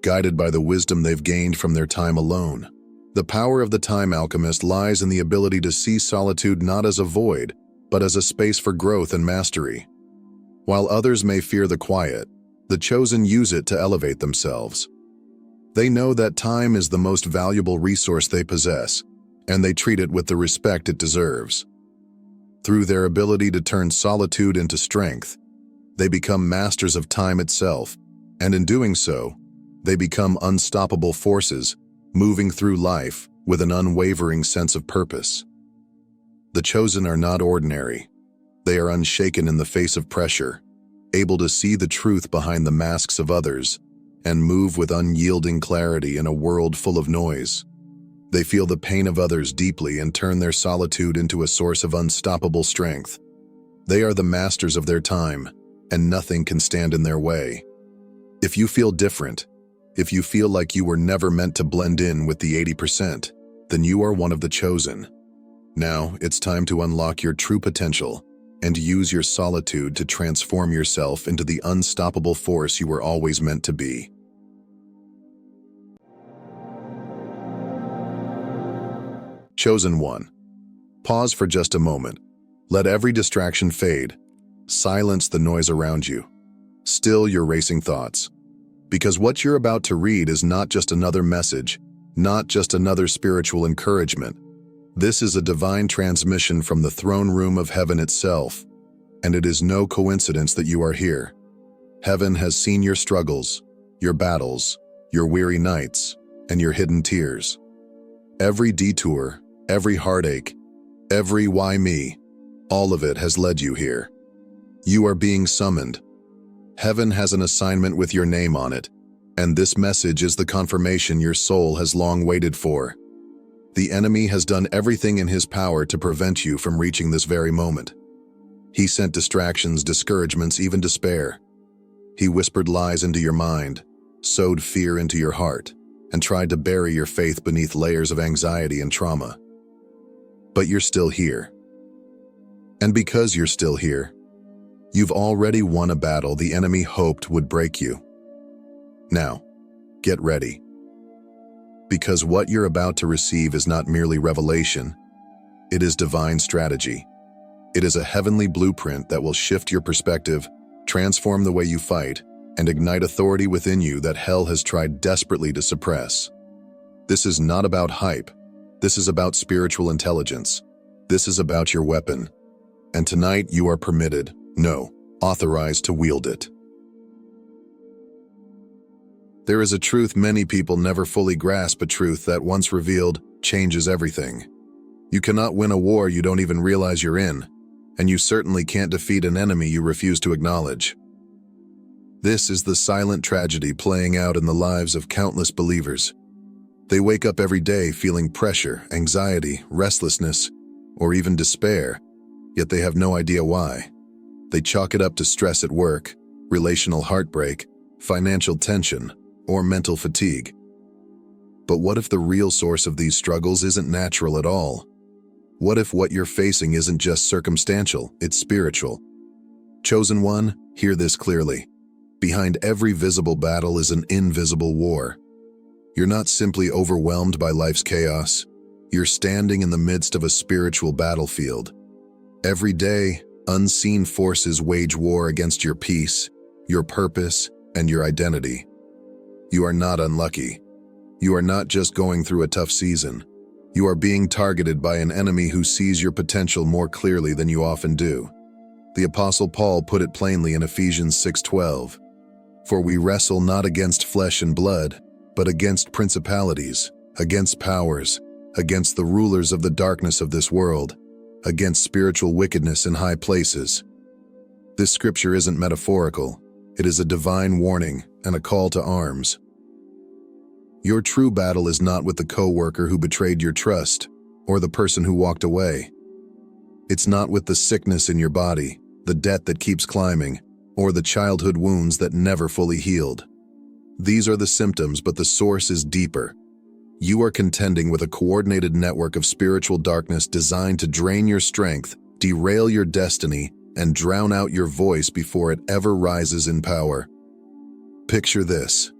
guided by the wisdom they've gained from their time alone. The power of the time alchemist lies in the ability to see solitude not as a void, but as a space for growth and mastery. While others may fear the quiet, the chosen use it to elevate themselves. They know that time is the most valuable resource they possess, and they treat it with the respect it deserves. Through their ability to turn solitude into strength, they become masters of time itself, and in doing so, they become unstoppable forces, moving through life with an unwavering sense of purpose. The chosen are not ordinary. They are unshaken in the face of pressure, able to see the truth behind the masks of others, and move with unyielding clarity in a world full of noise. They feel the pain of others deeply and turn their solitude into a source of unstoppable strength. They are the masters of their time, and nothing can stand in their way. If you feel different, if you feel like you were never meant to blend in with the 80%, then you are one of the chosen. Now, it's time to unlock your true potential and use your solitude to transform yourself into the unstoppable force you were always meant to be. Chosen one. Pause for just a moment. Let every distraction fade. Silence the noise around you. Still your racing thoughts. Because what you're about to read is not just another message, not just another spiritual encouragement. This is a divine transmission from the throne room of heaven itself, and it is no coincidence that you are here. Heaven has seen your struggles, your battles, your weary nights, and your hidden tears. Every detour, every heartache, every why me, all of it has led you here. You are being summoned. Heaven has an assignment with your name on it, and this message is the confirmation your soul has long waited for. The enemy has done everything in his power to prevent you from reaching this very moment. He sent distractions, discouragements, even despair. He whispered lies into your mind, sowed fear into your heart, and tried to bury your faith beneath layers of anxiety and trauma. But you're still here. And because you're still here, you've already won a battle the enemy hoped would break you. Now, get ready. Because what you're about to receive is not merely revelation, it is divine strategy. It is a heavenly blueprint that will shift your perspective, transform the way you fight, and ignite authority within you that hell has tried desperately to suppress. This is not about hype. This is about spiritual intelligence. This is about your weapon. And tonight you are permitted, no, authorized to wield it. There is a truth many people never fully grasp, a truth that once revealed changes everything. You cannot win a war you don't even realize you're in, and you certainly can't defeat an enemy you refuse to acknowledge. This is the silent tragedy playing out in the lives of countless believers. They wake up every day feeling pressure, anxiety, restlessness, or even despair, yet they have no idea why. They chalk it up to stress at work, relational heartbreak, financial tension, or mental fatigue. But what if the real source of these struggles isn't natural at all? What if what you're facing isn't just circumstantial, it's spiritual? Chosen one, hear this clearly. Behind every visible battle is an invisible war. You're not simply overwhelmed by life's chaos. You're standing in the midst of a spiritual battlefield. Every day, unseen forces wage war against your peace, your purpose, and your identity. You are not unlucky. You are not just going through a tough season. You are being targeted by an enemy who sees your potential more clearly than you often do. The Apostle Paul put it plainly in Ephesians 6:12. For we wrestle not against flesh and blood, but against principalities, against powers, against the rulers of the darkness of this world, against spiritual wickedness in high places. This scripture isn't metaphorical. It is a divine warning and a call to arms. Your true battle is not with the coworker who betrayed your trust or the person who walked away. It's not with the sickness in your body, the debt that keeps climbing, or the childhood wounds that never fully healed. These are the symptoms, but the source is deeper. You are contending with a coordinated network of spiritual darkness designed to drain your strength, derail your destiny, and drown out your voice before it ever rises in power. Picture this.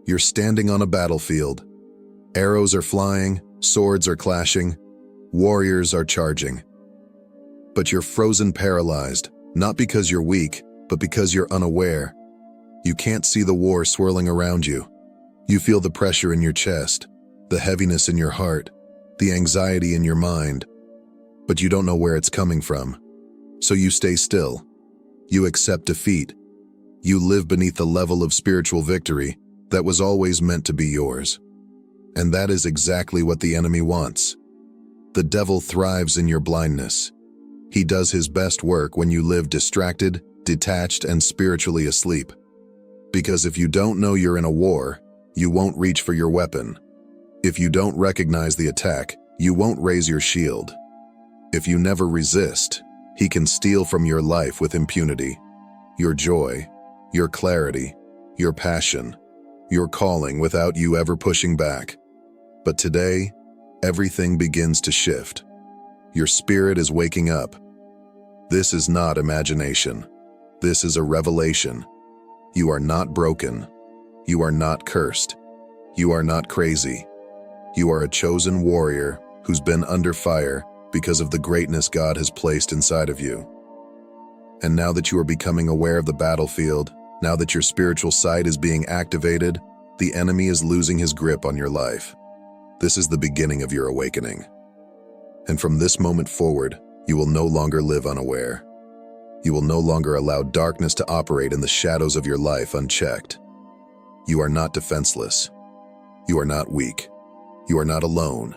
You're standing on a battlefield. Arrows are flying, swords are clashing, warriors are charging. But you're frozen paralyzed, not because you're weak, but because you're unaware. You can't see the war swirling around you. You feel the pressure in your chest, the heaviness in your heart, the anxiety in your mind, but you don't know where it's coming from. So you stay still. You accept defeat. You live beneath the level of spiritual victory that was always meant to be yours. And that is exactly what the enemy wants. The devil thrives in your blindness. He does his best work when you live distracted, detached, and spiritually asleep. Because if you don't know you're in a war, you won't reach for your weapon. If you don't recognize the attack, you won't raise your shield. If you never resist, he can steal from your life with impunity. Your joy, your clarity, your passion, your calling without you ever pushing back. But today, everything begins to shift. Your spirit is waking up. This is not imagination. This is a revelation. You are not broken. You are not cursed. You are not crazy. You are a chosen warrior who's been under fire because of the greatness God has placed inside of you. And now that you are becoming aware of the battlefield, now that your spiritual sight is being activated, the enemy is losing his grip on your life. This is the beginning of your awakening. And from this moment forward, you will no longer live unaware. You will no longer allow darkness to operate in the shadows of your life unchecked. You are not defenseless. You are not weak. You are not alone.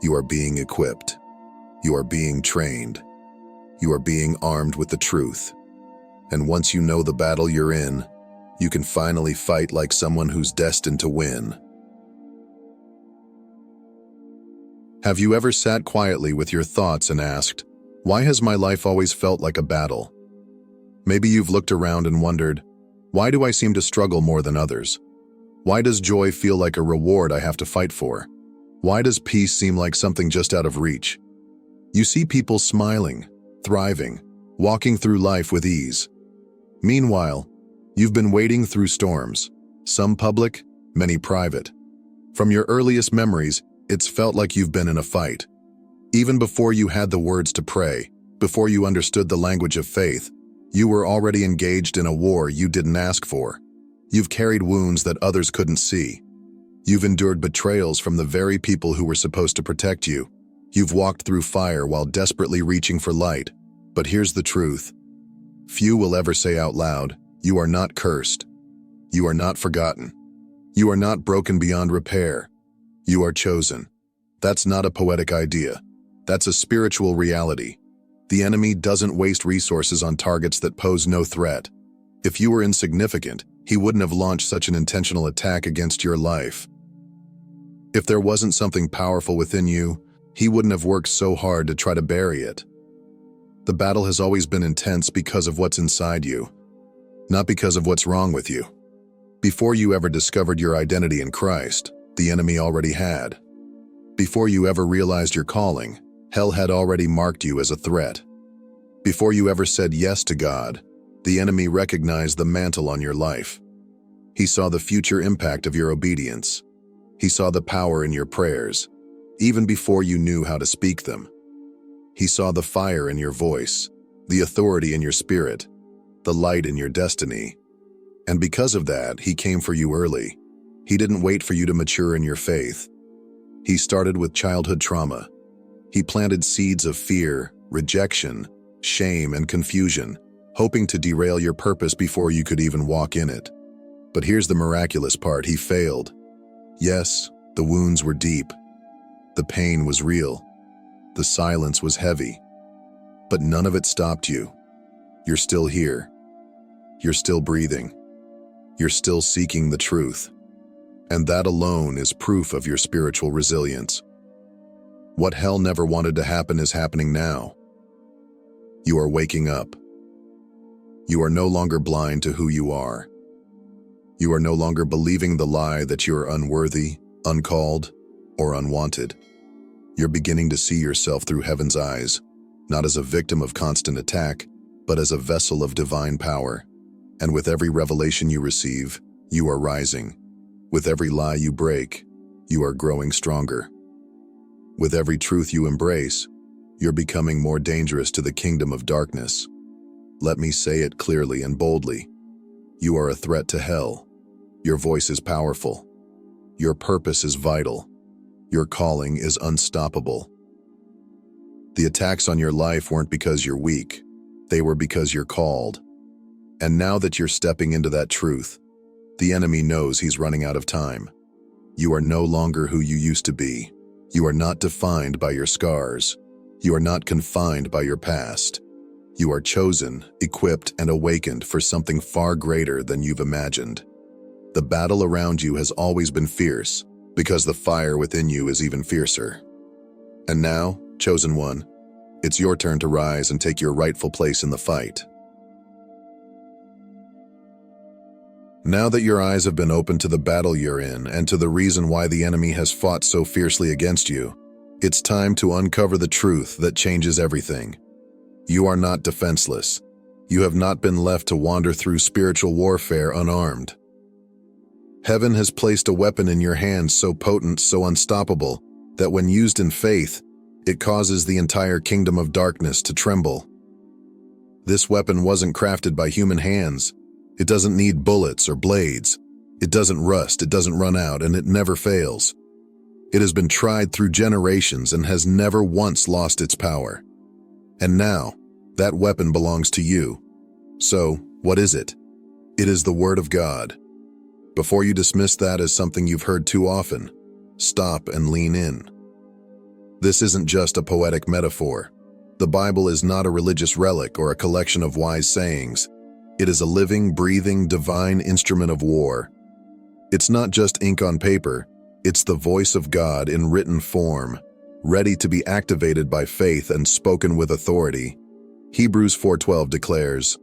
You are being equipped. You are being trained. You are being armed with the truth. And once you know the battle you're in, you can finally fight like someone who's destined to win. Have you ever sat quietly with your thoughts and asked, why has my life always felt like a battle? Maybe you've looked around and wondered, why do I seem to struggle more than others? Why does joy feel like a reward I have to fight for? Why does peace seem like something just out of reach? You see people smiling, thriving, walking through life with ease. Meanwhile, you've been wading through storms, some public, many private. From your earliest memories, it's felt like you've been in a fight. Even before you had the words to pray, before you understood the language of faith, you were already engaged in a war you didn't ask for. You've carried wounds that others couldn't see. You've endured betrayals from the very people who were supposed to protect you. You've walked through fire while desperately reaching for light. But here's the truth. Few will ever say out loud, you are not cursed. You are not forgotten. You are not broken beyond repair. You are chosen. That's not a poetic idea. That's a spiritual reality. The enemy doesn't waste resources on targets that pose no threat. If you were insignificant, he wouldn't have launched such an intentional attack against your life. If there wasn't something powerful within you, he wouldn't have worked so hard to try to bury it. The battle has always been intense because of what's inside you, not because of what's wrong with you. Before you ever discovered your identity in Christ, the enemy already had. Before you ever realized your calling, hell had already marked you as a threat. Before you ever said yes to God, the enemy recognized the mantle on your life. He saw the future impact of your obedience. He saw the power in your prayers, even before you knew how to speak them. He saw the fire in your voice, the authority in your spirit, the light in your destiny. And because of that, he came for you early. He didn't wait for you to mature in your faith. He started with childhood trauma. He planted seeds of fear, rejection, shame, and confusion, hoping to derail your purpose before you could even walk in it. But here's the miraculous part: he failed. Yes, the wounds were deep. The pain was real. The silence was heavy. But none of it stopped you. You're still here. You're still breathing. You're still seeking the truth. And that alone is proof of your spiritual resilience. What hell never wanted to happen is happening now. You are waking up. You are no longer blind to who you are. You are no longer believing the lie that you are unworthy, uncalled, or unwanted. You're beginning to see yourself through heaven's eyes, not as a victim of constant attack, but as a vessel of divine power. And with every revelation you receive, you are rising. With every lie you break, you are growing stronger. With every truth you embrace, you're becoming more dangerous to the kingdom of darkness. Let me say it clearly and boldly. You are a threat to hell. Your voice is powerful. Your purpose is vital. Your calling is unstoppable. The attacks on your life weren't because you're weak. They were because you're called. And now that you're stepping into that truth, the enemy knows he's running out of time. You are no longer who you used to be. You are not defined by your scars. You are not confined by your past. You are chosen, equipped, and awakened for something far greater than you've imagined. The battle around you has always been fierce, because the fire within you is even fiercer. And now, chosen one, it's your turn to rise and take your rightful place in the fight. Now that your eyes have been opened to the battle you're in and to the reason why the enemy has fought so fiercely against you, it's time to uncover the truth that changes everything. You are not defenseless. You have not been left to wander through spiritual warfare unarmed. Heaven has placed a weapon in your hands so potent, so unstoppable, that when used in faith, it causes the entire kingdom of darkness to tremble. This weapon wasn't crafted by human hands. It doesn't need bullets or blades. It doesn't rust, it doesn't run out, and it never fails. It has been tried through generations and has never once lost its power. And now, that weapon belongs to you. So, what is it? It is the Word of God. Before you dismiss that as something you've heard too often, stop and lean in. This isn't just a poetic metaphor. The Bible is not a religious relic or a collection of wise sayings. It is a living, breathing, divine instrument of war. It's not just ink on paper, it's the voice of God in written form, ready to be activated by faith and spoken with authority. Hebrews 4:12 declares,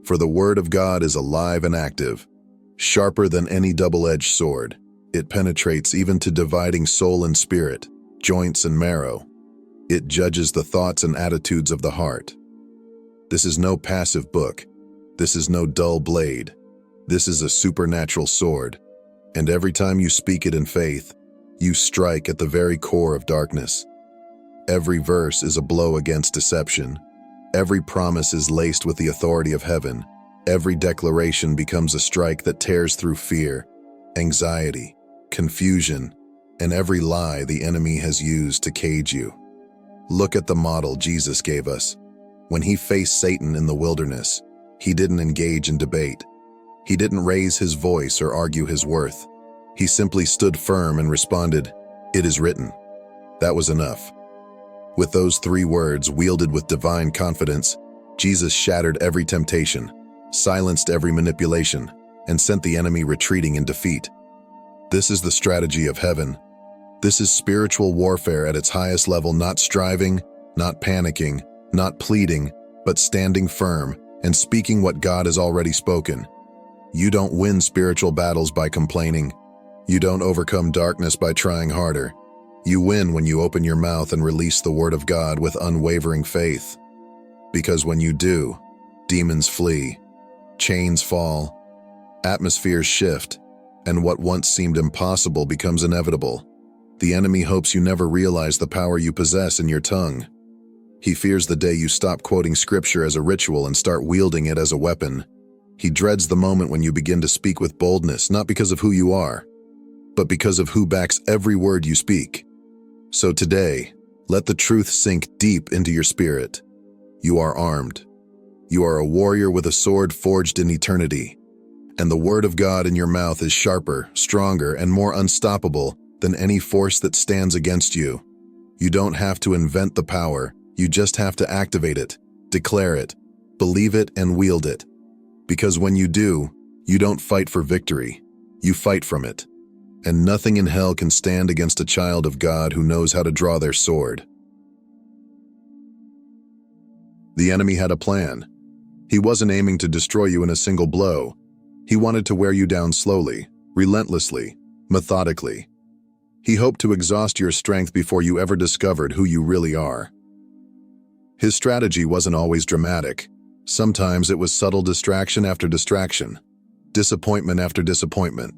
"For the word of God is alive and active, sharper than any double-edged sword. It penetrates even to dividing soul and spirit, joints and marrow. It judges the thoughts and attitudes of the heart." This is no passive book. This is no dull blade. This is a supernatural sword. And every time you speak it in faith, you strike at the very core of darkness. Every verse is a blow against deception. Every promise is laced with the authority of heaven. Every declaration becomes a strike that tears through fear, anxiety, confusion, and every lie the enemy has used to cage you. Look at the model Jesus gave us. When he faced Satan in the wilderness, he didn't engage in debate. He didn't raise his voice or argue his worth. He simply stood firm and responded, "It is written." That was enough. With those 3 words wielded with divine confidence, Jesus shattered every temptation, silenced every manipulation, and sent the enemy retreating in defeat. This is the strategy of heaven. This is spiritual warfare at its highest level, not striving, not panicking, not pleading, but standing firm and speaking what God has already spoken. You don't win spiritual battles by complaining. You don't overcome darkness by trying harder. You win when you open your mouth and release the word of God with unwavering faith. Because when you do, demons flee, chains fall, atmospheres shift, and what once seemed impossible becomes inevitable. The enemy hopes you never realize the power you possess in your tongue. He fears the day you stop quoting scripture as a ritual and start wielding it as a weapon. He dreads the moment when you begin to speak with boldness, not because of who you are, but because of who backs every word you speak. So today, let the truth sink deep into your spirit. You are armed. You are a warrior with a sword forged in eternity. And the word of God in your mouth is sharper, stronger, and more unstoppable than any force that stands against you. You don't have to invent the power, you just have to activate it, declare it, believe it, and wield it. Because when you do, you don't fight for victory, you fight from it. And nothing in hell can stand against a child of God who knows how to draw their sword. The enemy had a plan. He wasn't aiming to destroy you in a single blow. He wanted to wear you down slowly, relentlessly, methodically. He hoped to exhaust your strength before you ever discovered who you really are. His strategy wasn't always dramatic. Sometimes it was subtle distraction after distraction, disappointment after disappointment.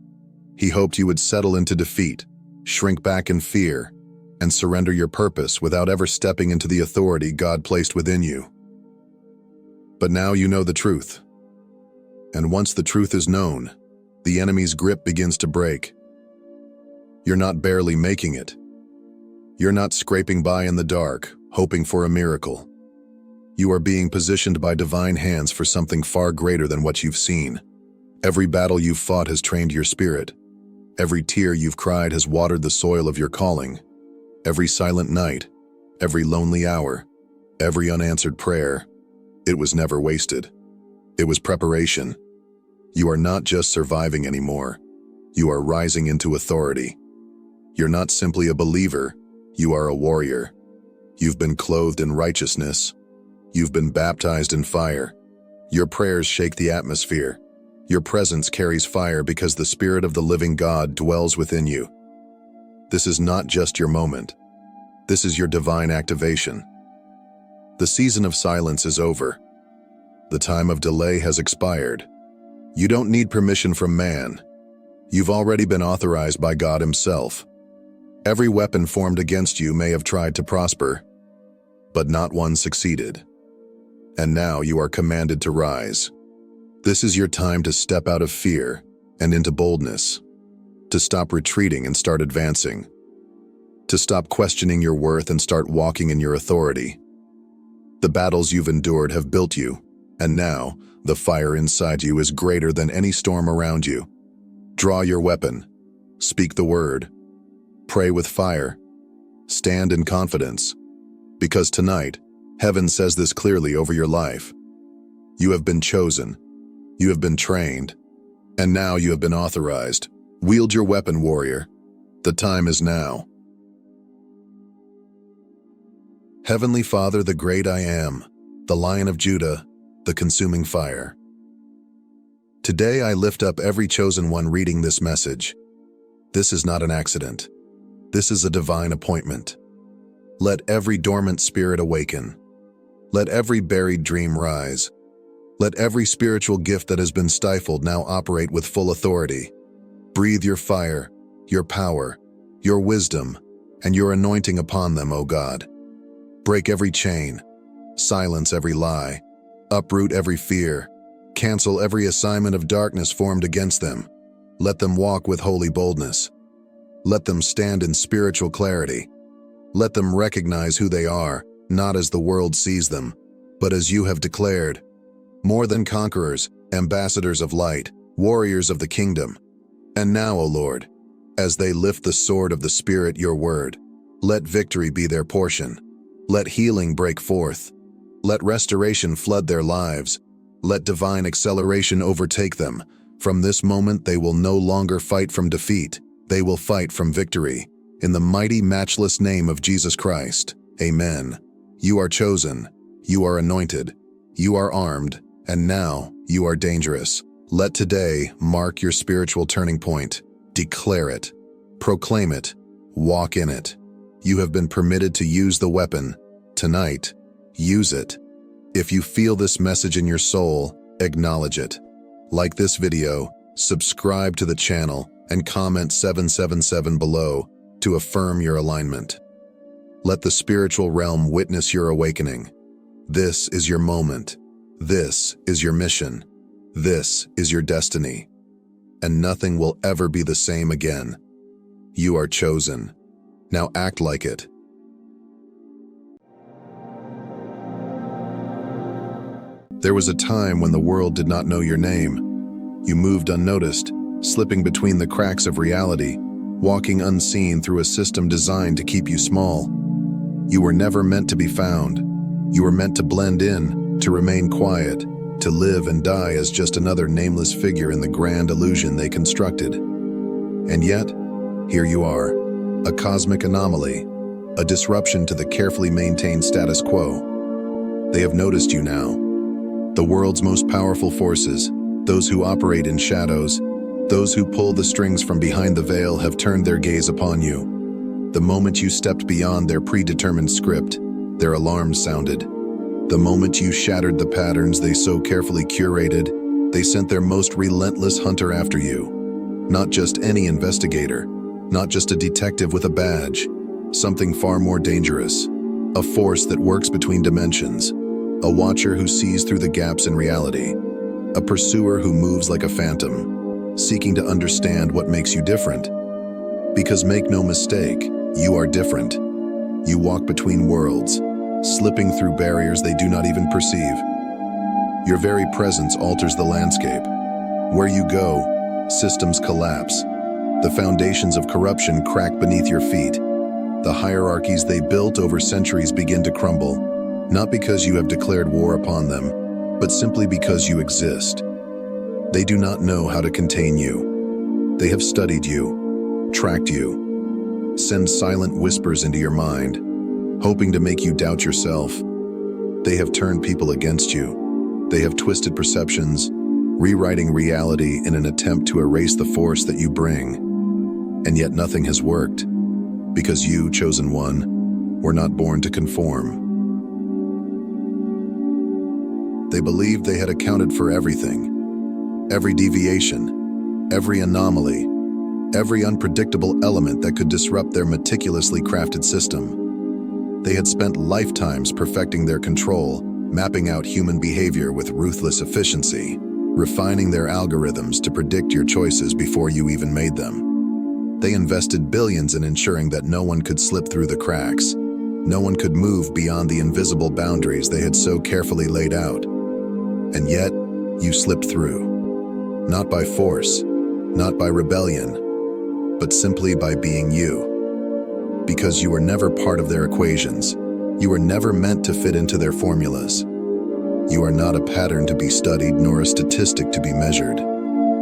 He hoped you would settle into defeat, shrink back in fear, and surrender your purpose without ever stepping into the authority God placed within you. But now you know the truth. And once the truth is known, the enemy's grip begins to break. You're not barely making it. You're not scraping by in the dark, hoping for a miracle. You are being positioned by divine hands for something far greater than what you've seen. Every battle you've fought has trained your spirit. Every tear you've cried has watered the soil of your calling. Every silent night, every lonely hour, every unanswered prayer, it was never wasted. It was preparation. You are not just surviving anymore. You are rising into authority. You're not simply a believer, you are a warrior. You've been clothed in righteousness. You've been baptized in fire. Your prayers shake the atmosphere. Your presence carries fire because the Spirit of the living God dwells within you. This is not just your moment. This is your divine activation. The season of silence is over. The time of delay has expired. You don't need permission from man. You've already been authorized by God Himself. Every weapon formed against you may have tried to prosper, but not one succeeded. And now you are commanded to rise. This is your time to step out of fear and into boldness, to stop retreating and start advancing, to stop questioning your worth and start walking in your authority. The battles you've endured have built you, and now the fire inside you is greater than any storm around you. Draw your weapon, speak the word, pray with fire, stand in confidence, because tonight, heaven says this clearly over your life. You have been chosen, you have been trained, and now you have been authorized. Wield your weapon, warrior. The time is now. Heavenly Father, the great I am, the Lion of Judah, the consuming fire. Today I lift up every chosen one reading this message. This is not an accident. This is a divine appointment. Let every dormant spirit awaken. Let every buried dream rise. Let every spiritual gift that has been stifled now operate with full authority. Breathe your fire, your power, your wisdom, and your anointing upon them, O God. Break every chain, silence every lie, uproot every fear, cancel every assignment of darkness formed against them. Let them walk with holy boldness. Let them stand in spiritual clarity. Let them recognize who they are, not as the world sees them, but as you have declared. More than conquerors, ambassadors of light, warriors of the kingdom. And now, O Lord, as they lift the sword of the Spirit, your word, let victory be their portion. Let healing break forth. Let restoration flood their lives. Let divine acceleration overtake them. From this moment, they will no longer fight from defeat. They will fight from victory. In the mighty, matchless name of Jesus Christ. Amen. You are chosen. You are anointed. You are armed. And now, you are dangerous. Let today mark your spiritual turning point. Declare it. Proclaim it. Walk in it. You have been permitted to use the weapon. Tonight, use it. If you feel this message in your soul, acknowledge it. Like this video, subscribe to the channel, and comment 777 below to affirm your alignment. Let the spiritual realm witness your awakening. This is your moment. This is your mission. This is your destiny, and nothing will ever be the same again. You are chosen. Now act like it. There was a time when the world did not know your name. You moved unnoticed, slipping between the cracks of reality, walking unseen through a system designed to keep you small. You were never meant to be found. You were meant to blend in, to remain quiet, to live and die as just another nameless figure in the grand illusion they constructed. And yet, here you are, a cosmic anomaly, a disruption to the carefully maintained status quo. They have noticed you now. The world's most powerful forces, those who operate in shadows, those who pull the strings from behind the veil have turned their gaze upon you. The moment you stepped beyond their predetermined script, their alarms sounded. The moment you shattered the patterns they so carefully curated, they sent their most relentless hunter after you. Not just any investigator, not just a detective with a badge, something far more dangerous, a force that works between dimensions, a watcher who sees through the gaps in reality, a pursuer who moves like a phantom, seeking to understand what makes you different. Because make no mistake, you are different. You walk between worlds, slipping through barriers they do not even perceive. Your very presence alters the landscape. Where you go, systems collapse. The foundations of corruption crack beneath your feet. The hierarchies they built over centuries begin to crumble, not because you have declared war upon them, but simply because you exist. They do not know how to contain you. They have studied you, tracked you, send silent whispers into your mind, hoping to make you doubt yourself. They have turned people against you. They have twisted perceptions, rewriting reality in an attempt to erase the force that you bring. And yet nothing has worked, because you, chosen one, were not born to conform. They believed they had accounted for everything, every deviation, every anomaly, every unpredictable element that could disrupt their meticulously crafted system. They had spent lifetimes perfecting their control, mapping out human behavior with ruthless efficiency, refining their algorithms to predict your choices before you even made them. They invested billions in ensuring that no one could slip through the cracks, no one could move beyond the invisible boundaries they had so carefully laid out. And yet, you slipped through. Not by force, not by rebellion, but simply by being you. Because you were never part of their equations. You were never meant to fit into their formulas. You are not a pattern to be studied nor a statistic to be measured.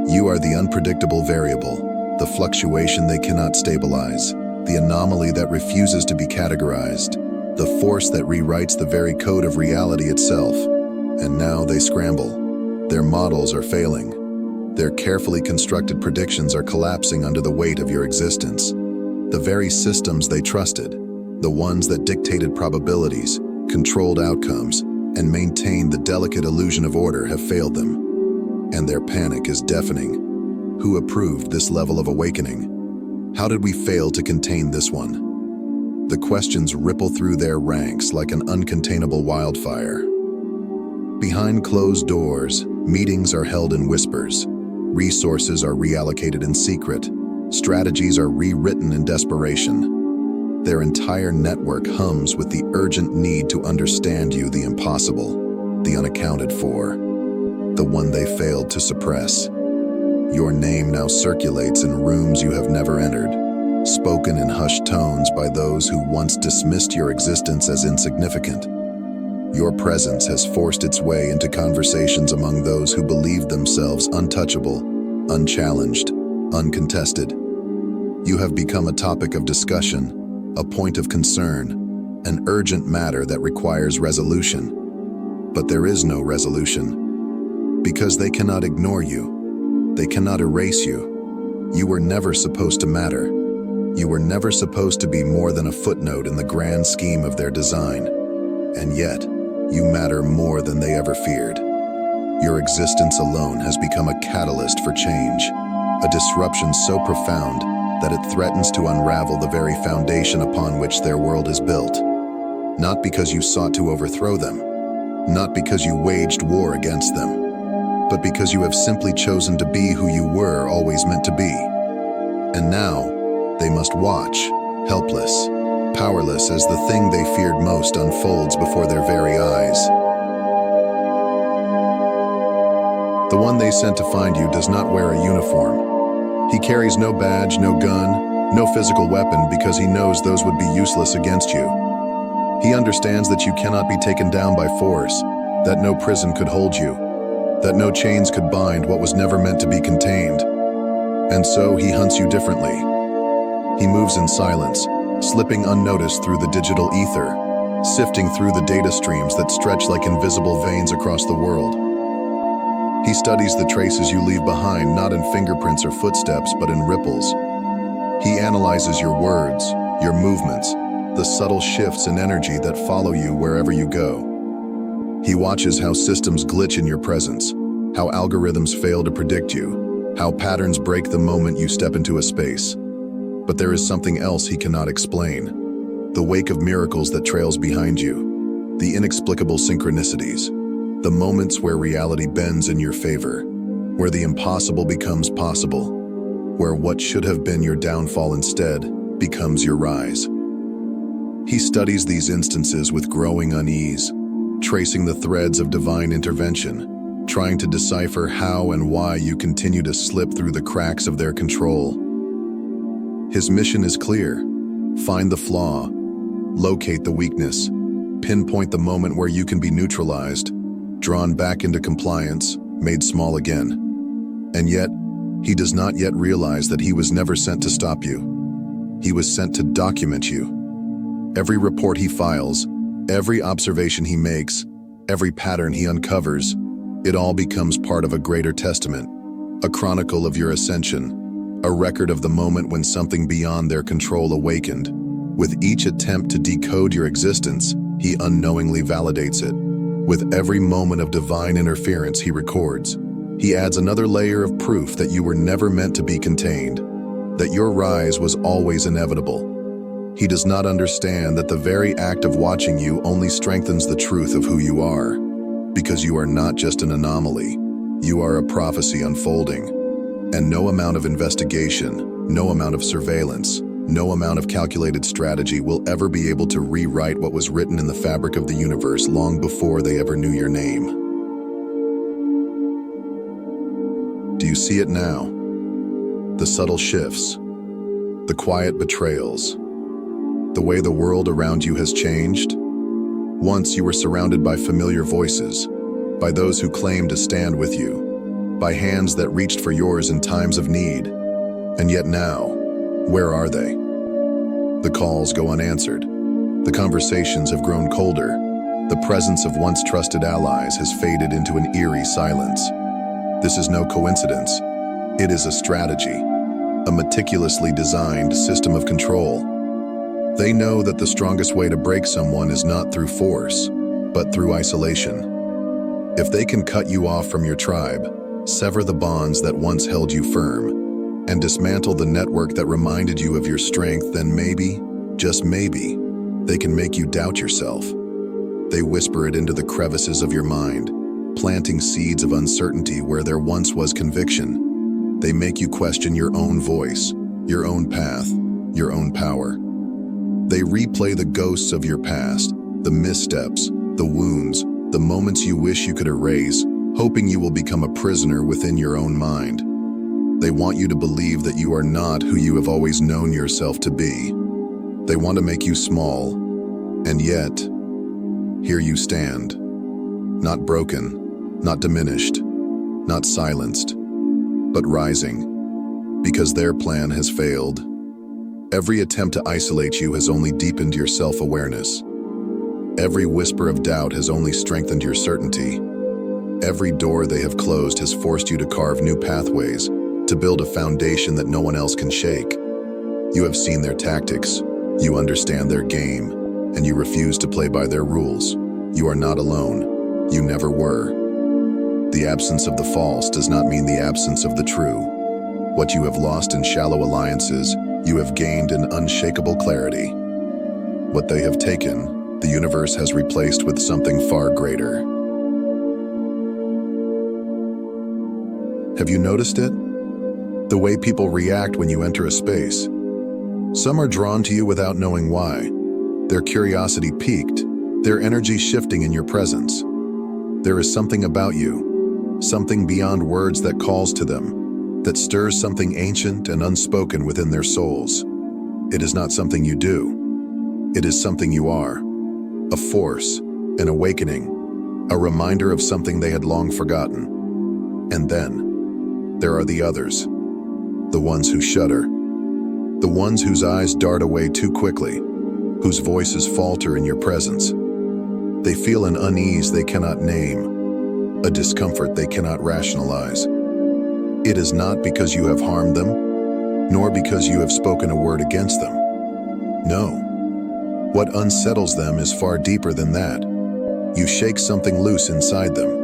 You are the unpredictable variable, the fluctuation they cannot stabilize, the anomaly that refuses to be categorized, the force that rewrites the very code of reality itself. And now they scramble. Their models are failing. Their carefully constructed predictions are collapsing under the weight of your existence. The very systems they trusted, the ones that dictated probabilities, controlled outcomes, and maintained the delicate illusion of order have failed them. And their panic is deafening. Who approved this level of awakening? How did we fail to contain this one? The questions ripple through their ranks like an uncontainable wildfire. Behind closed doors, meetings are held in whispers. Resources are reallocated in secret. Strategies are rewritten in desperation. Their entire network hums with the urgent need to understand you, the impossible, the unaccounted for, the one they failed to suppress. Your name now circulates in rooms you have never entered, spoken in hushed tones by those who once dismissed your existence as insignificant. Your presence has forced its way into conversations among those who believed themselves untouchable, unchallenged, uncontested. You have become a topic of discussion, a point of concern, an urgent matter that requires resolution. But there is no resolution, because they cannot ignore you. They cannot erase you. You were never supposed to matter. You were never supposed to be more than a footnote in the grand scheme of their design. And yet, you matter more than they ever feared. Your existence alone has become a catalyst for change, a disruption so profound that it threatens to unravel the very foundation upon which their world is built. Not because you sought to overthrow them, not because you waged war against them, but because you have simply chosen to be who you were always meant to be. And now, they must watch, helpless, powerless as the thing they feared most unfolds before their very eyes. The one they sent to find you does not wear a uniform. He carries no badge, no gun, no physical weapon because he knows those would be useless against you. He understands that you cannot be taken down by force, that no prison could hold you, that no chains could bind what was never meant to be contained. And so he hunts you differently. He moves in silence, slipping unnoticed through the digital ether, sifting through the data streams that stretch like invisible veins across the world. He studies the traces you leave behind, not in fingerprints or footsteps, but in ripples. He analyzes your words, your movements, the subtle shifts in energy that follow you wherever you go. He watches how systems glitch in your presence, how algorithms fail to predict you, how patterns break the moment you step into a space. But there is something else he cannot explain. The wake of miracles that trails behind you, the inexplicable synchronicities, the moments where reality bends in your favor, where the impossible becomes possible, where what should have been your downfall instead becomes your rise. He studies these instances with growing unease, tracing the threads of divine intervention, trying to decipher how and why you continue to slip through the cracks of their control. His mission is clear: find the flaw, locate the weakness, pinpoint the moment where you can be neutralized, drawn back into compliance, made small again. And yet, he does not yet realize that he was never sent to stop you. He was sent to document you. Every report he files, every observation he makes, every pattern he uncovers, it all becomes part of a greater testament, a chronicle of your ascension, a record of the moment when something beyond their control awakened. With each attempt to decode your existence, he unknowingly validates it. With every moment of divine interference he records, he adds another layer of proof that you were never meant to be contained, that your rise was always inevitable. He does not understand that the very act of watching you only strengthens the truth of who you are, because you are not just an anomaly, you are a prophecy unfolding. And no amount of investigation, no amount of surveillance, no amount of calculated strategy will ever be able to rewrite what was written in the fabric of the universe long before they ever knew your name. Do you see it now? The subtle shifts, the quiet betrayals, the way the world around you has changed? Once you were surrounded by familiar voices, by those who claimed to stand with you, by hands that reached for yours in times of need. And yet now, where are they? The calls go unanswered. The conversations have grown colder. The presence of once trusted allies has faded into an eerie silence. This is no coincidence. It is a strategy, a meticulously designed system of control. They know that the strongest way to break someone is not through force, but through isolation. If they can cut you off from your tribe, sever the bonds that once held you firm, and dismantle the network that reminded you of your strength, then maybe, just maybe, they can make you doubt yourself. They whisper it into the crevices of your mind, planting seeds of uncertainty where there once was conviction. They make you question your own voice, your own path, your own power. They replay the ghosts of your past, the missteps, the wounds, the moments you wish you could erase, hoping you will become a prisoner within your own mind. They want you to believe that you are not who you have always known yourself to be. They want to make you small, and yet, here you stand. Not broken, not diminished, not silenced, but rising, because their plan has failed. Every attempt to isolate you has only deepened your self-awareness. Every whisper of doubt has only strengthened your certainty. Every door they have closed has forced you to carve new pathways, to build a foundation that no one else can shake. You have seen their tactics, you understand their game, and you refuse to play by their rules. You are not alone. You never were. The absence of the false does not mean the absence of the true. What you have lost in shallow alliances, you have gained in unshakable clarity. What they have taken, the universe has replaced with something far greater. Have you noticed it? The way people react when you enter a space. Some are drawn to you without knowing why. Their curiosity piqued, their energy shifting in your presence. There is something about you, something beyond words that calls to them, that stirs something ancient and unspoken within their souls. It is not something you do. It is something you are. A force, an awakening, a reminder of something they had long forgotten. And then, there are the others, the ones who shudder, the ones whose eyes dart away too quickly, whose voices falter in your presence. They feel an unease they cannot name, a discomfort they cannot rationalize. It is not because you have harmed them, nor because you have spoken a word against them. No. What unsettles them is far deeper than that. You shake something loose inside them.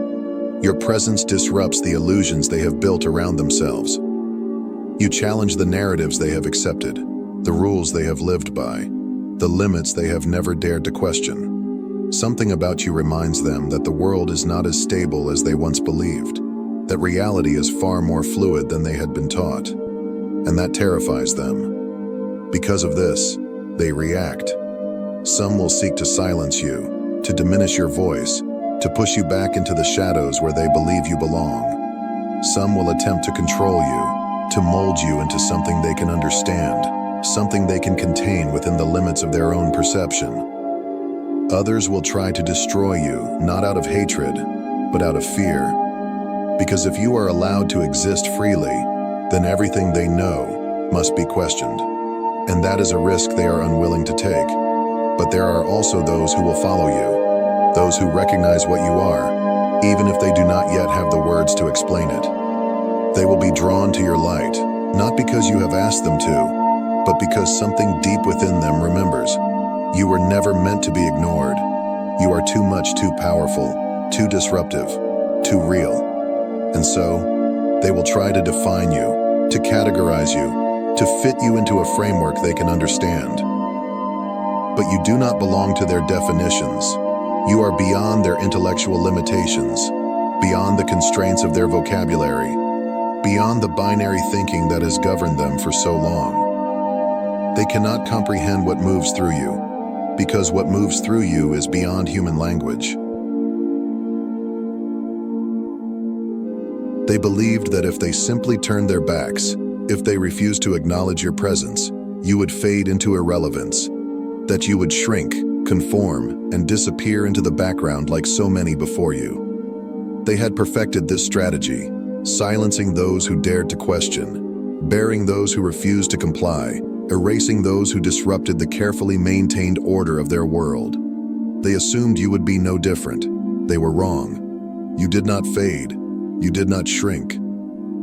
Your presence disrupts the illusions they have built around themselves. You challenge the narratives they have accepted, the rules they have lived by, the limits they have never dared to question. Something about you reminds them that the world is not as stable as they once believed, that reality is far more fluid than they had been taught, and that terrifies them. Because of this, they react. Some will seek to silence you, to diminish your voice, to push you back into the shadows where they believe you belong. Some will attempt to control you, to mold you into something they can understand, something they can contain within the limits of their own perception. Others will try to destroy you, not out of hatred, but out of fear. Because if you are allowed to exist freely, then everything they know must be questioned. And that is a risk they are unwilling to take. But there are also those who will follow you, those who recognize what you are, even if they do not yet have the words to explain it. They will be drawn to your light, not because you have asked them to, but because something deep within them remembers. You were never meant to be ignored. You are too much, too powerful, too disruptive, too real. And so, they will try to define you, to categorize you, to fit you into a framework they can understand. But you do not belong to their definitions. You are beyond their intellectual limitations, beyond the constraints of their vocabulary, beyond the binary thinking that has governed them for so long. They cannot comprehend what moves through you, because what moves through you is beyond human language. They believed that if they simply turned their backs, if they refused to acknowledge your presence, you would fade into irrelevance, that you would shrink, conform, and disappear into the background like so many before you. They had perfected this strategy, silencing those who dared to question, burying those who refused to comply, erasing those who disrupted the carefully maintained order of their world. They assumed you would be no different. They were wrong. You did not fade. You did not shrink.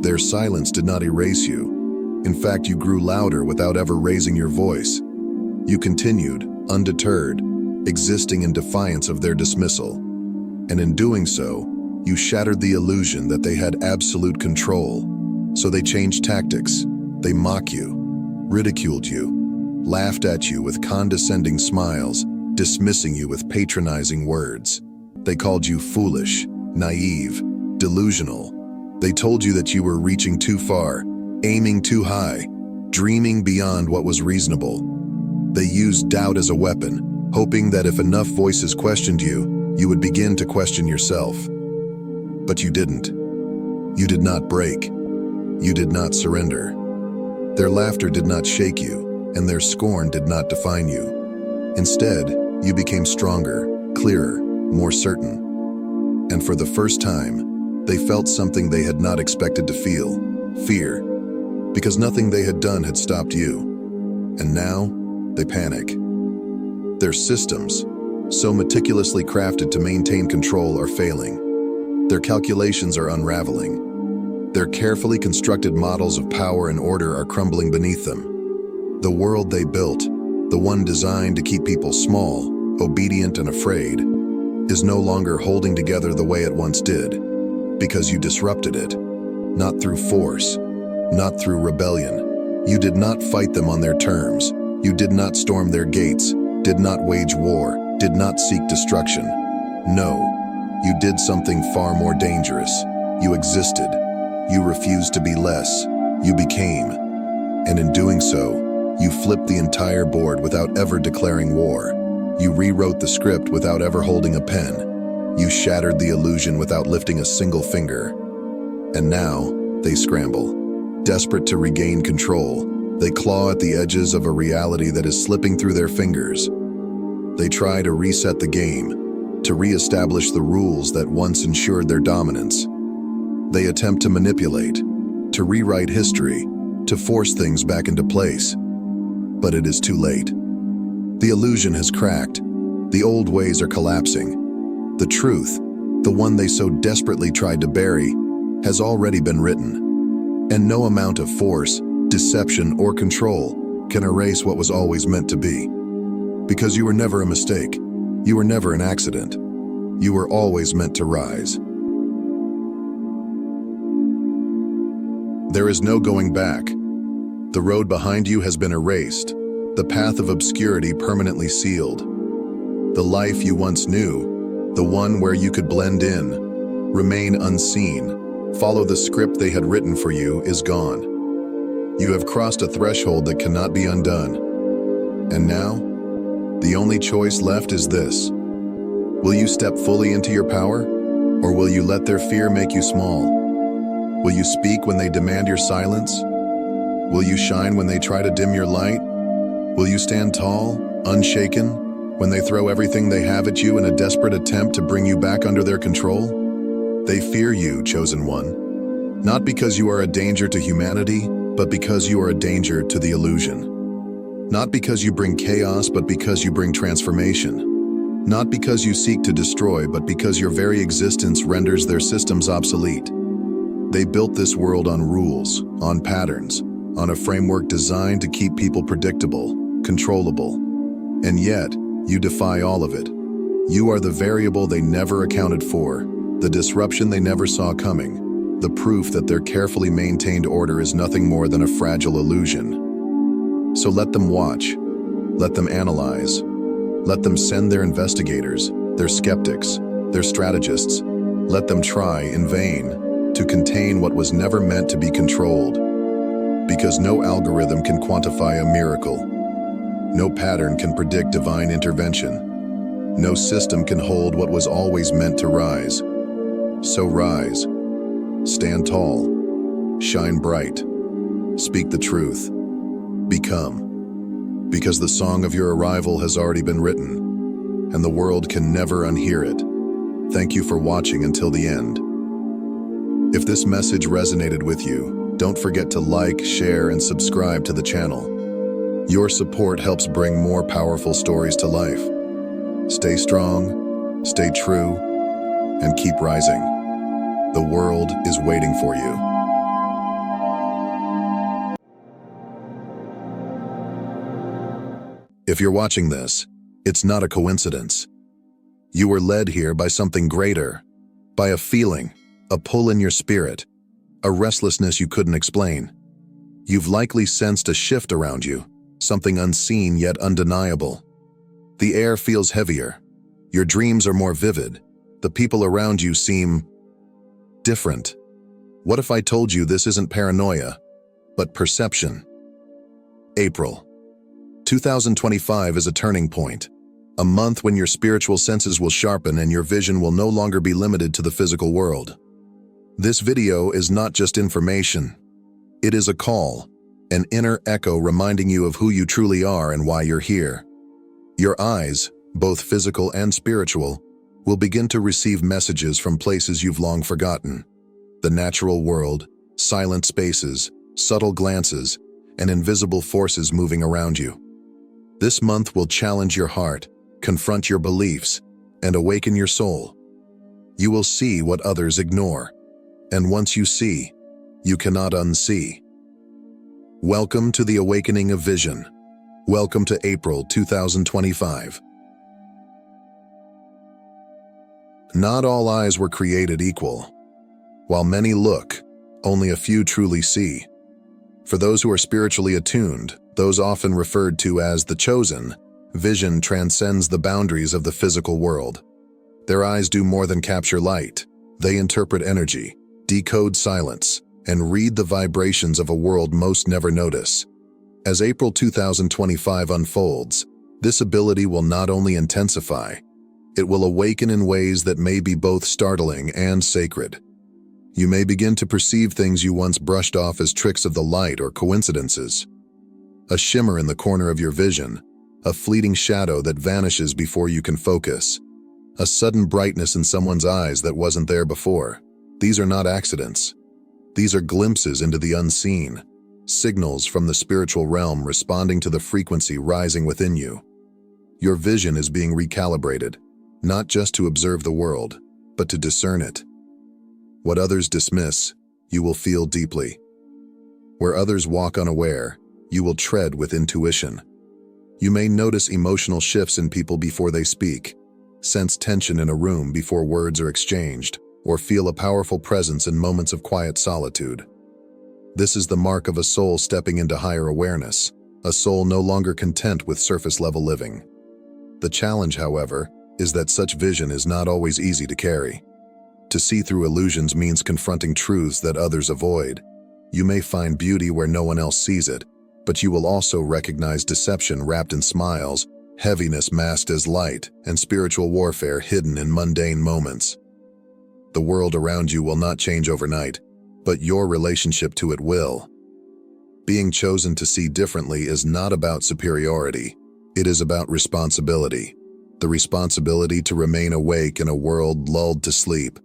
Their silence did not erase you. In fact, you grew louder without ever raising your voice. You continued, undeterred, existing in defiance of their dismissal. And in doing so, you shattered the illusion that they had absolute control. So they changed tactics. They mocked you, ridiculed you, laughed at you with condescending smiles, dismissing you with patronizing words. They called you foolish, naive, delusional. They told you that you were reaching too far, aiming too high, dreaming beyond what was reasonable. They used doubt as a weapon, hoping that if enough voices questioned you, you would begin to question yourself. But you didn't. You did not break. You did not surrender. Their laughter did not shake you, and their scorn did not define you. Instead, you became stronger, clearer, more certain. And for the first time, they felt something they had not expected to feel, fear, because nothing they had done had stopped you. And now, they panic. Their systems, so meticulously crafted to maintain control, are failing. Their calculations are unraveling. Their carefully constructed models of power and order are crumbling beneath them. The world they built, the one designed to keep people small, obedient, and afraid, is no longer holding together the way it once did, because you disrupted it, not through force, not through rebellion. You did not fight them on their terms. You did not storm their gates, did not wage war, did not seek destruction. No, you did something far more dangerous. You existed. You refused to be less. You became. And in doing so, you flipped the entire board without ever declaring war. You rewrote the script without ever holding a pen. You shattered the illusion without lifting a single finger. And now, they scramble. Desperate to regain control, they claw at the edges of a reality that is slipping through their fingers. They try to reset the game, to re-establish the rules that once ensured their dominance. They attempt to manipulate, to rewrite history, to force things back into place. But it is too late. The illusion has cracked. The old ways are collapsing. The truth, the one they so desperately tried to bury, has already been written. And no amount of force, deception, or control can erase what was always meant to be. Because you were never a mistake. You were never an accident. You were always meant to rise. There is no going back. The road behind you has been erased, the path of obscurity permanently sealed. The life you once knew, the one where you could blend in, remain unseen, follow the script they had written for you, is gone. You have crossed a threshold that cannot be undone. And now, the only choice left is this. Will you step fully into your power, or will you let their fear make you small? Will you speak when they demand your silence? Will you shine when they try to dim your light? Will you stand tall, unshaken, when they throw everything they have at you in a desperate attempt to bring you back under their control? They fear you, chosen one, not because you are a danger to humanity, but because you are a danger to the illusion. Not because you bring chaos, but because you bring transformation. Not because you seek to destroy, but because your very existence renders their systems obsolete. They built this world on rules, on patterns, on a framework designed to keep people predictable, controllable. And yet, you defy all of it. You are the variable they never accounted for, the disruption they never saw coming, the proof that their carefully maintained order is nothing more than a fragile illusion. So let them watch, let them analyze, let them send their investigators, their skeptics, their strategists, let them try in vain to contain what was never meant to be controlled. Because no algorithm can quantify a miracle. No pattern can predict divine intervention. No system can hold what was always meant to rise. So rise, stand tall, shine bright, speak the truth, become. Because the song of your arrival has already been written, and the world can never unhear it. Thank you for watching until the end. If this message resonated with you, don't forget to like, share, and subscribe to the channel. Your support helps bring more powerful stories to life. Stay strong, stay true, and keep rising. The world is waiting for you. If you're watching this, it's not a coincidence. You were led here by something greater, by a feeling, a pull in your spirit, a restlessness you couldn't explain. You've likely sensed a shift around you, something unseen yet undeniable. The air feels heavier. Your dreams are more vivid. The people around you seem different. What if I told you this isn't paranoia, but perception? April 2025 is a turning point, a month when your spiritual senses will sharpen and your vision will no longer be limited to the physical world. This video is not just information. It is a call, an inner echo reminding you of who you truly are and why you're here. Your eyes, both physical and spiritual, will begin to receive messages from places you've long forgotten. The natural world, silent spaces, subtle glances, and invisible forces moving around you. This month will challenge your heart, confront your beliefs, and awaken your soul. You will see what others ignore. And once you see, you cannot unsee. Welcome to the awakening of vision. Welcome to April 2025. Not all eyes were created equal. While many look, only a few truly see. For those who are spiritually attuned, those often referred to as the chosen, vision transcends the boundaries of the physical world. Their eyes do more than capture light. They interpret energy, decode silence, and read the vibrations of a world most never notice. As April 2025 unfolds, this ability will not only intensify, it will awaken in ways that may be both startling and sacred. You may begin to perceive things you once brushed off as tricks of the light or coincidences. A shimmer in the corner of your vision, a fleeting shadow that vanishes before you can focus, a sudden brightness in someone's eyes that wasn't there before. These are not accidents. These are glimpses into the unseen, signals from the spiritual realm responding to the frequency rising within you. Your vision is being recalibrated, not just to observe the world, but to discern it. What others dismiss, you will feel deeply. Where others walk unaware, you will tread with intuition. You may notice emotional shifts in people before they speak, sense tension in a room before words are exchanged, or feel a powerful presence in moments of quiet solitude. This is the mark of a soul stepping into higher awareness, a soul no longer content with surface-level living. The challenge, however, is that such vision is not always easy to carry. To see through illusions means confronting truths that others avoid. You may find beauty where no one else sees it, but you will also recognize deception wrapped in smiles, heaviness masked as light, and spiritual warfare hidden in mundane moments. The world around you will not change overnight, but your relationship to it will. Being chosen to see differently is not about superiority. It is about responsibility. The responsibility to remain awake in a world lulled to sleep.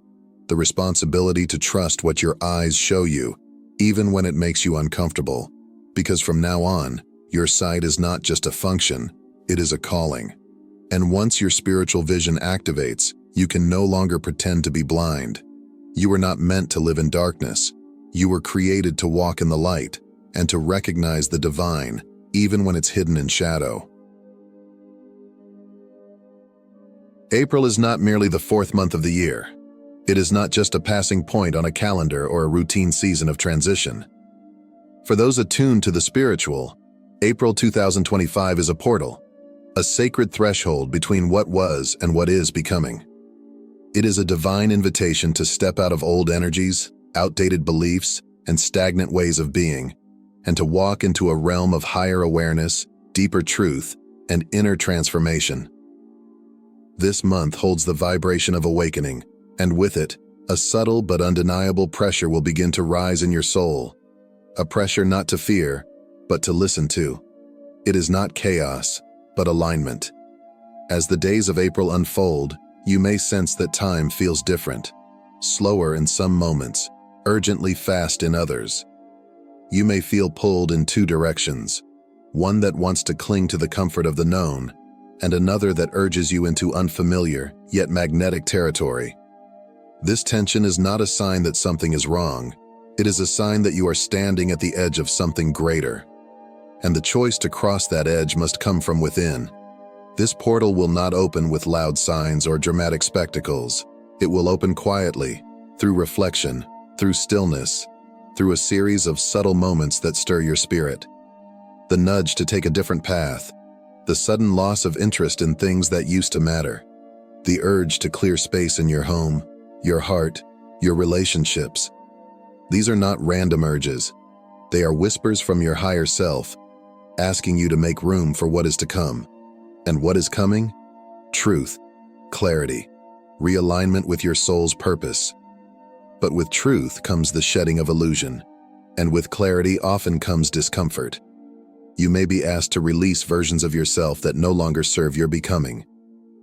The responsibility to trust what your eyes show you, even when it makes you uncomfortable. Because from now on, your sight is not just a function, it is a calling. And once your spiritual vision activates, you can no longer pretend to be blind. You were not meant to live in darkness. You were created to walk in the light and to recognize the divine, even when it's hidden in shadow. April is not merely the fourth month of the year. It is not just a passing point on a calendar or a routine season of transition. For those attuned to the spiritual, April 2025 is a portal, a sacred threshold between what was and what is becoming. It is a divine invitation to step out of old energies, outdated beliefs, and stagnant ways of being, and to walk into a realm of higher awareness, deeper truth, and inner transformation. This month holds the vibration of awakening, and with it, a subtle but undeniable pressure will begin to rise in your soul. A pressure not to fear, but to listen to. It is not chaos, but alignment. As the days of April unfold, you may sense that time feels different, slower in some moments, urgently fast in others. You may feel pulled in two directions, one that wants to cling to the comfort of the known, and another that urges you into unfamiliar, yet magnetic territory. This tension is not a sign that something is wrong. It is a sign that you are standing at the edge of something greater. And the choice to cross that edge must come from within. This portal will not open with loud signs or dramatic spectacles. It will open quietly, through reflection, through stillness, through a series of subtle moments that stir your spirit. The nudge to take a different path, the sudden loss of interest in things that used to matter, the urge to clear space in your home, your heart, your relationships. These are not random urges. They are whispers from your higher self, asking you to make room for what is to come. And what is coming? Truth, clarity, realignment with your soul's purpose. But with truth comes the shedding of illusion, and with clarity often comes discomfort. You may be asked to release versions of yourself that no longer serve your becoming.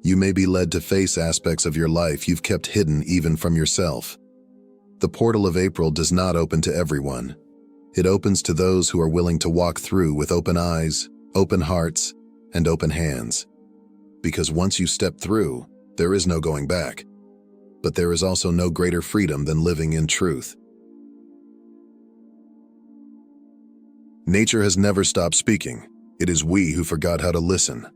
You may be led to face aspects of your life you've kept hidden even from yourself. The portal of April does not open to everyone. It opens to those who are willing to walk through with open eyes, open hearts, and open hands. Because once you step through, there is no going back. But there is also no greater freedom than living in truth. Nature has never stopped speaking. It is we who forgot how to listen.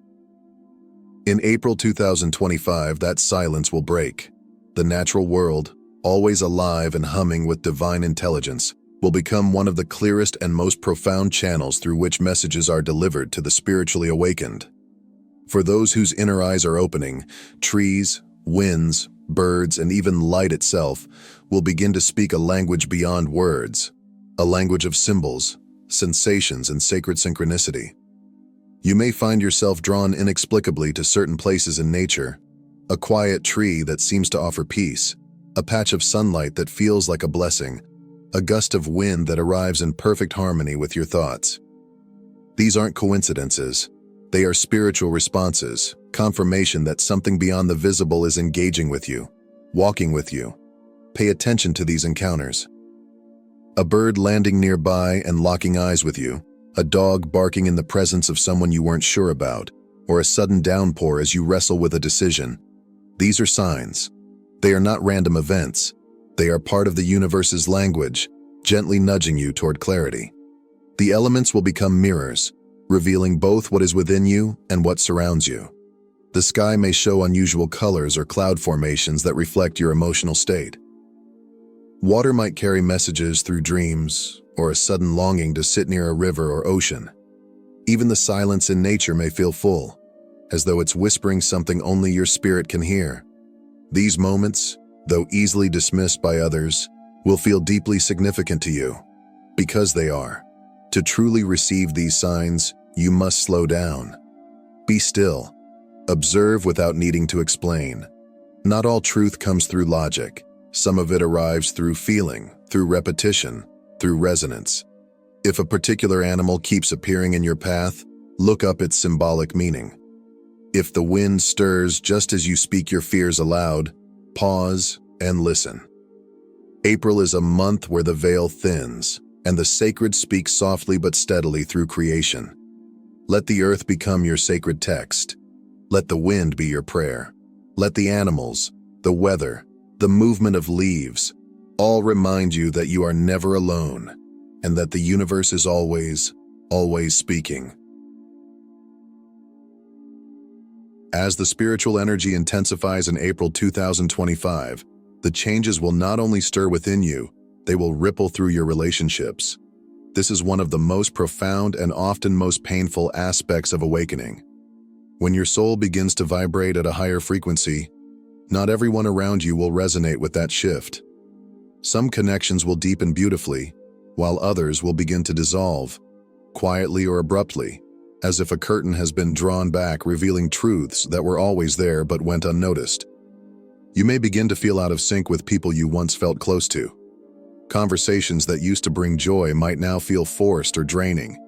In April 2025, that silence will break. The natural world, always alive and humming with divine intelligence, will become one of the clearest and most profound channels through which messages are delivered to the spiritually awakened. For those whose inner eyes are opening, trees, winds, birds, and even light itself will begin to speak a language beyond words, a language of symbols, sensations, and sacred synchronicity. You may find yourself drawn inexplicably to certain places in nature, a quiet tree that seems to offer peace, a patch of sunlight that feels like a blessing, a gust of wind that arrives in perfect harmony with your thoughts. These aren't coincidences. They are spiritual responses, confirmation that something beyond the visible is engaging with you, walking with you. Pay attention to these encounters. A bird landing nearby and locking eyes with you, a dog barking in the presence of someone you weren't sure about, or a sudden downpour as you wrestle with a decision. These are signs. They are not random events. They are part of the universe's language, gently nudging you toward clarity. The elements will become mirrors, revealing both what is within you and what surrounds you. The sky may show unusual colors or cloud formations that reflect your emotional state. Water might carry messages through dreams or a sudden longing to sit near a river or ocean. Even the silence in nature may feel full, as though it's whispering something only your spirit can hear. These moments, though easily dismissed by others, will feel deeply significant to you, because they are. To truly receive these signs, you must slow down. Be still. Observe without needing to explain. Not all truth comes through logic. Some of it arrives through feeling, through repetition, through resonance. If a particular animal keeps appearing in your path, look up its symbolic meaning. If the wind stirs just as you speak your fears aloud, pause and listen. April is a month where the veil thins, and the sacred speaks softly but steadily through creation. Let the earth become your sacred text. Let the wind be your prayer. Let the animals, the weather, the movement of leaves, all remind you that you are never alone, and that the universe is always, always speaking. As the spiritual energy intensifies in April 2025, the changes will not only stir within you, they will ripple through your relationships. This is one of the most profound and often most painful aspects of awakening. When your soul begins to vibrate at a higher frequency, not everyone around you will resonate with that shift. Some connections will deepen beautifully, while others will begin to dissolve, quietly or abruptly, as if a curtain has been drawn back, revealing truths that were always there but went unnoticed. You may begin to feel out of sync with people you once felt close to. Conversations that used to bring joy might now feel forced or draining.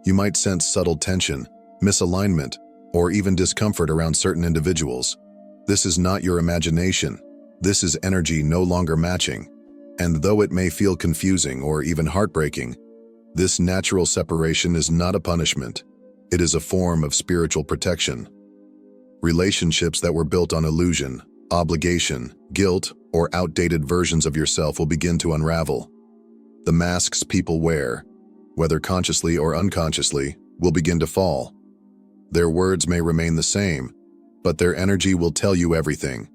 You might sense subtle tension, misalignment, or even discomfort around certain individuals. This is not your imagination. This is energy no longer matching. And though it may feel confusing or even heartbreaking, this natural separation is not a punishment. It is a form of spiritual protection. Relationships that were built on illusion, obligation, guilt, or outdated versions of yourself will begin to unravel. The masks people wear, whether consciously or unconsciously, will begin to fall. Their words may remain the same, but their energy will tell you everything.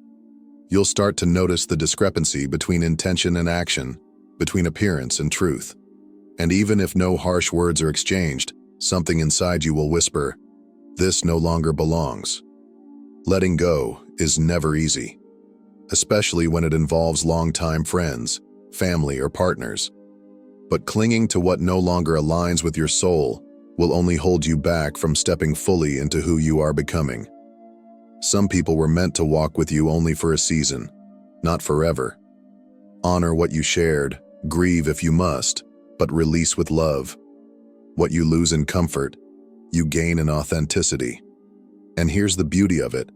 You'll start to notice the discrepancy between intention and action, between appearance and truth. And even if no harsh words are exchanged, something inside you will whisper, "This no longer belongs." Letting go is never easy, especially when it involves longtime friends, family, or partners. But clinging to what no longer aligns with your soul will only hold you back from stepping fully into who you are becoming. Some people were meant to walk with you only for a season, not forever. Honor what you shared, grieve if you must, but release with love. What you lose in comfort, you gain in authenticity. And here's the beauty of it.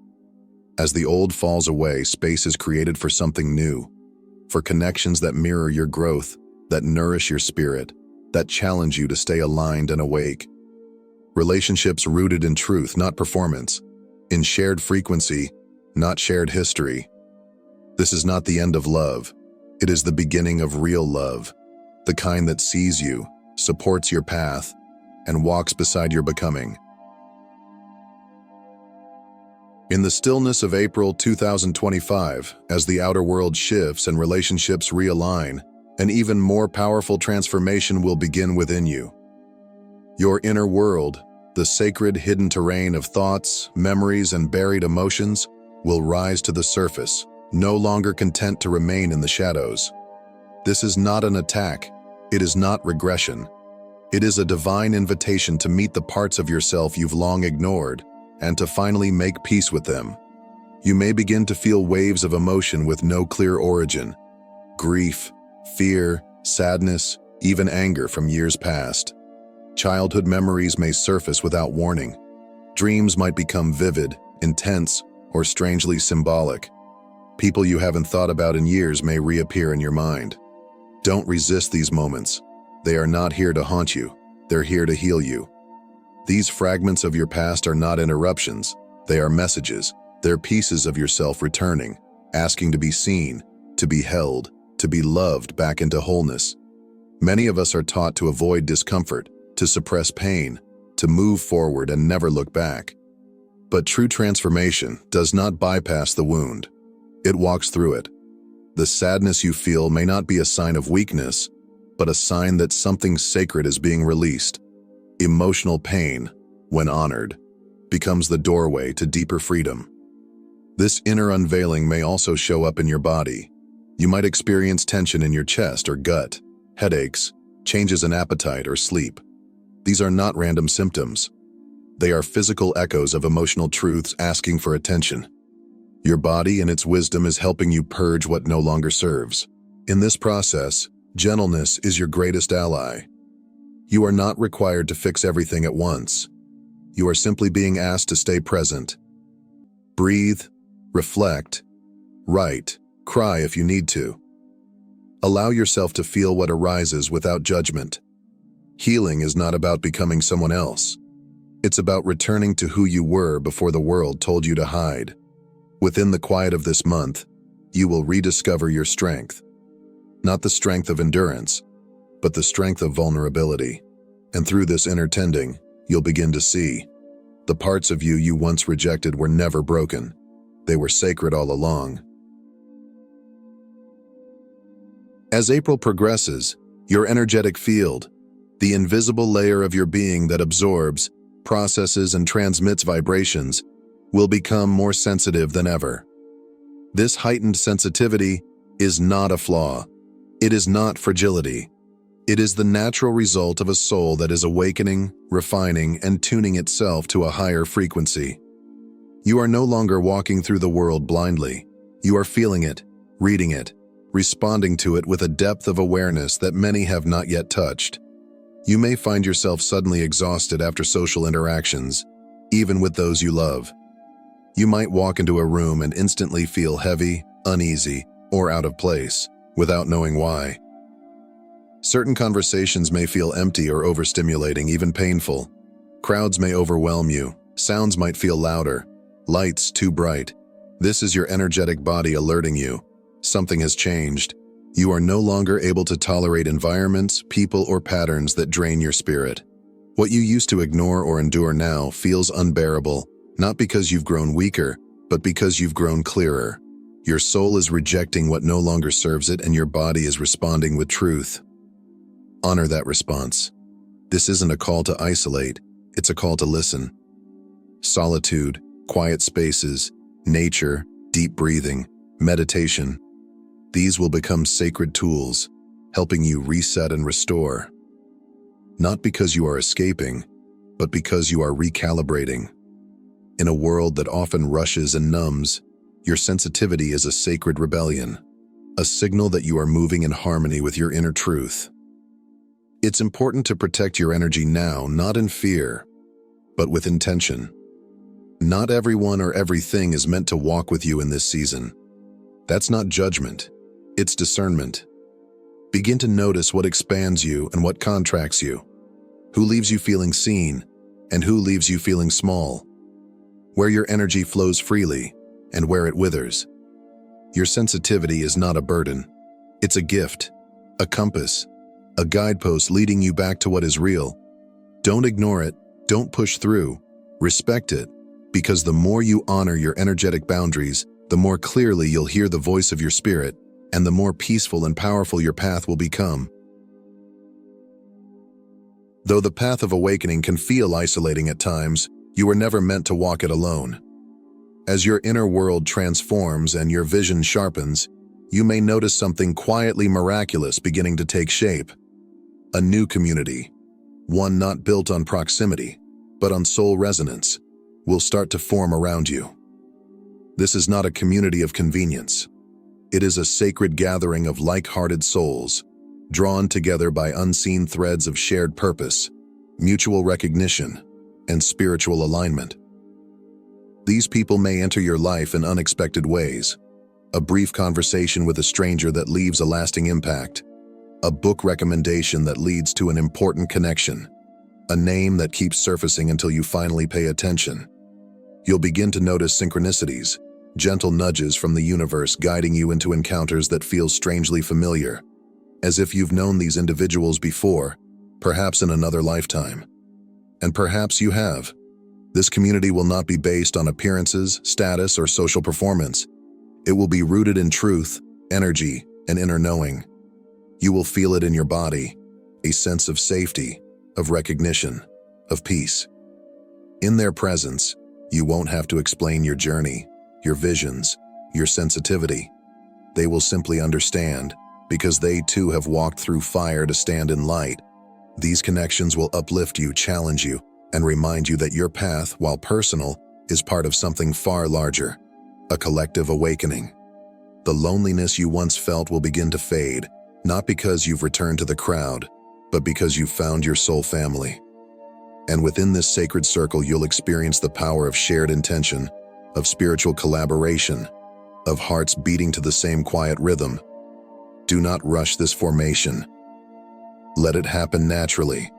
As the old falls away, space is created for something new, for connections that mirror your growth, that nourish your spirit, that challenge you to stay aligned and awake. Relationships rooted in truth, not performance, in shared frequency, not shared history. This is not the end of love. It is the beginning of real love, the kind that sees you, supports your path, and walks beside your becoming. In the stillness of April 2025, as the outer world shifts and relationships realign, an even more powerful transformation will begin within you. Your inner world, the sacred hidden terrain of thoughts, memories, and buried emotions, will rise to the surface, no longer content to remain in the shadows. This is not an attack. It is not regression. It is a divine invitation to meet the parts of yourself you've long ignored and to finally make peace with them. You may begin to feel waves of emotion with no clear origin. Grief, fear, sadness, even anger from years past. Childhood memories may surface without warning. Dreams might become vivid, intense, or strangely symbolic. People you haven't thought about in years may reappear in your mind. Don't resist these moments. They are not here to haunt you. They're here to heal you. These fragments of your past are not interruptions. They are messages. They're pieces of yourself returning, asking to be seen, to be held, to be loved back into wholeness. Many of us are taught to avoid discomfort, to suppress pain, to move forward and never look back. But true transformation does not bypass the wound. It walks through it. The sadness you feel may not be a sign of weakness, but a sign that something sacred is being released. Emotional pain, when honored, becomes the doorway to deeper freedom. This inner unveiling may also show up in your body. You might experience tension in your chest or gut, headaches, changes in appetite or sleep. These are not random symptoms. They are physical echoes of emotional truths asking for attention. Your body in its wisdom is helping you purge what no longer serves. In this process, gentleness is your greatest ally. You are not required to fix everything at once. You are simply being asked to stay present. Breathe, reflect, write, cry if you need to. Allow yourself to feel what arises without judgment. Healing is not about becoming someone else. It's about returning to who you were before the world told you to hide. Within the quiet of this month, you will rediscover your strength. Not the strength of endurance, but the strength of vulnerability. And through this inner tending, you'll begin to see the parts of you you once rejected were never broken. They were sacred all along. As April progresses, your energetic field, the invisible layer of your being that absorbs, processes, and transmits vibrations, will become more sensitive than ever. This heightened sensitivity is not a flaw. It is not fragility. It is the natural result of a soul that is awakening, refining, and tuning itself to a higher frequency. You are no longer walking through the world blindly. You are feeling it, reading it, responding to it with a depth of awareness that many have not yet touched. You may find yourself suddenly exhausted after social interactions, even with those you love. You might walk into a room and instantly feel heavy, uneasy, or out of place, without knowing why. Certain conversations may feel empty or overstimulating, even painful. Crowds may overwhelm you. Sounds might feel louder. Lights too bright. This is your energetic body alerting you. Something has changed. You are no longer able to tolerate environments, people, or patterns that drain your spirit. What you used to ignore or endure now feels unbearable, not because you've grown weaker, but because you've grown clearer. Your soul is rejecting what no longer serves it, and your body is responding with truth. Honor that response. This isn't a call to isolate, it's a call to listen. Solitude, quiet spaces, nature, deep breathing, meditation. These will become sacred tools, helping you reset and restore. Not because you are escaping, but because you are recalibrating. In a world that often rushes and numbs, your sensitivity is a sacred rebellion, a signal that you are moving in harmony with your inner truth. It's important to protect your energy now, not in fear, but with intention. Not everyone or everything is meant to walk with you in this season. That's not judgment, it's discernment. Begin to notice what expands you and what contracts you, who leaves you feeling seen and who leaves you feeling small, where your energy flows freely and where it withers. Your sensitivity is not a burden. It's a gift, a compass, a guidepost leading you back to what is real. Don't ignore it, don't push through, respect it, because the more you honor your energetic boundaries, the more clearly you'll hear the voice of your spirit, and the more peaceful and powerful your path will become. Though the path of awakening can feel isolating at times, you were never meant to walk it alone. As your inner world transforms and your vision sharpens, you may notice something quietly miraculous beginning to take shape. A new community, one not built on proximity, but on soul resonance, will start to form around you. This is not a community of convenience. It is a sacred gathering of like-hearted souls, drawn together by unseen threads of shared purpose, mutual recognition, and spiritual alignment. These people may enter your life in unexpected ways. A brief conversation with a stranger that leaves a lasting impact. A book recommendation that leads to an important connection. A name that keeps surfacing until you finally pay attention. You'll begin to notice synchronicities, gentle nudges from the universe guiding you into encounters that feel strangely familiar, as if you've known these individuals before, perhaps in another lifetime. And perhaps you have. This community will not be based on appearances, status, or social performance. It will be rooted in truth, energy, and inner knowing. You will feel it in your body, a sense of safety, of recognition, of peace. In their presence, you won't have to explain your journey, your visions, your sensitivity. They will simply understand, because they too have walked through fire to stand in light. These connections will uplift you, challenge you, and remind you that your path, while personal, is part of something far larger, a collective awakening. The loneliness you once felt will begin to fade, not because you've returned to the crowd, but because you've found your soul family. And within this sacred circle, you'll experience the power of shared intention, of spiritual collaboration, of hearts beating to the same quiet rhythm. Do not rush this formation. Let it happen naturally.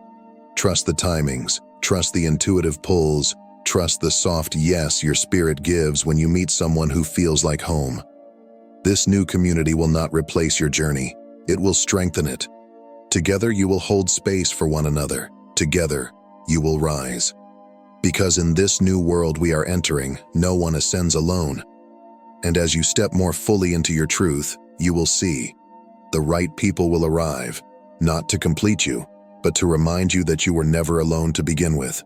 Trust the timings, trust the intuitive pulls, trust the soft yes your spirit gives when you meet someone who feels like home. This new community will not replace your journey. It will strengthen it. Together you will hold space for one another. Together you will rise. Because in this new world we are entering, no one ascends alone. And as you step more fully into your truth, you will see the right people will arrive, not to complete you, but to remind you that you were never alone to begin with.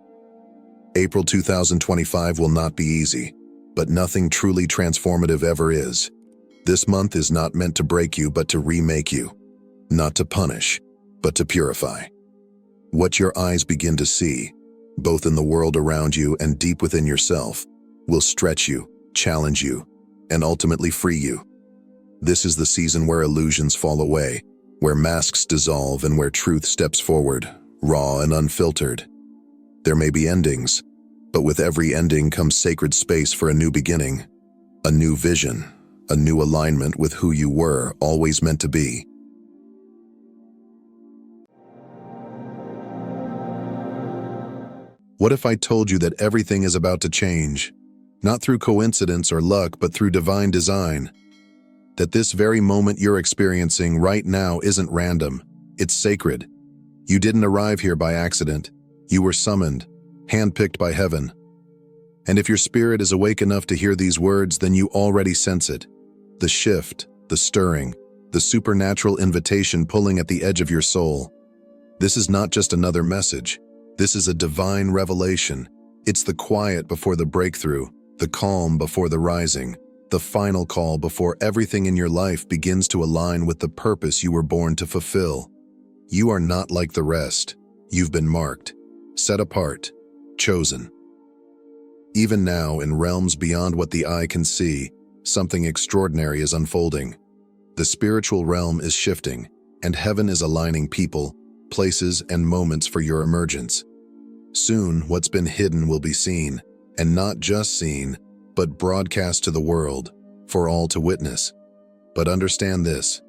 April 2025 will not be easy, but nothing truly transformative ever is. This month is not meant to break you, but to remake you. Not to punish, but to purify. What your eyes begin to see, both in the world around you and deep within yourself, will stretch you, challenge you, and ultimately free you. This is the season where illusions fall away, where masks dissolve, and where truth steps forward, raw and unfiltered. There may be endings, but with every ending comes sacred space for a new beginning, a new vision, a new alignment with who you were always meant to be. What if I told you that everything is about to change? Not through coincidence or luck, but through divine design. That this very moment you're experiencing right now isn't random, it's sacred. You didn't arrive here by accident. You were summoned, handpicked by heaven. And if your spirit is awake enough to hear these words, then you already sense it. The shift, the stirring, the supernatural invitation pulling at the edge of your soul. This is not just another message. This is a divine revelation. It's the quiet before the breakthrough, the calm before the rising, the final call before everything in your life begins to align with the purpose you were born to fulfill. You are not like the rest. You've been marked, set apart, chosen. Even now, in realms beyond what the eye can see, something extraordinary is unfolding. The spiritual realm is shifting, and heaven is aligning people, places, and moments for your emergence. Soon, what's been hidden will be seen, and not just seen, but broadcast to the world, for all to witness. But understand this,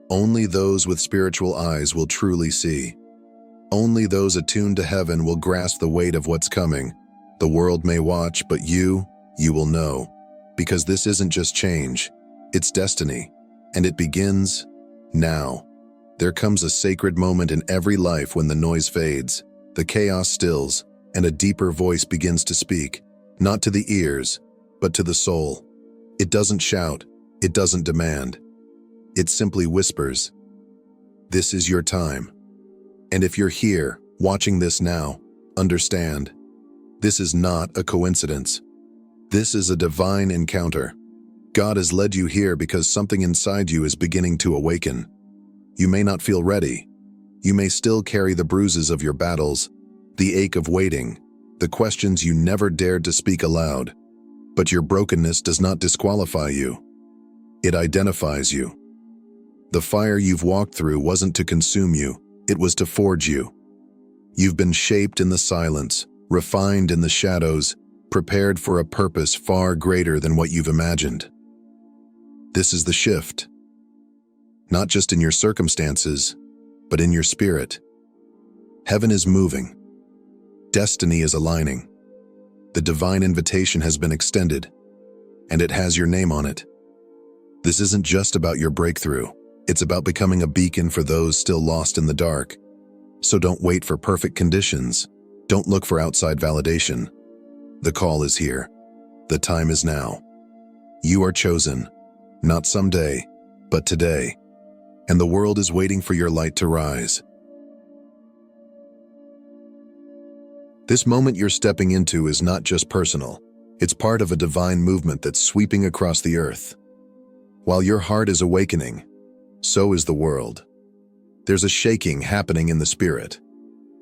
only those with spiritual eyes will truly see. Only those attuned to heaven will grasp the weight of what's coming. The world may watch, but you will know. Because this isn't just change, it's destiny, and it begins now. There comes a sacred moment in every life when the noise fades, the chaos stills, and a deeper voice begins to speak, not to the ears, but to the soul. It doesn't shout, it doesn't demand. It simply whispers, "This is your time." And if you're here, watching this now, understand, this is not a coincidence. This is a divine encounter. God has led you here because something inside you is beginning to awaken. You may not feel ready. You may still carry the bruises of your battles, the ache of waiting, the questions you never dared to speak aloud. But your brokenness does not disqualify you. It identifies you. The fire you've walked through wasn't to consume you, it was to forge you. You've been shaped in the silence, refined in the shadows, prepared for a purpose far greater than what you've imagined. This is the shift. Not just in your circumstances, but in your spirit. Heaven is moving. Destiny is aligning. The divine invitation has been extended, and it has your name on it. This isn't just about your breakthrough. It's about becoming a beacon for those still lost in the dark. So don't wait for perfect conditions. Don't look for outside validation. The call is here. The time is now. You are chosen, not someday, but today. And the world is waiting for your light to rise. This moment you're stepping into is not just personal. It's part of a divine movement that's sweeping across the earth. While your heart is awakening, so is the world. There's a shaking happening in the spirit,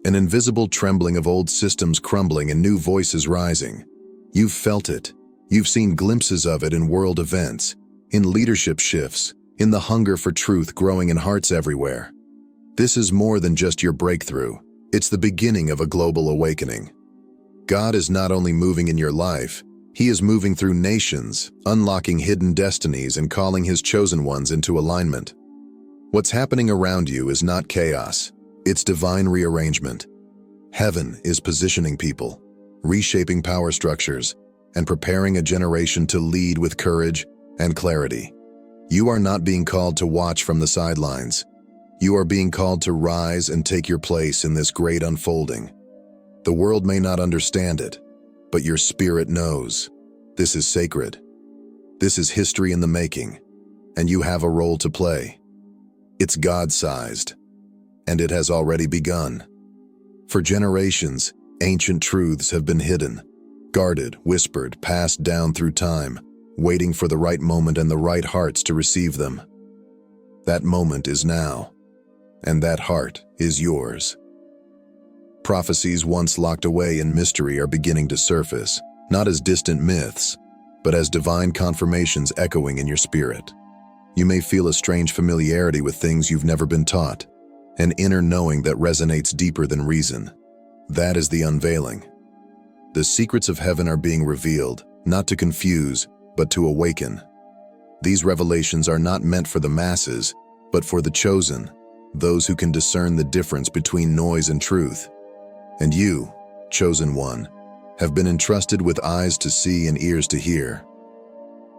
an invisible trembling of old systems crumbling and new voices rising. You've felt it. You've seen glimpses of it in world events, in leadership shifts, in the hunger for truth growing in hearts everywhere. This is more than just your breakthrough. It's the beginning of a global awakening. God is not only moving in your life, He is moving through nations, unlocking hidden destinies and calling His chosen ones into alignment. What's happening around you is not chaos, it's divine rearrangement. Heaven is positioning people, reshaping power structures, and preparing a generation to lead with courage and clarity. You are not being called to watch from the sidelines. You are being called to rise and take your place in this great unfolding. The world may not understand it, but your spirit knows. This is sacred. This is history in the making, and you have a role to play. It's God-sized, and it has already begun. For generations, ancient truths have been hidden, guarded, whispered, passed down through time, waiting for the right moment and the right hearts to receive them. That moment is now, and that heart is yours. Prophecies once locked away in mystery are beginning to surface, not as distant myths, but as divine confirmations echoing in your spirit. You may feel a strange familiarity with things you've never been taught, an inner knowing that resonates deeper than reason. That is the unveiling. The secrets of heaven are being revealed, not to confuse, but to awaken. These revelations are not meant for the masses, but for the chosen, those who can discern the difference between noise and truth. And you, chosen one, have been entrusted with eyes to see and ears to hear.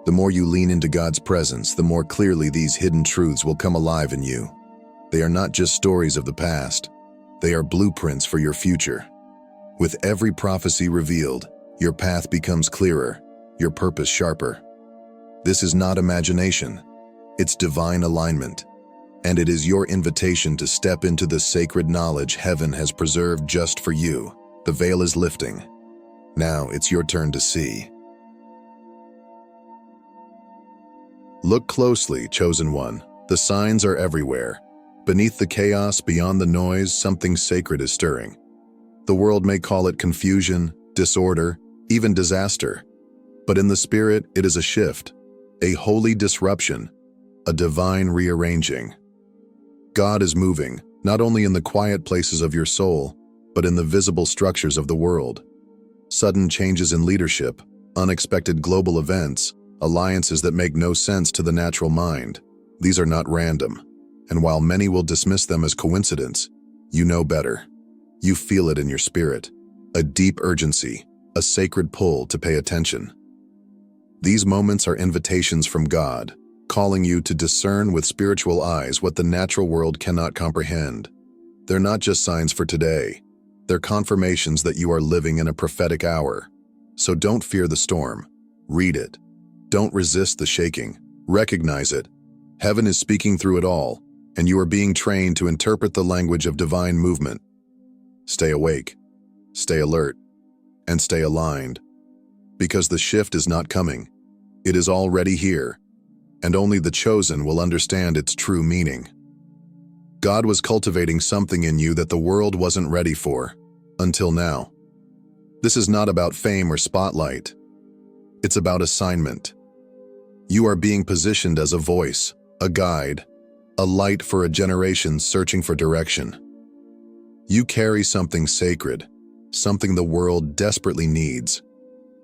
The more you lean into God's presence, the more clearly these hidden truths will come alive in you. They are not just stories of the past. They are blueprints for your future. With every prophecy revealed, your path becomes clearer, your purpose sharper. This is not imagination. It's divine alignment. And it is your invitation to step into the sacred knowledge heaven has preserved just for you. The veil is lifting. Now it's your turn to see. Look closely, chosen one. The signs are everywhere. Beneath the chaos, beyond the noise, something sacred is stirring. The world may call it confusion, disorder, even disaster. But in the spirit, it is a shift, a holy disruption, a divine rearranging. God is moving, not only in the quiet places of your soul, but in the visible structures of the world. Sudden changes in leadership, unexpected global events, alliances that make no sense to the natural mind. These are not random. And while many will dismiss them as coincidence, you know better. You feel it in your spirit, a deep urgency, a sacred pull to pay attention. These moments are invitations from God, calling you to discern with spiritual eyes what the natural world cannot comprehend. They're not just signs for today. They're confirmations that you are living in a prophetic hour. So don't fear the storm. Read it. Don't resist the shaking. Recognize it. Heaven is speaking through it all, and you are being trained to interpret the language of divine movement. Stay awake, stay alert, and stay aligned. Because the shift is not coming. It is already here, and only the chosen will understand its true meaning. God was cultivating something in you that the world wasn't ready for, until now. This is not about fame or spotlight. It's about assignment. You are being positioned as a voice, a guide, a light for a generation searching for direction. You carry something sacred, something the world desperately needs.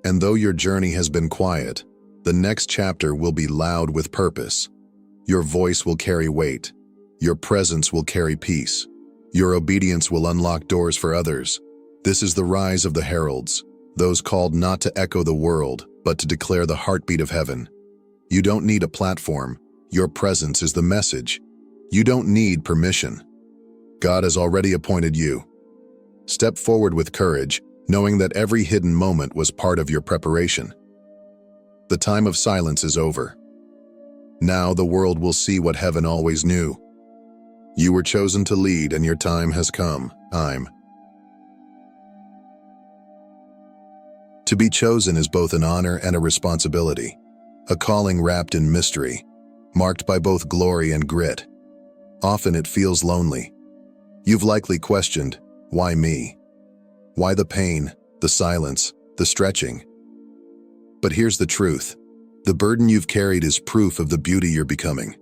And though your journey has been quiet, the next chapter will be loud with purpose. Your voice will carry weight. Your presence will carry peace. Your obedience will unlock doors for others. This is the rise of the heralds, those called not to echo the world, but to declare the heartbeat of heaven. You don't need a platform. Your presence is the message. You don't need permission. God has already appointed you. Step forward with courage, knowing that every hidden moment was part of your preparation. The time of silence is over. Now the world will see what heaven always knew. You were chosen to lead, and your time has come. To be chosen is both an honor and a responsibility, a calling wrapped in mystery, marked by both glory and grit. Often it feels lonely. You've likely questioned, why me? Why the pain, the silence, the stretching? But here's the truth. The burden you've carried is proof of the beauty you're becoming.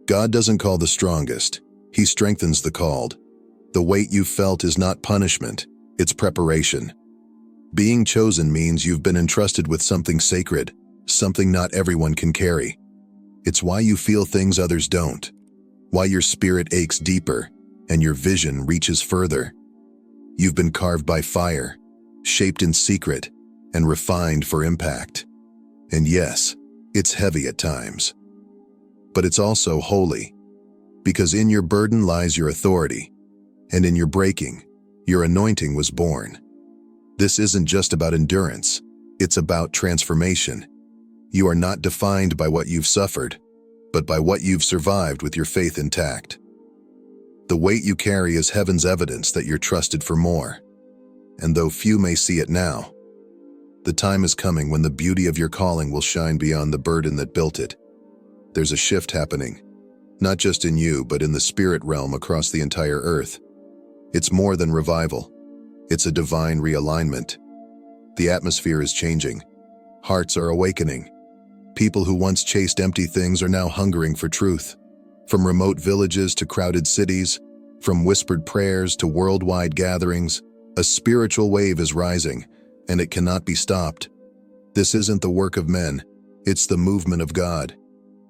God doesn't call the strongest. He strengthens the called. The weight you've felt is not punishment, it's preparation. Being chosen means you've been entrusted with something sacred, something not everyone can carry. It's why you feel things others don't, why your spirit aches deeper and your vision reaches further. You've been carved by fire, shaped in secret, and refined for impact. And yes, it's heavy at times. But it's also holy, because in your burden lies your authority, and in your breaking, your anointing was born. This isn't just about endurance, it's about transformation. You are not defined by what you've suffered, but by what you've survived with your faith intact. The weight you carry is heaven's evidence that you're trusted for more. And though few may see it now, the time is coming when the beauty of your calling will shine beyond the burden that built it. There's a shift happening, not just in you, but in the spirit realm across the entire earth. It's more than revival. It's a divine realignment. The atmosphere is changing. Hearts are awakening. People who once chased empty things are now hungering for truth. From remote villages to crowded cities, from whispered prayers to worldwide gatherings, a spiritual wave is rising, and it cannot be stopped. This isn't the work of men, it's the movement of God.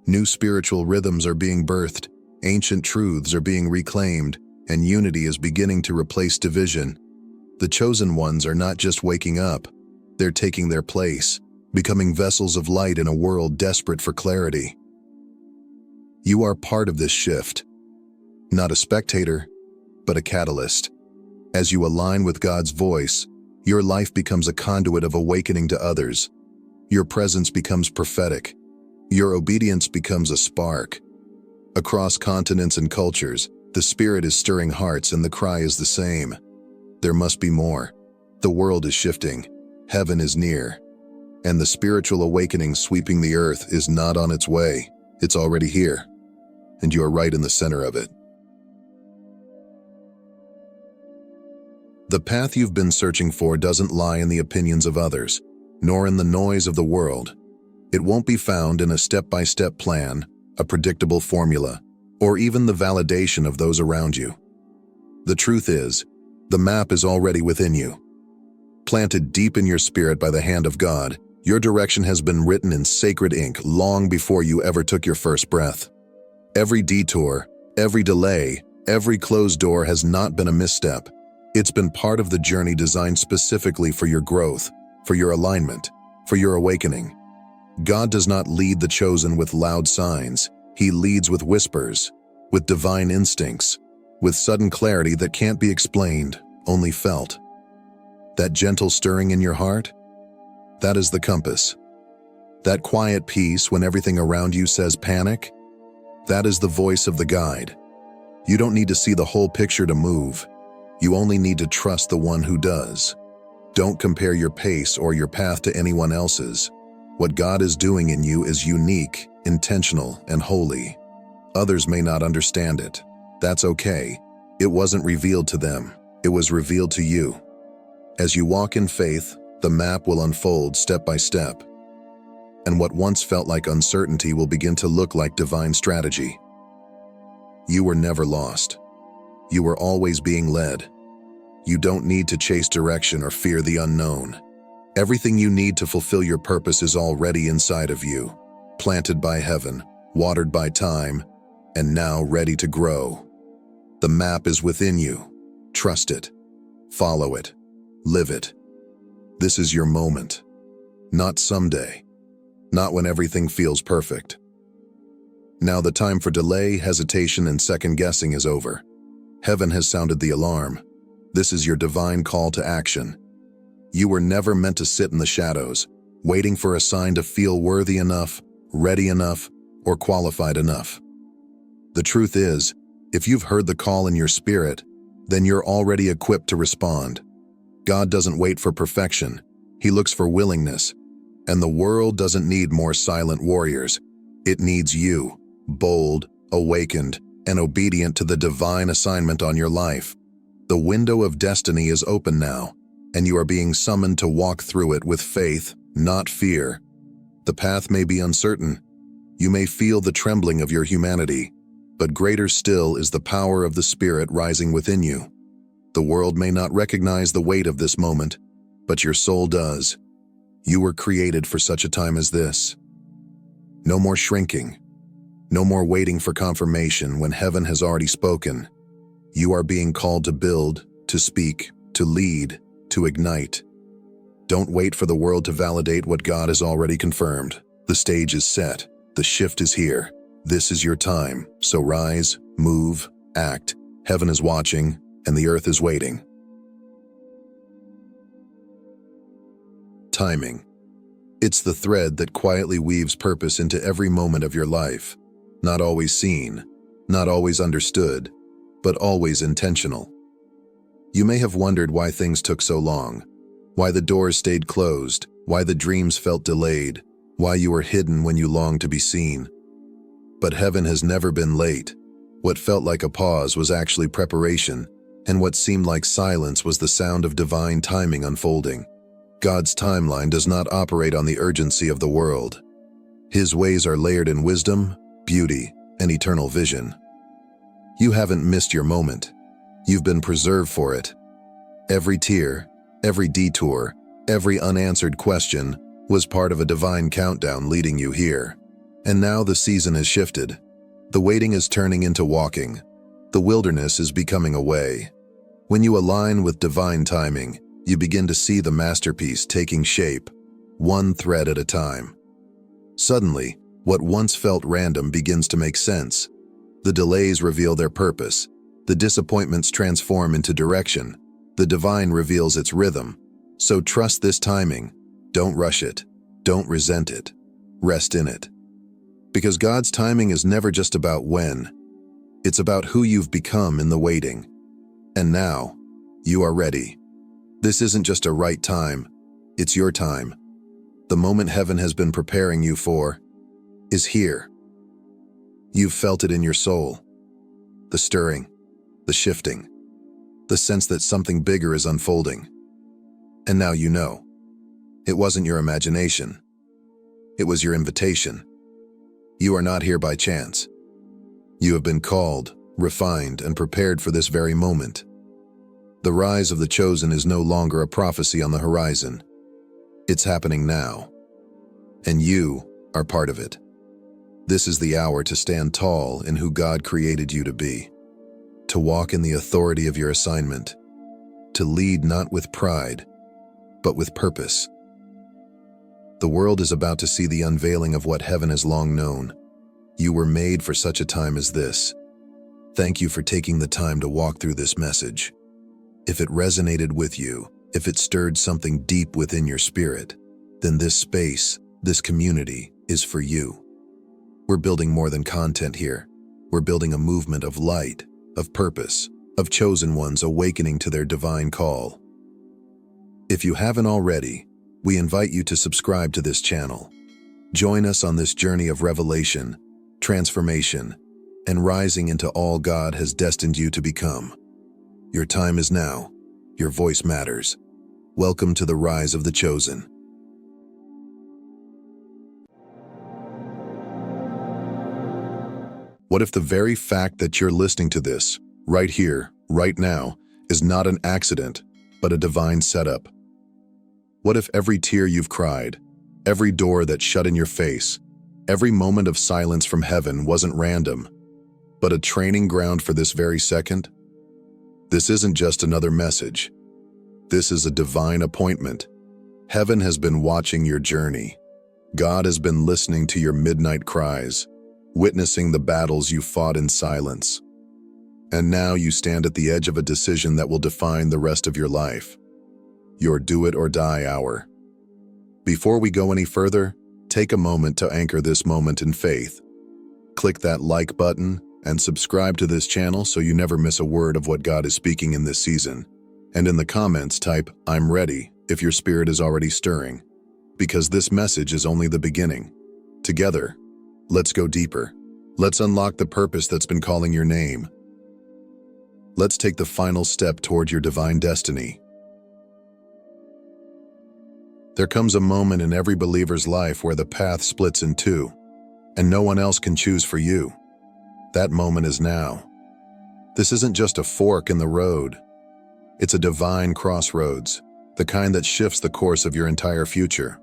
New spiritual rhythms are being birthed, ancient truths are being reclaimed, and unity is beginning to replace division. The chosen ones are not just waking up, they're taking their place, becoming vessels of light in a world desperate for clarity. You are part of this shift, not a spectator, but a catalyst. As you align with God's voice, your life becomes a conduit of awakening to others. Your presence becomes prophetic. Your obedience becomes a spark. Across continents and cultures, the Spirit is stirring hearts, and the cry is the same. There must be more. The world is shifting. Heaven is near. And the spiritual awakening sweeping the earth is not on its way. It's already here. And you are right in the center of it. The path you've been searching for doesn't lie in the opinions of others, nor in the noise of the world. It won't be found in a step-by-step plan, a predictable formula, or even the validation of those around you. The truth is, the map is already within you. Planted deep in your spirit by the hand of God, your direction has been written in sacred ink long before you ever took your first breath. Every detour, every delay, every closed door has not been a misstep. It's been part of the journey designed specifically for your growth, for your alignment, for your awakening. God does not lead the chosen with loud signs. He leads with whispers, with divine instincts, with sudden clarity that can't be explained, only felt. That gentle stirring in your heart? That is the compass. That quiet peace when everything around you says panic? That is the voice of the guide. You don't need to see the whole picture to move. You only need to trust the one who does. Don't compare your pace or your path to anyone else's. What God is doing in you is unique, intentional, and holy. Others may not understand it. That's okay. It wasn't revealed to them. It was revealed to you. As you walk in faith, the map will unfold step by step. And what once felt like uncertainty will begin to look like divine strategy. You were never lost. You were always being led. You don't need to chase direction or fear the unknown. Everything you need to fulfill your purpose is already inside of you, planted by heaven, watered by time, and now ready to grow. The map is within you. Trust it. Follow it. Live it. This is your moment. Not someday. Not when everything feels perfect. Now the time for delay, hesitation, and second-guessing is over. Heaven has sounded the alarm. This is your divine call to action. You were never meant to sit in the shadows, waiting for a sign to feel worthy enough, ready enough, or qualified enough. The truth is, if you've heard the call in your spirit, then you're already equipped to respond. God doesn't wait for perfection. He looks for willingness. And the world doesn't need more silent warriors. It needs you, bold, awakened, and obedient to the divine assignment on your life. The window of destiny is open now, and you are being summoned to walk through it with faith, not fear. The path may be uncertain. You may feel the trembling of your humanity, but greater still is the power of the Spirit rising within you. The world may not recognize the weight of this moment, but your soul does. You were created for such a time as this. No more shrinking. No more waiting for confirmation when heaven has already spoken. You are being called to build, to speak, to lead, to ignite. Don't wait for the world to validate what God has already confirmed. The stage is set. The shift is here. This is your time. So rise, move, act. Heaven is watching, and the earth is waiting. Timing. It's the thread that quietly weaves purpose into every moment of your life. Not always seen, not always understood, but always intentional. You may have wondered why things took so long, why the doors stayed closed, why the dreams felt delayed, why you were hidden when you longed to be seen. But heaven has never been late. What felt like a pause was actually preparation, and what seemed like silence was the sound of divine timing unfolding. God's timeline does not operate on the urgency of the world. His ways are layered in wisdom, beauty, and eternal vision. You haven't missed your moment. You've been preserved for it. Every tear, every detour, every unanswered question was part of a divine countdown leading you here. And now the season has shifted. The waiting is turning into walking. The wilderness is becoming a way. When you align with divine timing, you begin to see the masterpiece taking shape, one thread at a time. Suddenly, what once felt random begins to make sense. The delays reveal their purpose. The disappointments transform into direction. The divine reveals its rhythm. So trust this timing. Don't rush it. Don't resent it. Rest in it. Because God's timing is never just about when. It's about who you've become in the waiting. And now, you are ready. This isn't just a right time. It's your time. The moment heaven has been preparing you for is here. You've felt it in your soul. The stirring, the shifting, the sense that something bigger is unfolding. And now you know. It wasn't your imagination. It was your invitation. You are not here by chance. You have been called, refined, and prepared for this very moment. The rise of the chosen is no longer a prophecy on the horizon. It's happening now. And you are part of it. This is the hour to stand tall in who God created you to be. To walk in the authority of your assignment. To lead not with pride, but with purpose. The world is about to see the unveiling of what heaven has long known. You were made for such a time as this. Thank you for taking the time to walk through this message. If it resonated with you, if it stirred something deep within your spirit, then this space, this community, is for you. We're building more than content here. We're building a movement of light, of purpose, of chosen ones awakening to their divine call. If you haven't already, we invite you to subscribe to this channel. Join us on this journey of revelation, transformation, and rising into all God has destined you to become. Your time is now. Your voice matters. Welcome to the rise of the chosen. What if the very fact that you're listening to this, right here, right now, is not an accident, but a divine setup? What if every tear you've cried, every door that shut in your face, every moment of silence from heaven wasn't random, but a training ground for this very second? This isn't just another message. This is a divine appointment. Heaven has been watching your journey. God has been listening to your midnight cries, witnessing the battles you fought in silence. And now you stand at the edge of a decision that will define the rest of your life. Your do it or die hour. Before we go any further, take a moment to anchor this moment in faith. Click that like button and subscribe to this channel so you never miss a word of what God is speaking in this season. And in the comments, type, "I'm ready," if your spirit is already stirring. Because this message is only the beginning. Together, let's go deeper. Let's unlock the purpose that's been calling your name. Let's take the final step toward your divine destiny. There comes a moment in every believer's life where the path splits in two, and no one else can choose for you. That moment is now. This isn't just a fork in the road. It's a divine crossroads, the kind that shifts the course of your entire future.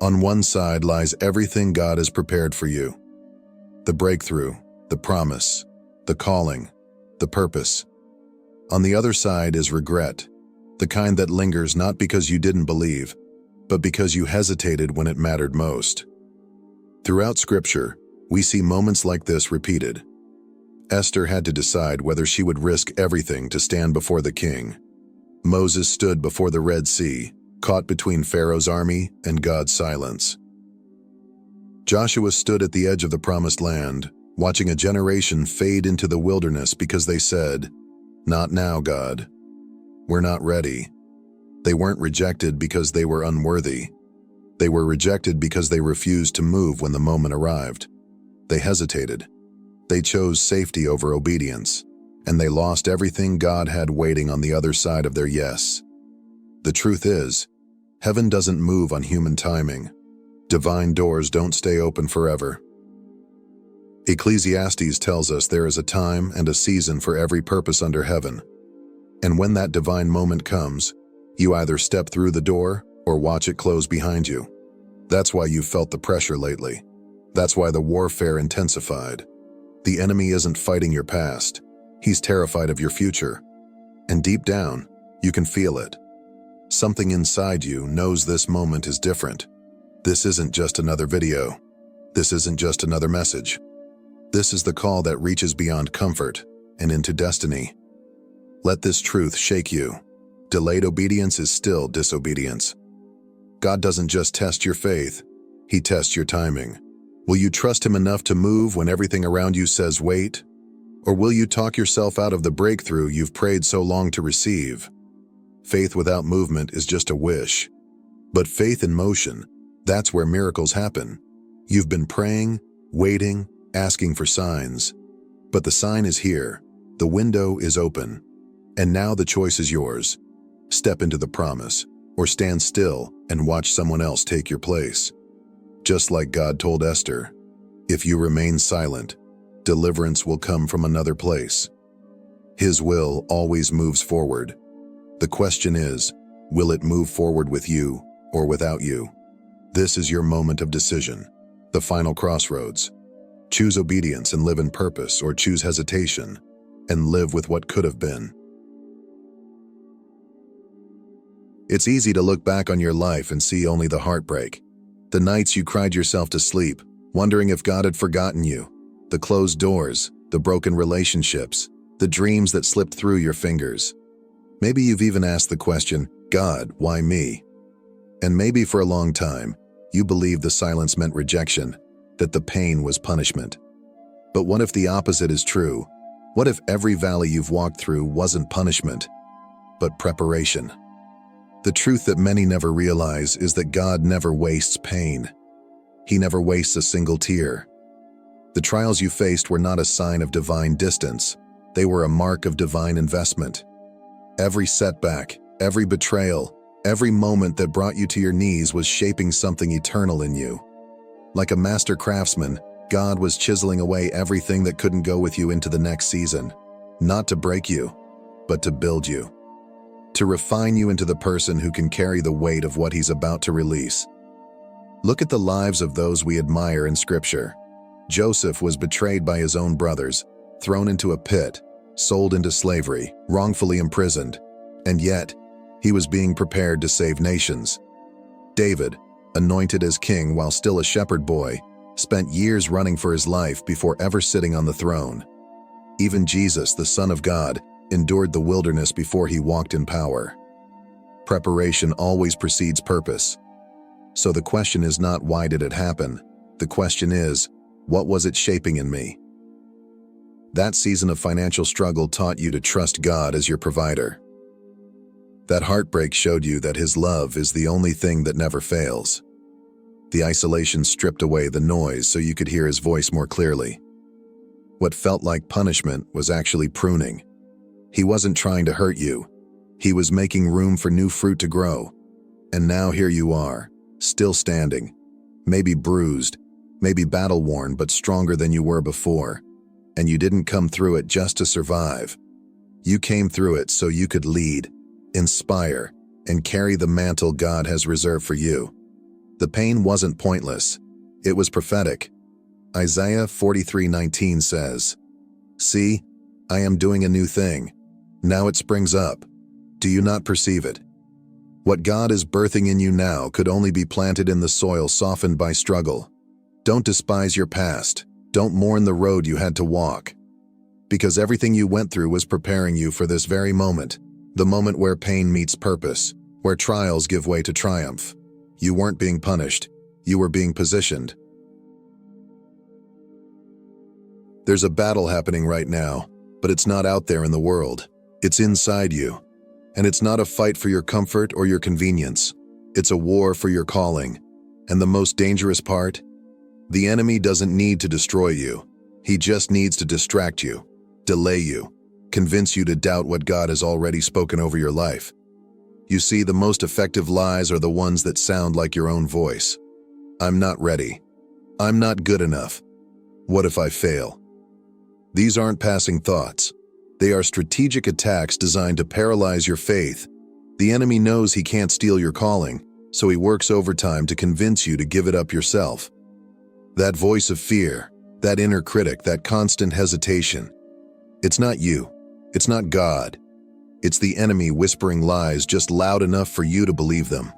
On one side lies everything God has prepared for you. The breakthrough, the promise, the calling, the purpose. On the other side is regret, the kind that lingers not because you didn't believe, but because you hesitated when it mattered most. Throughout Scripture, we see moments like this repeated. Esther had to decide whether she would risk everything to stand before the king. Moses stood before the Red Sea, caught between Pharaoh's army and God's silence. Joshua stood at the edge of the promised land, watching a generation fade into the wilderness because they said, "Not now, God. We're not ready." They weren't rejected because they were unworthy. They were rejected because they refused to move when the moment arrived. They hesitated. They chose safety over obedience, and they lost everything God had waiting on the other side of their yes. The truth is, heaven doesn't move on human timing. Divine doors don't stay open forever. Ecclesiastes tells us there is a time and a season for every purpose under heaven. And when that divine moment comes, you either step through the door or watch it close behind you. That's why you've felt the pressure lately. That's why the warfare intensified. The enemy isn't fighting your past. He's terrified of your future. And deep down, you can feel it. Something inside you knows this moment is different. This isn't just another video. This isn't just another message. This is the call that reaches beyond comfort and into destiny. Let this truth shake you. Delayed obedience is still disobedience. God doesn't just test your faith, He tests your timing. Will you trust Him enough to move when everything around you says wait? Or will you talk yourself out of the breakthrough you've prayed so long to receive? Faith without movement is just a wish. But faith in motion, that's where miracles happen. You've been praying, waiting, asking for signs. But the sign is here. The window is open. And now the choice is yours. Step into the promise, or stand still and watch someone else take your place. Just like God told Esther, if you remain silent, deliverance will come from another place. His will always moves forward. The question is, will it move forward with you or without you? This is your moment of decision, the final crossroads. Choose obedience and live in purpose, or choose hesitation and live with what could have been. It's easy to look back on your life and see only the heartbreak. The nights you cried yourself to sleep, wondering if God had forgotten you. The closed doors, the broken relationships, the dreams that slipped through your fingers. Maybe you've even asked the question, God, why me? And maybe for a long time, you believed the silence meant rejection, that the pain was punishment. But what if the opposite is true? What if every valley you've walked through wasn't punishment, but preparation? The truth that many never realize is that God never wastes pain. He never wastes a single tear. The trials you faced were not a sign of divine distance. They were a mark of divine investment. Every setback, every betrayal, every moment that brought you to your knees was shaping something eternal in you. Like a master craftsman, God was chiseling away everything that couldn't go with you into the next season, not to break you, but to build you, to refine you into the person who can carry the weight of what He's about to release. Look at the lives of those we admire in Scripture. Joseph was betrayed by his own brothers, thrown into a pit, sold into slavery, wrongfully imprisoned, and yet he was being prepared to save nations. David, anointed as king while still a shepherd boy, spent years running for his life before ever sitting on the throne. Even Jesus, the Son of God, endured the wilderness before He walked in power. Preparation always precedes purpose. So the question is not why did it happen? The question is, what was it shaping in me? That season of financial struggle taught you to trust God as your provider. That heartbreak showed you that His love is the only thing that never fails. The isolation stripped away the noise so you could hear His voice more clearly. What felt like punishment was actually pruning. He wasn't trying to hurt you. He was making room for new fruit to grow. And now here you are, still standing, maybe bruised, maybe battle-worn, but stronger than you were before. And you didn't come through it just to survive. You came through it so you could lead, inspire, and carry the mantle God has reserved for you. The pain wasn't pointless. It was prophetic. Isaiah 43:19 says, "See, I am doing a new thing. Now it springs up. Do you not perceive it?" What God is birthing in you now could only be planted in the soil softened by struggle. Don't despise your past. Don't mourn the road you had to walk. Because everything you went through was preparing you for this very moment, the moment where pain meets purpose, where trials give way to triumph. You weren't being punished. You were being positioned. There's a battle happening right now, but it's not out there in the world. It's inside you. And it's not a fight for your comfort or your convenience. It's a war for your calling. And the most dangerous part? The enemy doesn't need to destroy you. He just needs to distract you, delay you, convince you to doubt what God has already spoken over your life. You see, the most effective lies are the ones that sound like your own voice. I'm not ready. I'm not good enough. What if I fail? These aren't passing thoughts. They are strategic attacks designed to paralyze your faith. The enemy knows he can't steal your calling, so he works overtime to convince you to give it up yourself. That voice of fear, that inner critic, that constant hesitation. It's not you. It's not God. It's the enemy whispering lies just loud enough for you to believe them.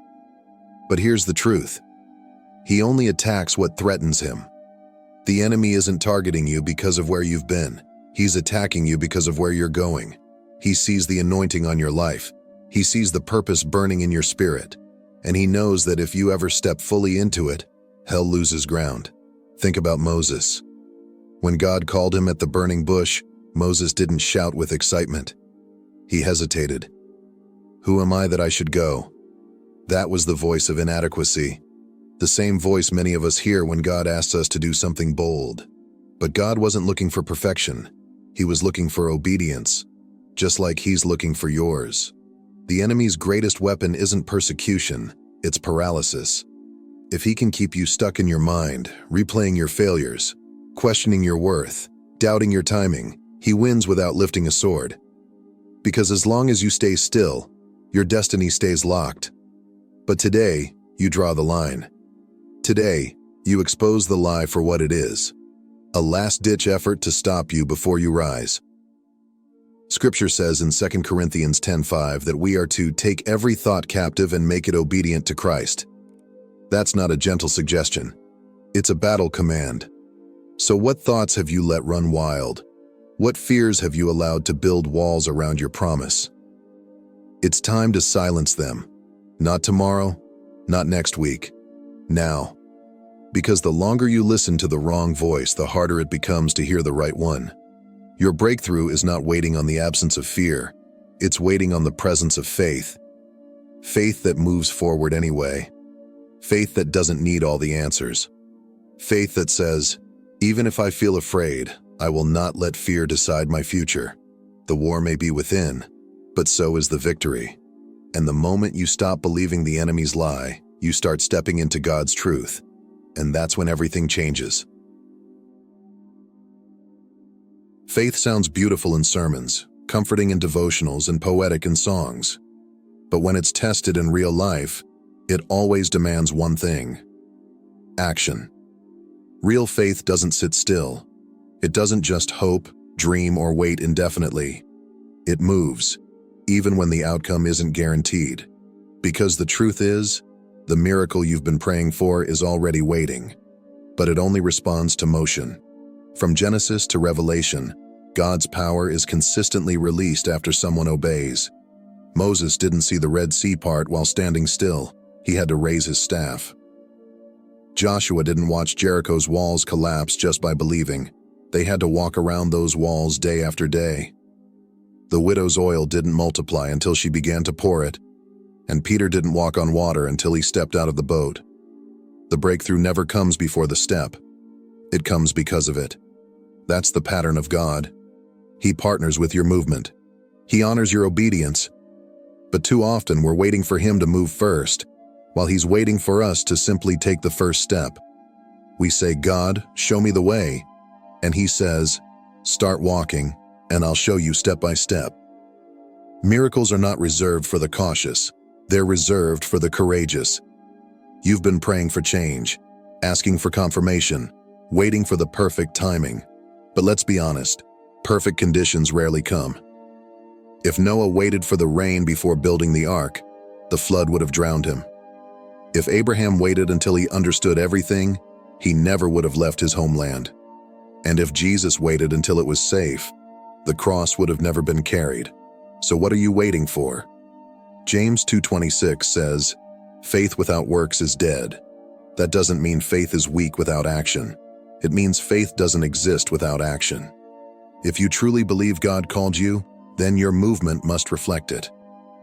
But here's the truth. He only attacks what threatens him. The enemy isn't targeting you because of where you've been. He's attacking you because of where you're going. He sees the anointing on your life. He sees the purpose burning in your spirit. And he knows that if you ever step fully into it, hell loses ground. Think about Moses. When God called him at the burning bush, Moses didn't shout with excitement. He hesitated. Who am I that I should go? That was the voice of inadequacy. The same voice many of us hear when God asks us to do something bold. But God wasn't looking for perfection. He was looking for obedience, just like He's looking for yours. The enemy's greatest weapon isn't persecution, it's paralysis. If he can keep you stuck in your mind, replaying your failures, questioning your worth, doubting your timing, he wins without lifting a sword. Because as long as you stay still, your destiny stays locked. But today, you draw the line. Today, you expose the lie for what it is. A last-ditch effort to stop you before you rise. Scripture says in 2 Corinthians 10:5 that we are to take every thought captive and make it obedient to Christ. That's not a gentle suggestion. It's a battle command. So what thoughts have you let run wild? What fears have you allowed to build walls around your promise? It's time to silence them. Not tomorrow, not next week. Now. Because the longer you listen to the wrong voice, the harder it becomes to hear the right one. Your breakthrough is not waiting on the absence of fear. It's waiting on the presence of faith. Faith that moves forward anyway. Faith that doesn't need all the answers. Faith that says, even if I feel afraid, I will not let fear decide my future. The war may be within, but so is the victory. And the moment you stop believing the enemy's lie, you start stepping into God's truth. And that's when everything changes. Faith sounds beautiful in sermons, comforting in devotionals, and poetic in songs. But when it's tested in real life, it always demands one thing: action. Real faith doesn't sit still. It doesn't just hope, dream, or wait indefinitely. It moves, even when the outcome isn't guaranteed. Because the truth is, the miracle you've been praying for is already waiting, but it only responds to motion. From Genesis to Revelation, God's power is consistently released after someone obeys. Moses didn't see the Red Sea part while standing still. He had to raise his staff. Joshua didn't watch Jericho's walls collapse just by believing. They had to walk around those walls day after day. The widow's oil didn't multiply until she began to pour it, and Peter didn't walk on water until he stepped out of the boat. The breakthrough never comes before the step. It comes because of it. That's the pattern of God. He partners with your movement. He honors your obedience. But too often we're waiting for Him to move first, while He's waiting for us to simply take the first step. We say, God, show me the way. And He says, start walking, and I'll show you step by step. Miracles are not reserved for the cautious. They're reserved for the courageous. You've been praying for change, asking for confirmation, waiting for the perfect timing. But let's be honest, perfect conditions rarely come. If Noah waited for the rain before building the ark, the flood would have drowned him. If Abraham waited until he understood everything, he never would have left his homeland. And if Jesus waited until it was safe, the cross would have never been carried. So what are you waiting for? James 2:26 says, faith without works is dead. That doesn't mean faith is weak without action. It means faith doesn't exist without action. If you truly believe God called you, then your movement must reflect it.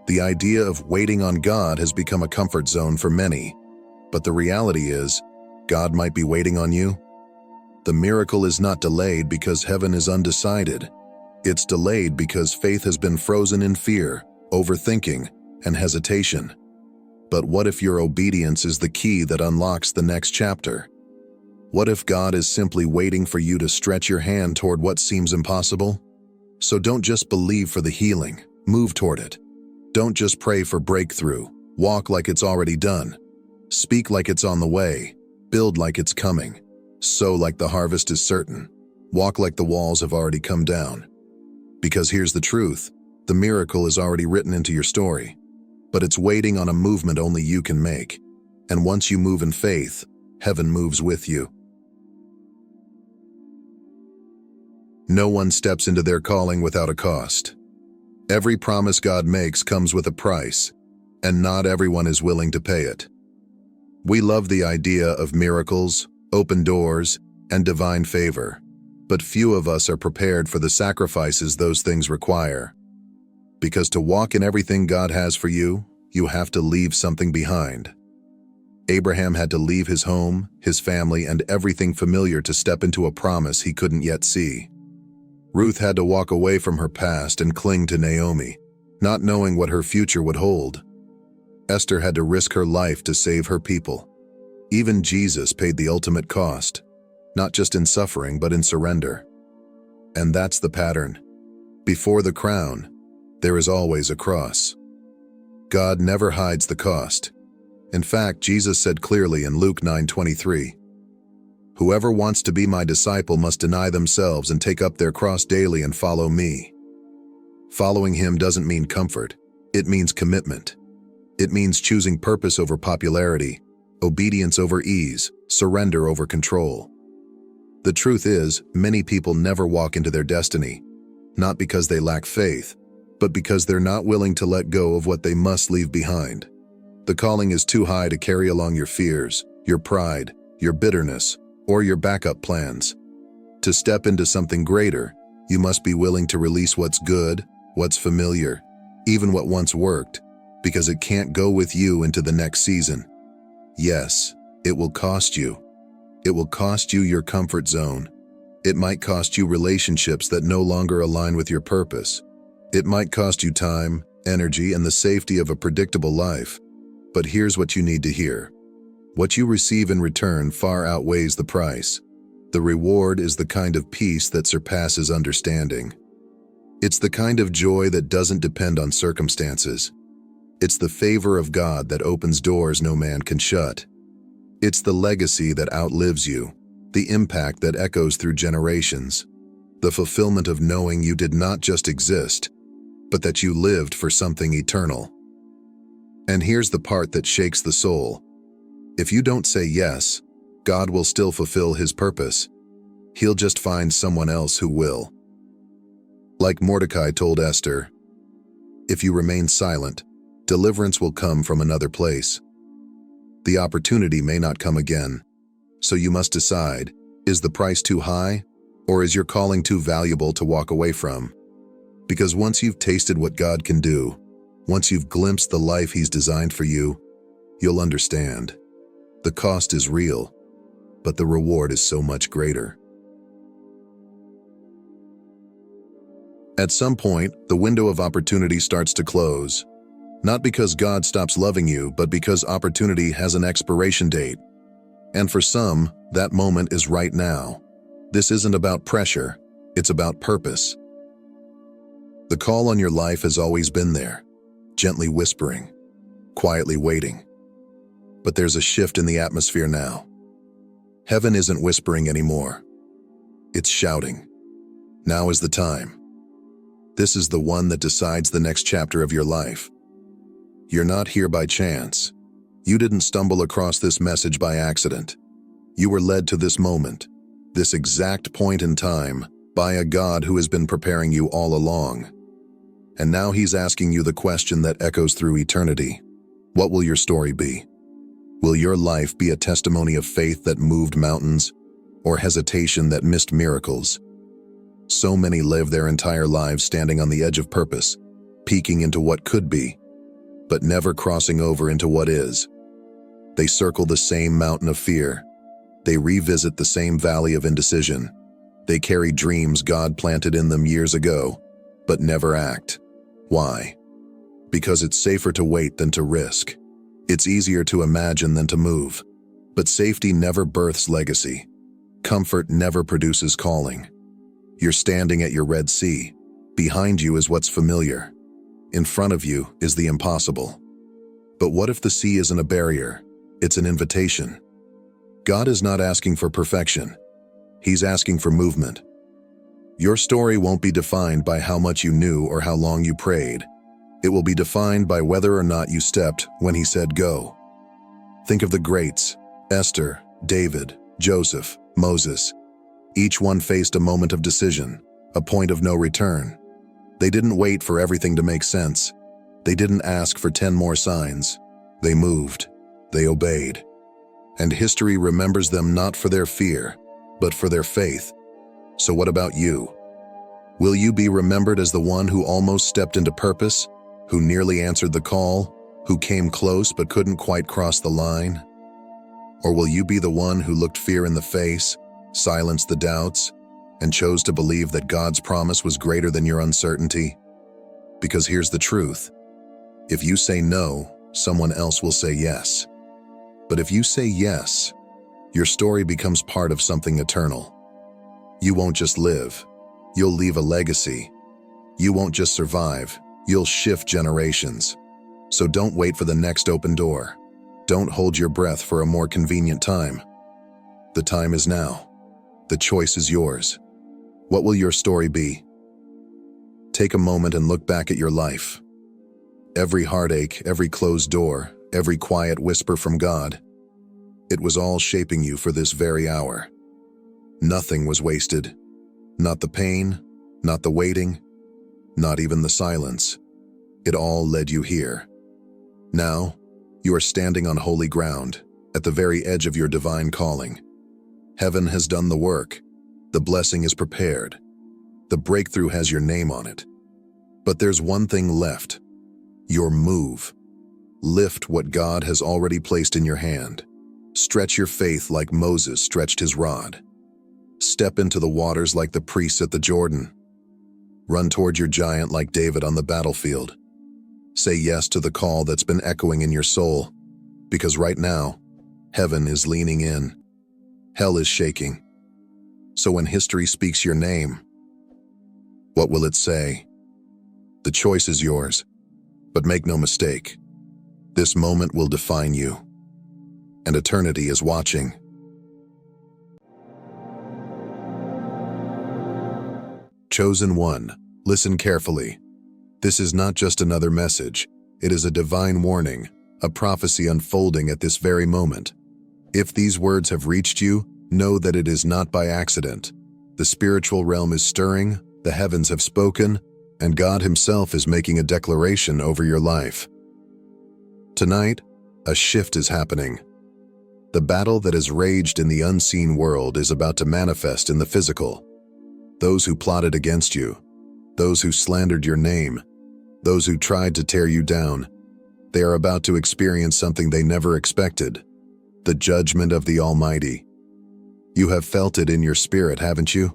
The idea of waiting on God has become a comfort zone for many, but the reality is, God might be waiting on you. The miracle is not delayed because heaven is undecided. It's delayed because faith has been frozen in fear, overthinking, and hesitation. But what if your obedience is the key that unlocks the next chapter? What if God is simply waiting for you to stretch your hand toward what seems impossible? So don't just believe for the healing, move toward it. Don't just pray for breakthrough, walk like it's already done. Speak like it's on the way, build like it's coming. Sow like the harvest is certain, walk like the walls have already come down. Because here's the truth, the miracle is already written into your story, but it's waiting on a movement only you can make. And once you move in faith, heaven moves with you. No one steps into their calling without a cost. Every promise God makes comes with a price, and not everyone is willing to pay it. We love the idea of miracles, open doors, and divine favor, but few of us are prepared for the sacrifices those things require. Because to walk in everything God has for you, you have to leave something behind. Abraham had to leave his home, his family, and everything familiar to step into a promise he couldn't yet see. Ruth had to walk away from her past and cling to Naomi, not knowing what her future would hold. Esther had to risk her life to save her people. Even Jesus paid the ultimate cost, not just in suffering but in surrender. And that's the pattern. Before the crown, there is always a cross. God never hides the cost. In fact, Jesus said clearly in Luke 9:23, "Whoever wants to be my disciple must deny themselves and take up their cross daily and follow me." Following Him doesn't mean comfort, it means commitment. It means choosing purpose over popularity, obedience over ease, surrender over control. The truth is, many people never walk into their destiny, not because they lack faith, but because they're not willing to let go of what they must leave behind. The calling is too high to carry along your fears, your pride, your bitterness, or your backup plans. To step into something greater, you must be willing to release what's good, what's familiar, even what once worked, because it can't go with you into the next season. Yes, it will cost you. It will cost you your comfort zone. It might cost you relationships that no longer align with your purpose. It might cost you time, energy, and the safety of a predictable life. But here's what you need to hear. What you receive in return far outweighs the price. The reward is the kind of peace that surpasses understanding. It's the kind of joy that doesn't depend on circumstances. It's the favor of God that opens doors no man can shut. It's the legacy that outlives you, the impact that echoes through generations, the fulfillment of knowing you did not just exist, but that you lived for something eternal. And here's the part that shakes the soul. If you don't say yes, God will still fulfill His purpose. He'll just find someone else who will. Like Mordecai told Esther, if you remain silent, deliverance will come from another place. The opportunity may not come again, so you must decide, is the price too high, or is your calling too valuable to walk away from? Because once you've tasted what God can do, once you've glimpsed the life He's designed for you, you'll understand. The cost is real, but the reward is so much greater. At some point, the window of opportunity starts to close. Not because God stops loving you, but because opportunity has an expiration date. And for some, that moment is right now. This isn't about pressure, it's about purpose. The call on your life has always been there, gently whispering, quietly waiting. But there's a shift in the atmosphere now. Heaven isn't whispering anymore. It's shouting. Now is the time. This is the one that decides the next chapter of your life. You're not here by chance. You didn't stumble across this message by accident. You were led to this moment, this exact point in time, by a God who has been preparing you all along. And now He's asking you the question that echoes through eternity. What will your story be? Will your life be a testimony of faith that moved mountains, or hesitation that missed miracles? So many live their entire lives standing on the edge of purpose, peeking into what could be, but never crossing over into what is. They circle the same mountain of fear. They revisit the same valley of indecision. They carry dreams God planted in them years ago, but never act. Why? Because it's safer to wait than to risk. It's easier to imagine than to move. But safety never births legacy. Comfort never produces calling. You're standing at your Red Sea. Behind you is what's familiar. In front of you is the impossible. But what if the sea isn't a barrier? It's an invitation. God is not asking for perfection. He's asking for movement. Your story won't be defined by how much you knew or how long you prayed. It will be defined by whether or not you stepped when He said go. Think of the greats: Esther, David, Joseph, Moses. Each one faced a moment of decision, a point of no return. They didn't wait for everything to make sense. They didn't ask for 10 more signs. They moved. They obeyed. And history remembers them not for their fear, but for their faith. So what about you? Will you be remembered as the one who almost stepped into purpose, who nearly answered the call, who came close but couldn't quite cross the line? Or will you be the one who looked fear in the face, silenced the doubts, and chose to believe that God's promise was greater than your uncertainty? Because here's the truth. If you say no, someone else will say yes. But if you say yes, your story becomes part of something eternal. You won't just live, you'll leave a legacy. You won't just survive, you'll shift generations. So don't wait for the next open door. Don't hold your breath for a more convenient time. The time is now. The choice is yours. What will your story be? Take a moment and look back at your life. Every heartache, every closed door, every quiet whisper from God. It was all shaping you for this very hour. Nothing was wasted. Not the pain, not the waiting, not even the silence. It all led you here. Now, you are standing on holy ground, at the very edge of your divine calling. Heaven has done the work. The blessing is prepared. The breakthrough has your name on it. But there's one thing left: your move. Lift what God has already placed in your hand. Stretch your faith like Moses stretched his rod. Step into the waters like the priests at the Jordan. Run toward your giant like David on the battlefield. Say yes to the call that's been echoing in your soul, because right now, heaven is leaning in. Hell is shaking. So when history speaks your name, what will it say? The choice is yours, but make no mistake, this moment will define you, and eternity is watching. Chosen one, listen carefully. This is not just another message, it is a divine warning, a prophecy unfolding at this very moment. If these words have reached you, know that it is not by accident. The spiritual realm is stirring, the heavens have spoken, and God Himself is making a declaration over your life. Tonight, a shift is happening. The battle that has raged in the unseen world is about to manifest in the physical. Those who plotted against you, those who slandered your name, those who tried to tear you down, they are about to experience something they never expected, the judgment of the Almighty. You have felt it in your spirit, haven't you?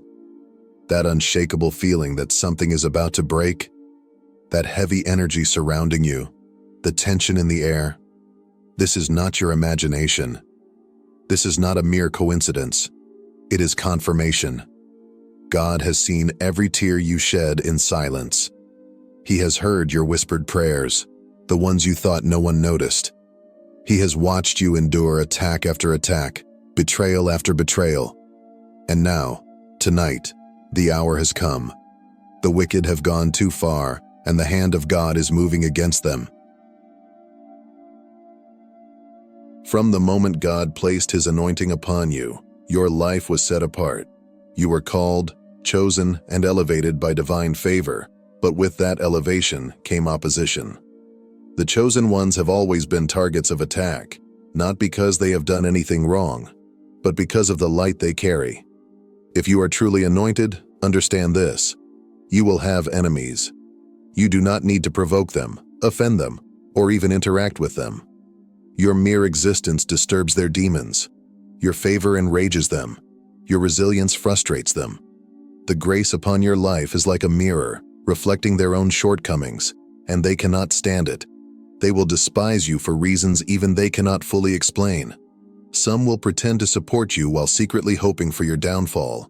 That unshakable feeling that something is about to break, that heavy energy surrounding you, the tension in the air. This is not your imagination. This is not a mere coincidence. It is confirmation. God has seen every tear you shed in silence. He has heard your whispered prayers, the ones you thought no one noticed. He has watched you endure attack after attack, betrayal after betrayal. And now, tonight, the hour has come. The wicked have gone too far, and the hand of God is moving against them. From the moment God placed His anointing upon you, your life was set apart. You were called, chosen, and elevated by divine favor, but with that elevation came opposition. The chosen ones have always been targets of attack, not because they have done anything wrong, but because of the light they carry. If you are truly anointed, understand this: you will have enemies. You do not need to provoke them, offend them, or even interact with them. Your mere existence disturbs their demons. Your favor enrages them. Your resilience frustrates them. The grace upon your life is like a mirror, reflecting their own shortcomings, and they cannot stand it. They will despise you for reasons even they cannot fully explain. Some will pretend to support you while secretly hoping for your downfall.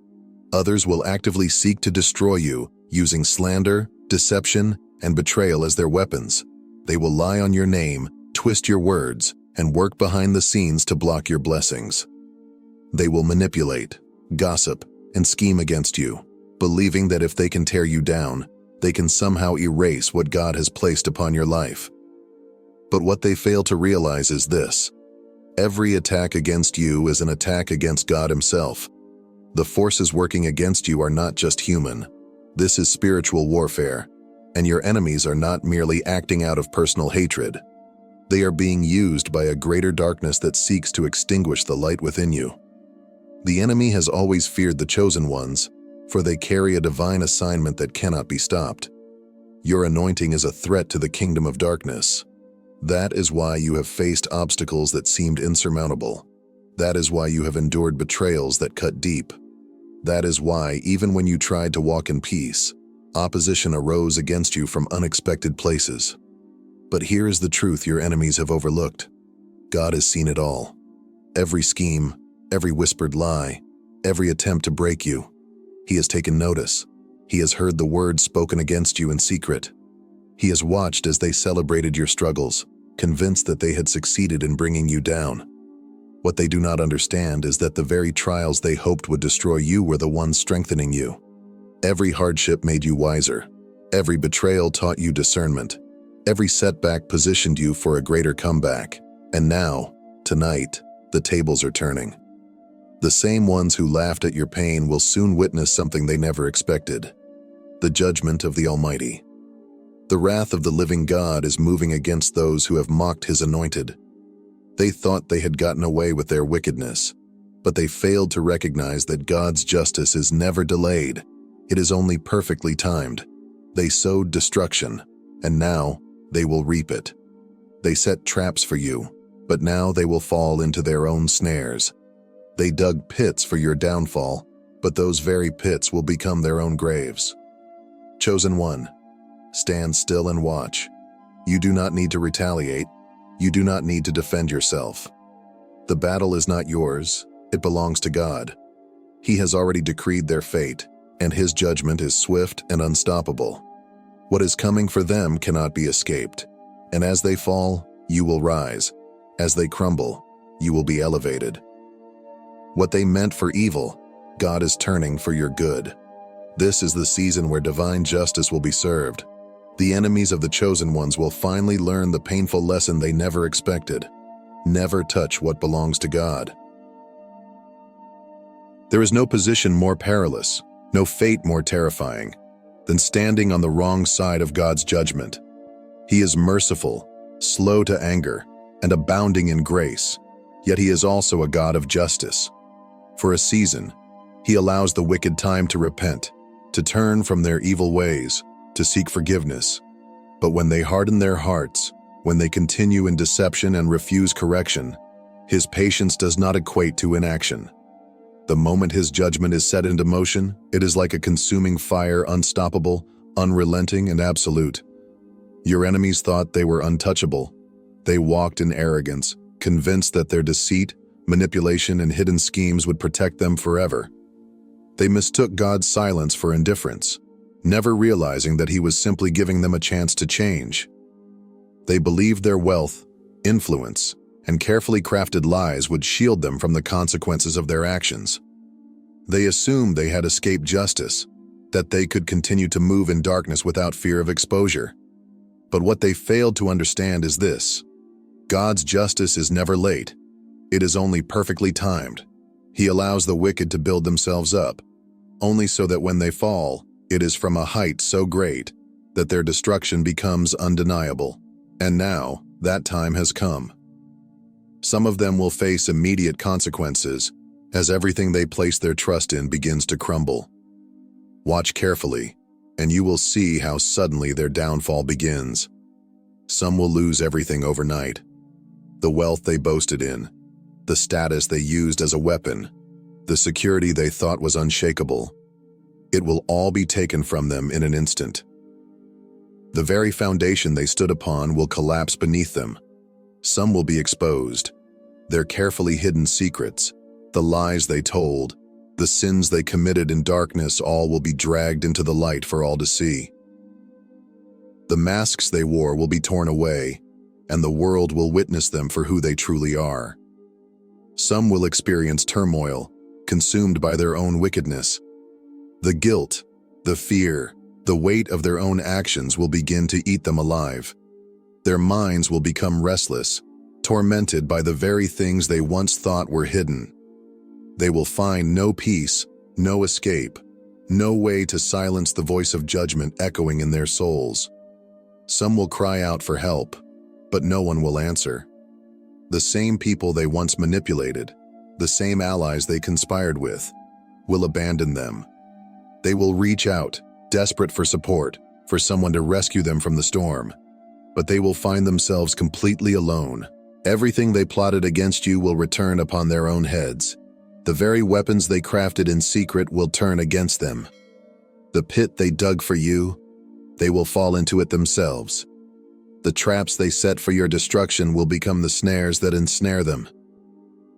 Others will actively seek to destroy you, using slander, deception, and betrayal as their weapons. They will lie on your name, twist your words, and work behind the scenes to block your blessings. They will manipulate, gossip, and scheme against you, believing that if they can tear you down, they can somehow erase what God has placed upon your life. But what they fail to realize is this: every attack against you is an attack against God Himself. The forces working against you are not just human. This is spiritual warfare, and your enemies are not merely acting out of personal hatred. They are being used by a greater darkness that seeks to extinguish the light within you. The enemy has always feared the chosen ones, for they carry a divine assignment that cannot be stopped. Your anointing is a threat to the kingdom of darkness. That is why you have faced obstacles that seemed insurmountable. That is why you have endured betrayals that cut deep. That is why, even when you tried to walk in peace, opposition arose against you from unexpected places. But here is the truth your enemies have overlooked. God has seen it all. Every scheme, every whispered lie, every attempt to break you. He has taken notice. He has heard the words spoken against you in secret. He has watched as they celebrated your struggles, convinced that they had succeeded in bringing you down. What they do not understand is that the very trials they hoped would destroy you were the ones strengthening you. Every hardship made you wiser. Every betrayal taught you discernment. Every setback positioned you for a greater comeback. And now, tonight, the tables are turning. The same ones who laughed at your pain will soon witness something they never expected: the judgment of the Almighty. The wrath of the living God is moving against those who have mocked His anointed. They thought they had gotten away with their wickedness, but they failed to recognize that God's justice is never delayed. It is only perfectly timed. They sowed destruction, and now they will reap it. They set traps for you, but now they will fall into their own snares. They dug pits for your downfall, but those very pits will become their own graves. Chosen one, stand still and watch. You do not need to retaliate. You do not need to defend yourself. The battle is not yours, it belongs to God. He has already decreed their fate, and His judgment is swift and unstoppable. What is coming for them cannot be escaped, and as they fall, you will rise. As they crumble, you will be elevated. What they meant for evil, God is turning for your good. This is the season where divine justice will be served. The enemies of the chosen ones will finally learn the painful lesson they never expected. Never touch what belongs to God. There is no position more perilous, no fate more terrifying, than standing on the wrong side of God's judgment. He is merciful, slow to anger, and abounding in grace, yet He is also a God of justice. For a season, He allows the wicked time to repent, to turn from their evil ways, to seek forgiveness. But when they harden their hearts, when they continue in deception and refuse correction, His patience does not equate to inaction. The moment His judgment is set into motion, it is like a consuming fire, unstoppable, unrelenting, and absolute. Your enemies thought they were untouchable. They walked in arrogance, convinced that their deceit, manipulation, and hidden schemes would protect them forever. They mistook God's silence for indifference, never realizing that He was simply giving them a chance to change. They believed their wealth, influence, and carefully crafted lies would shield them from the consequences of their actions. They assumed they had escaped justice, that they could continue to move in darkness without fear of exposure. But what they failed to understand is this: God's justice is never late. It is only perfectly timed. He allows the wicked to build themselves up, only so that when they fall, it is from a height so great that their destruction becomes undeniable. And now, that time has come. Some of them will face immediate consequences as everything they place their trust in begins to crumble. Watch carefully, and you will see how suddenly their downfall begins. Some will lose everything overnight: the wealth they boasted in, the status they used as a weapon, the security they thought was unshakable. It will all be taken from them in an instant. The very foundation they stood upon will collapse beneath them. Some will be exposed. Their carefully hidden secrets, the lies they told, the sins they committed in darkness, all will be dragged into the light for all to see. The masks they wore will be torn away, and the world will witness them for who they truly are. Some will experience turmoil, consumed by their own wickedness. The guilt, the fear, the weight of their own actions will begin to eat them alive. Their minds will become restless, tormented by the very things they once thought were hidden. They will find no peace, no escape, no way to silence the voice of judgment echoing in their souls. Some will cry out for help, but no one will answer. The same people they once manipulated, the same allies they conspired with, will abandon them. They will reach out, desperate for support, for someone to rescue them from the storm. But they will find themselves completely alone. Everything they plotted against you will return upon their own heads. The very weapons they crafted in secret will turn against them. The pit they dug for you, they will fall into it themselves. The traps they set for your destruction will become the snares that ensnare them.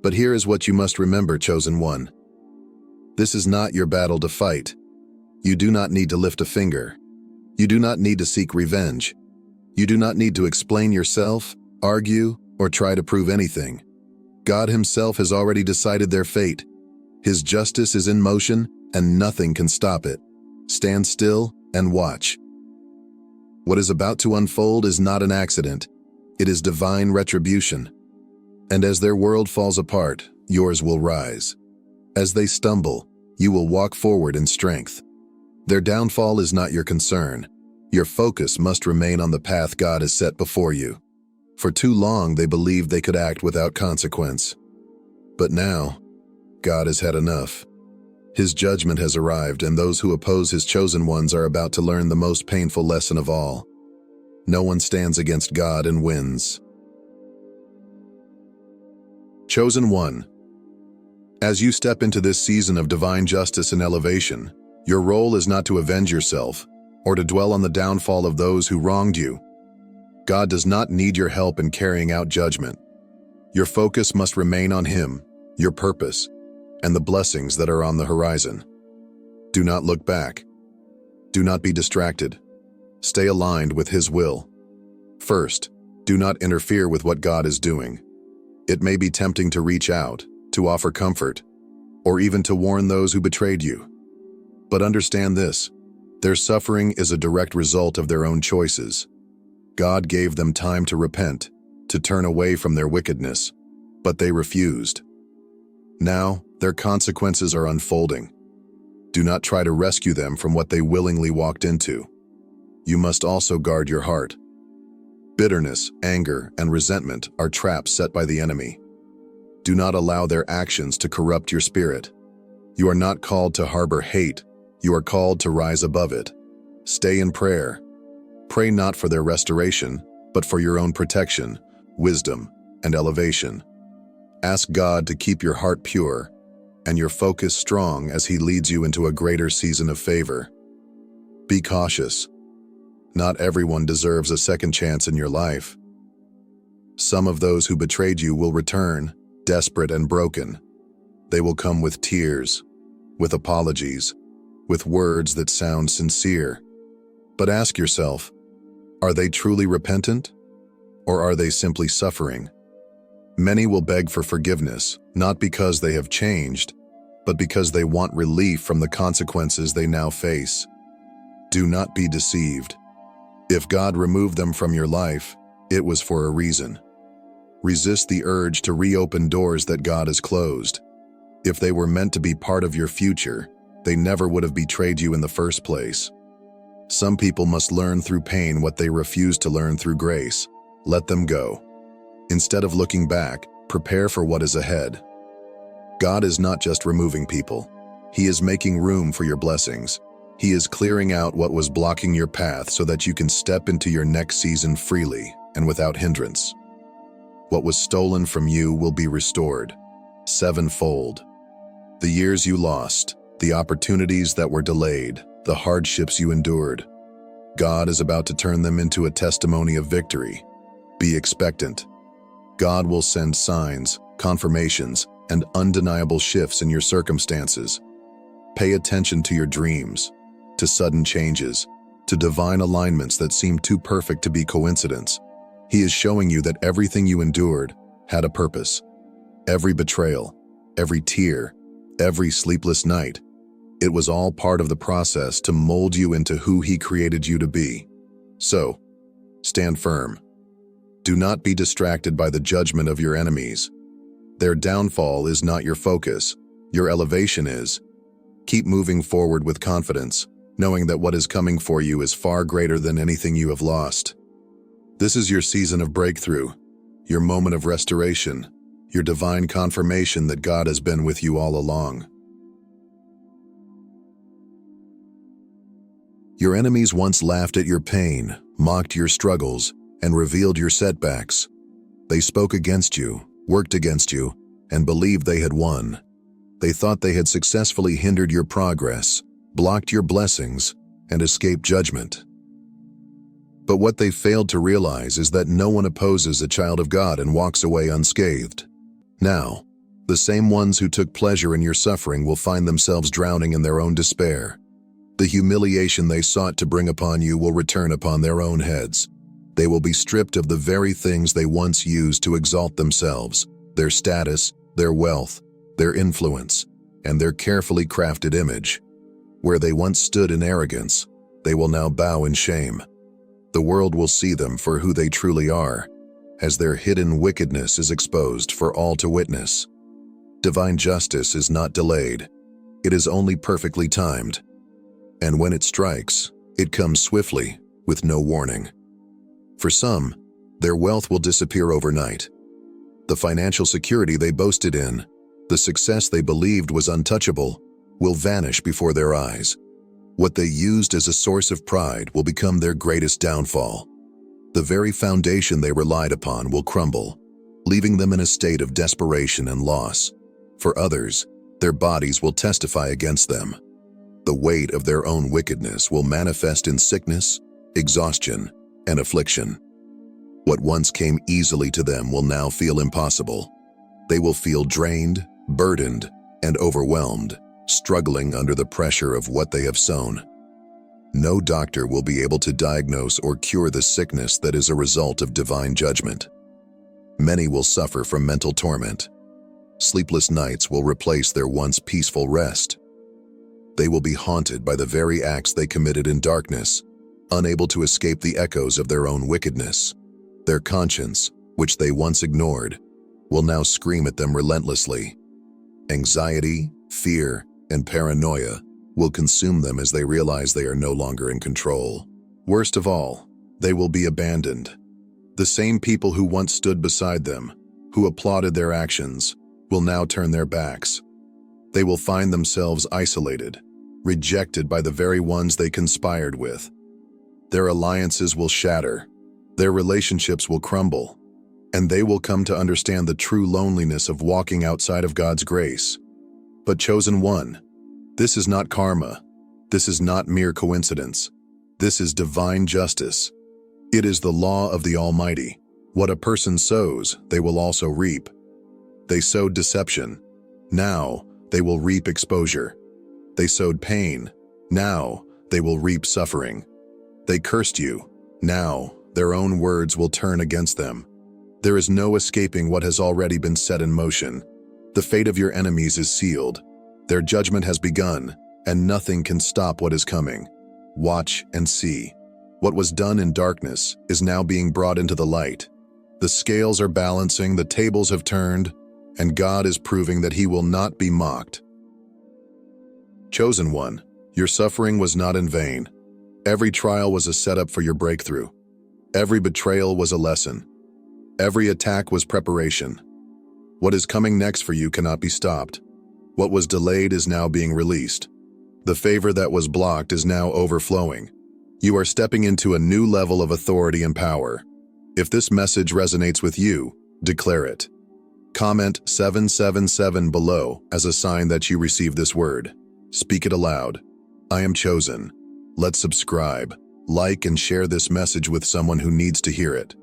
But here is what you must remember, chosen one. This is not your battle to fight. You do not need to lift a finger. You do not need to seek revenge. You do not need to explain yourself, argue, or try to prove anything. God Himself has already decided their fate. His justice is in motion, and nothing can stop it. Stand still and watch. What is about to unfold is not an accident. It is divine retribution. And as their world falls apart, yours will rise. As they stumble, you will walk forward in strength. Their downfall is not your concern. Your focus must remain on the path God has set before you. For too long, they believed they could act without consequence. But now, God has had enough. His judgment has arrived, and those who oppose His chosen ones are about to learn the most painful lesson of all. No one stands against God and wins. Chosen one. As you step into this season of divine justice and elevation, your role is not to avenge yourself or to dwell on the downfall of those who wronged you. God does not need your help in carrying out judgment. Your focus must remain on Him, your purpose, and the blessings that are on the horizon. Do not look back. Do not be distracted. Stay aligned with His will. First, do not interfere with what God is doing. It may be tempting to reach out, to offer comfort, or even to warn those who betrayed you. But understand this: their suffering is a direct result of their own choices. God gave them time to repent, to turn away from their wickedness, but they refused. Now, their consequences are unfolding. Do not try to rescue them from what they willingly walked into. You must also guard your heart. Bitterness, anger, and resentment are traps set by the enemy. Do not allow their actions to corrupt your spirit. You are not called to harbor hate. You are called to rise above it. Stay in prayer. Pray not for their restoration, but for your own protection, wisdom, and elevation. Ask God to keep your heart pure and your focus strong as He leads you into a greater season of favor. Be cautious. Not everyone deserves a second chance in your life. Some of those who betrayed you will return, desperate and broken. They will come with tears, with apologies, with words that sound sincere. But ask yourself, are they truly repentant, or are they simply suffering? Many will beg for forgiveness, not because they have changed, but because they want relief from the consequences they now face. Do not be deceived. If God removed them from your life, it was for a reason. Resist the urge to reopen doors that God has closed. If they were meant to be part of your future, they never would have betrayed you in the first place. Some people must learn through pain what they refuse to learn through grace. Let them go. Instead of looking back, prepare for what is ahead. God is not just removing people. He is making room for your blessings. He is clearing out what was blocking your path so that you can step into your next season freely and without hindrance. What was stolen from you will be restored, sevenfold. The years you lost, the opportunities that were delayed, the hardships you endured, God is about to turn them into a testimony of victory. Be expectant. God will send signs, confirmations, and undeniable shifts in your circumstances. Pay attention to your dreams, to sudden changes, to divine alignments that seem too perfect to be coincidence. He is showing you that everything you endured had a purpose. Every betrayal, every tear, every sleepless night, it was all part of the process to mold you into who He created you to be. So, stand firm. Do not be distracted by the judgment of your enemies. Their downfall is not your focus. Your elevation is. Keep moving forward with confidence, knowing that what is coming for you is far greater than anything you have lost. This is your season of breakthrough, your moment of restoration, your divine confirmation that God has been with you all along. Your enemies once laughed at your pain, mocked your struggles, and revealed your setbacks. They spoke against you, worked against you, and believed they had won. They thought they had successfully hindered your progress, blocked your blessings, and escaped judgment. But what they failed to realize is that no one opposes a child of God and walks away unscathed. Now, the same ones who took pleasure in your suffering will find themselves drowning in their own despair. The humiliation they sought to bring upon you will return upon their own heads. They will be stripped of the very things they once used to exalt themselves, their status, their wealth, their influence, and their carefully crafted image. Where they once stood in arrogance, they will now bow in shame. The world will see them for who they truly are, as their hidden wickedness is exposed for all to witness. Divine justice is not delayed. It is only perfectly timed. And when it strikes, it comes swiftly, with no warning. For some, their wealth will disappear overnight. The financial security they boasted in, the success they believed was untouchable, will vanish before their eyes. What they used as a source of pride will become their greatest downfall. The very foundation they relied upon will crumble. leaving them in a state of desperation and loss. For others, their bodies will testify against them. The weight of their own wickedness will manifest in sickness, exhaustion, and affliction. What once came easily to them will now feel impossible. They will feel drained, burdened, and overwhelmed, struggling under the pressure of what they have sown. No doctor will be able to diagnose or cure the sickness that is a result of divine judgment. Many will suffer from mental torment. Sleepless nights will replace their once peaceful rest. They will be haunted by the very acts they committed in darkness, unable to escape the echoes of their own wickedness. Their conscience, which they once ignored, will now scream at them relentlessly. Anxiety, fear, and paranoia will consume them as they realize they are no longer in control. Worst of all, they will be abandoned. The same people who once stood beside them, who applauded their actions, will now turn their backs. They will find themselves isolated, rejected by the very ones they conspired with. Their alliances will shatter, their relationships will crumble, and they will come to understand the true loneliness of walking outside of God's grace. But chosen one, this is not karma. This is not mere coincidence. This is divine justice. It is the law of the Almighty. What a person sows, they will also reap. They sowed deception. Now, they will reap exposure. They sowed pain. Now, they will reap suffering. They cursed you. Now, their own words will turn against them. There is no escaping what has already been set in motion. The fate of your enemies is sealed. Their judgment has begun, and nothing can stop what is coming. Watch and see. What was done in darkness is now being brought into the light. The scales are balancing, the tables have turned, and God is proving that He will not be mocked. Chosen one, your suffering was not in vain. Every trial was a setup for your breakthrough. Every betrayal was a lesson. Every attack was preparation. What is coming next for you cannot be stopped. What was delayed is now being released. The favor that was blocked is now overflowing. You are stepping into a new level of authority and power. If this message resonates with you, declare it. Comment 777 below as a sign that you received this word. Speak it aloud. I am chosen. Let's subscribe, like, and share this message with someone who needs to hear it.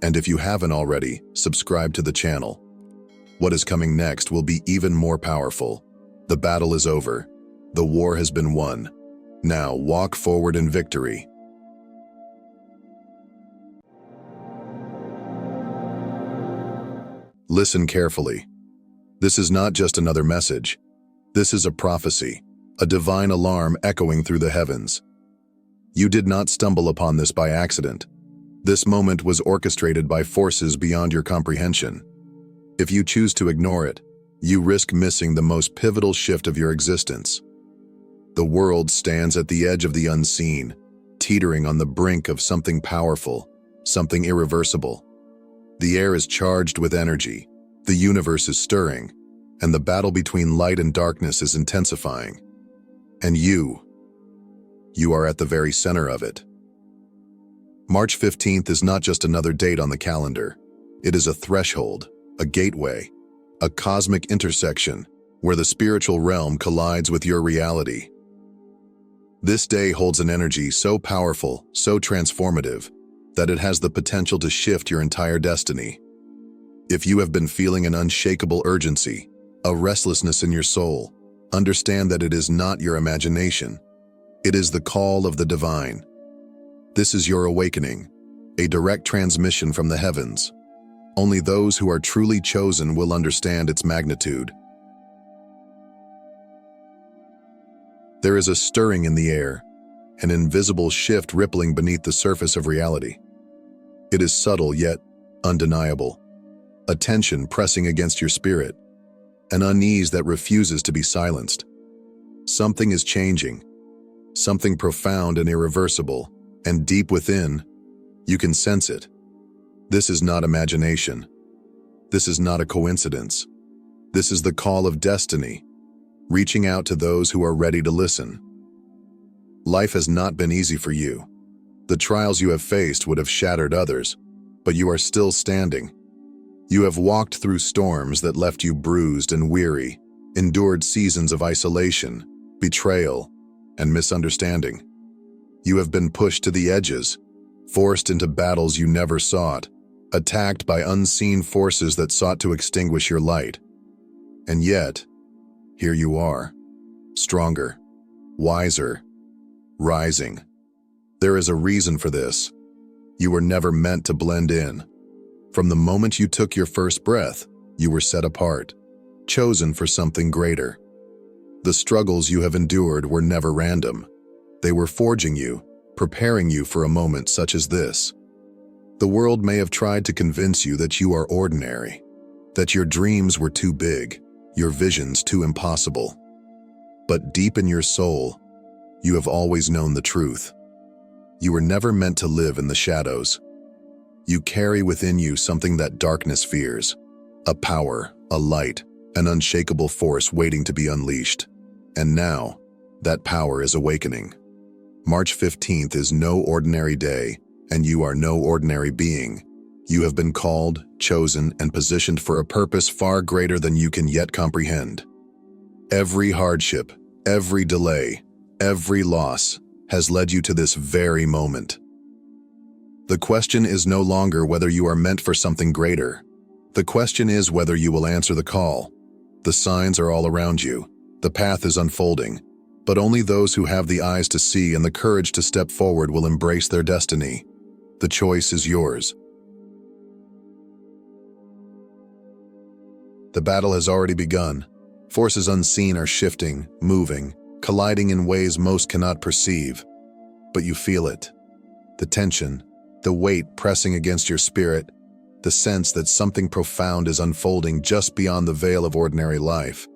And if you haven't already, subscribe to the channel. What is coming next will be even more powerful. The battle is over. The war has been won. Now walk forward in victory. Listen carefully. This is not just another message. This is a prophecy, a divine alarm echoing through the heavens. You did not stumble upon this by accident. This moment was orchestrated by forces beyond your comprehension. If you choose to ignore it, you risk missing the most pivotal shift of your existence. The world stands at the edge of the unseen, teetering on the brink of something powerful, something irreversible. The air is charged with energy, the universe is stirring, and the battle between light and darkness is intensifying. And you are at the very center of it. March 15th is not just another date on the calendar. It is a threshold, a gateway, a cosmic intersection where the spiritual realm collides with your reality. This day holds an energy so powerful, so transformative, that it has the potential to shift your entire destiny. If you have been feeling an unshakable urgency, a restlessness in your soul, understand that it is not your imagination. It is the call of the divine. This is your awakening, a direct transmission from the heavens. Only those who are truly chosen will understand its magnitude. There is a stirring in the air, an invisible shift rippling beneath the surface of reality. It is subtle yet undeniable, a tension pressing against your spirit, an unease that refuses to be silenced. Something is changing, something profound and irreversible, and deep within, you can sense it. This is not imagination. This is not a coincidence. This is the call of destiny, reaching out to those who are ready to listen. Life has not been easy for you. The trials you have faced would have shattered others, but you are still standing. You have walked through storms that left you bruised and weary, endured seasons of isolation, betrayal, and misunderstanding. You have been pushed to the edges, forced into battles you never sought, attacked by unseen forces that sought to extinguish your light. And yet, here you are, stronger, wiser, rising. There is a reason for this. You were never meant to blend in. From the moment you took your first breath, you were set apart, chosen for something greater. The struggles you have endured were never random. They were forging you, preparing you for a moment such as this. The world may have tried to convince you that you are ordinary, that your dreams were too big, your visions too impossible. But deep in your soul, you have always known the truth. You were never meant to live in the shadows. You carry within you something that darkness fears, a power, a light, an unshakable force waiting to be unleashed. And now, that power is awakening. March 15th is no ordinary day, and you are no ordinary being. You have been called, chosen, and positioned for a purpose far greater than you can yet comprehend. Every hardship, every delay, every loss has led you to this very moment. The question is no longer whether you are meant for something greater. The question is whether you will answer the call. The signs are all around you. The path is unfolding. But only those who have the eyes to see and the courage to step forward will embrace their destiny. The choice is yours. The battle has already begun. Forces unseen are shifting, moving, colliding in ways most cannot perceive. But you feel it. The tension, the weight pressing against your spirit, the sense that something profound is unfolding just beyond the veil of ordinary life.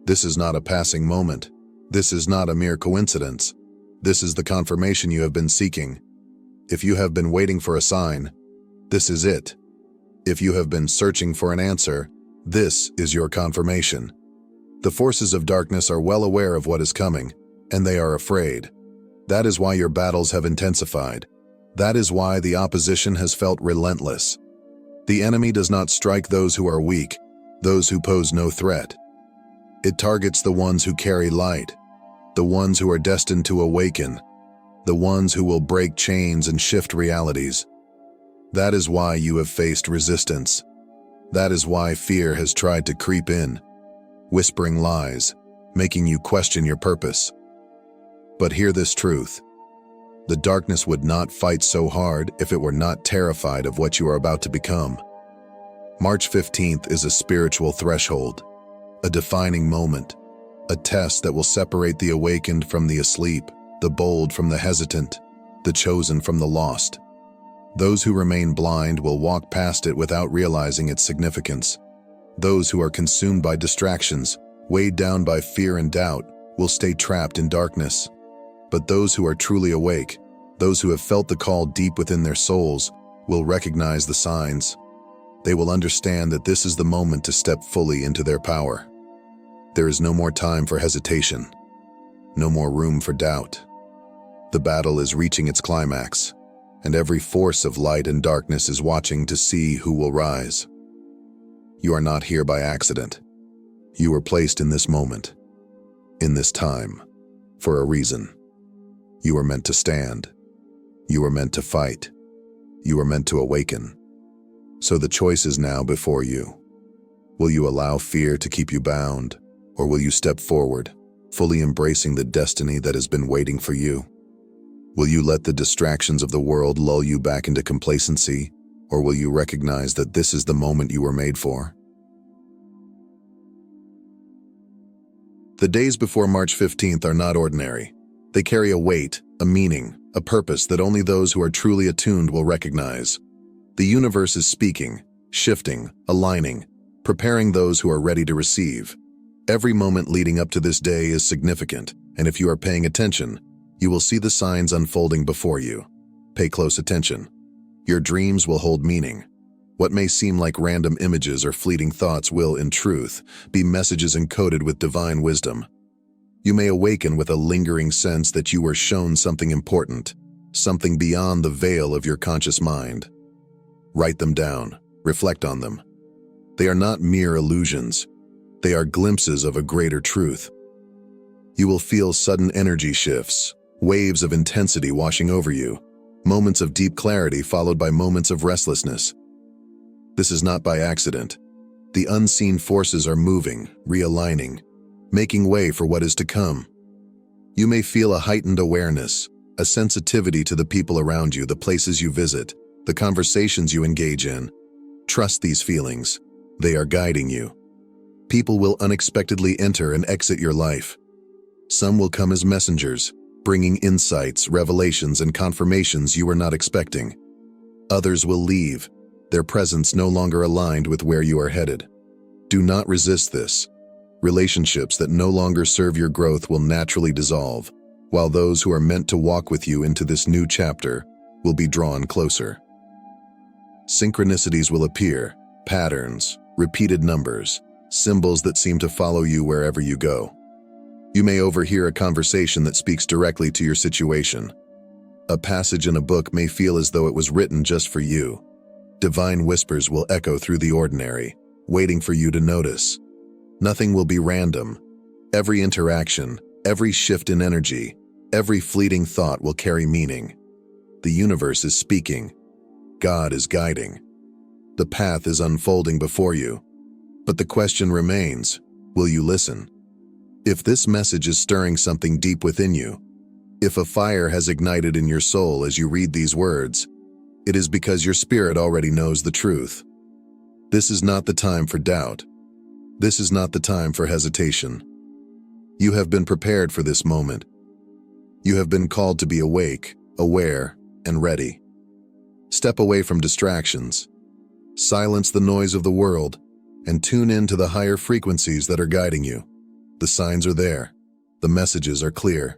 This is not a passing moment. This is not a mere coincidence. This is the confirmation you have been seeking. If you have been waiting for a sign, this is it. If you have been searching for an answer, this is your confirmation. The forces of darkness are well aware of what is coming, and they are afraid. That is why your battles have intensified. That is why the opposition has felt relentless. The enemy does not strike those who are weak, those who pose no threat. It targets the ones who carry light, the ones who are destined to awaken, the ones who will break chains and shift realities. That is why you have faced resistance. That is why fear has tried to creep in, whispering lies, making you question your purpose. But hear this truth. The darkness would not fight so hard if it were not terrified of what you are about to become. March 15th is a spiritual threshold, a defining moment, a test that will separate the awakened from the asleep, the bold from the hesitant, the chosen from the lost. Those who remain blind will walk past it without realizing its significance. Those who are consumed by distractions, weighed down by fear and doubt, will stay trapped in darkness. But those who are truly awake, those who have felt the call deep within their souls, will recognize the signs. They will understand that this is the moment to step fully into their power. There is no more time for hesitation, no more room for doubt. The battle is reaching its climax, and every force of light and darkness is watching to see who will rise. You are not here by accident. You were placed in this moment, in this time, for a reason. You were meant to stand. You were meant to fight. You were meant to awaken. So the choice is now before you. Will you allow fear to keep you bound, or will you step forward, fully embracing the destiny that has been waiting for you? Will you let the distractions of the world lull you back into complacency, or will you recognize that this is the moment you were made for? The days before March 15th are not ordinary. They carry a weight, a meaning, a purpose that only those who are truly attuned will recognize. The universe is speaking, shifting, aligning, preparing those who are ready to receive. Every moment leading up to this day is significant, and if you are paying attention, you will see the signs unfolding before you. Pay close attention. Your dreams will hold meaning. What may seem like random images or fleeting thoughts will, in truth, be messages encoded with divine wisdom. You may awaken with a lingering sense that you were shown something important, something beyond the veil of your conscious mind. Write them down, reflect on them, They are not mere illusions. They are glimpses of a greater truth. You will feel sudden energy shifts, waves of intensity washing over you, moments of deep clarity followed by moments of restlessness. This is not by accident. The unseen forces are moving, realigning, making way for what is to come. You may feel a heightened awareness, a sensitivity to the people around you, the places you visit, the conversations you engage in. Trust these feelings. They are guiding you. People will unexpectedly enter and exit your life. Some will come as messengers, bringing insights, revelations, and confirmations you were not expecting. Others will leave, their presence no longer aligned with where you are headed. Do not resist this. Relationships that no longer serve your growth will naturally dissolve, while those who are meant to walk with you into this new chapter will be drawn closer. Synchronicities will appear, patterns, repeated numbers, symbols that seem to follow you wherever you go. You may overhear a conversation that speaks directly to your situation. A passage in a book may feel as though it was written just for you. Divine whispers will echo through the ordinary, waiting for you to notice. Nothing will be random. Every interaction, every shift in energy, every fleeting thought will carry meaning. The universe is speaking. God is guiding. The path is unfolding before you. But the question remains, will you listen? If this message is stirring something deep within you, if a fire has ignited in your soul as you read these words, it is because your spirit already knows the truth. This is not the time for doubt. This is not the time for hesitation. You have been prepared for this moment. You have been called to be awake, aware, and ready. Step away from distractions. Silence the noise of the world and tune in to the higher frequencies that are guiding you. The signs are there. The messages are clear.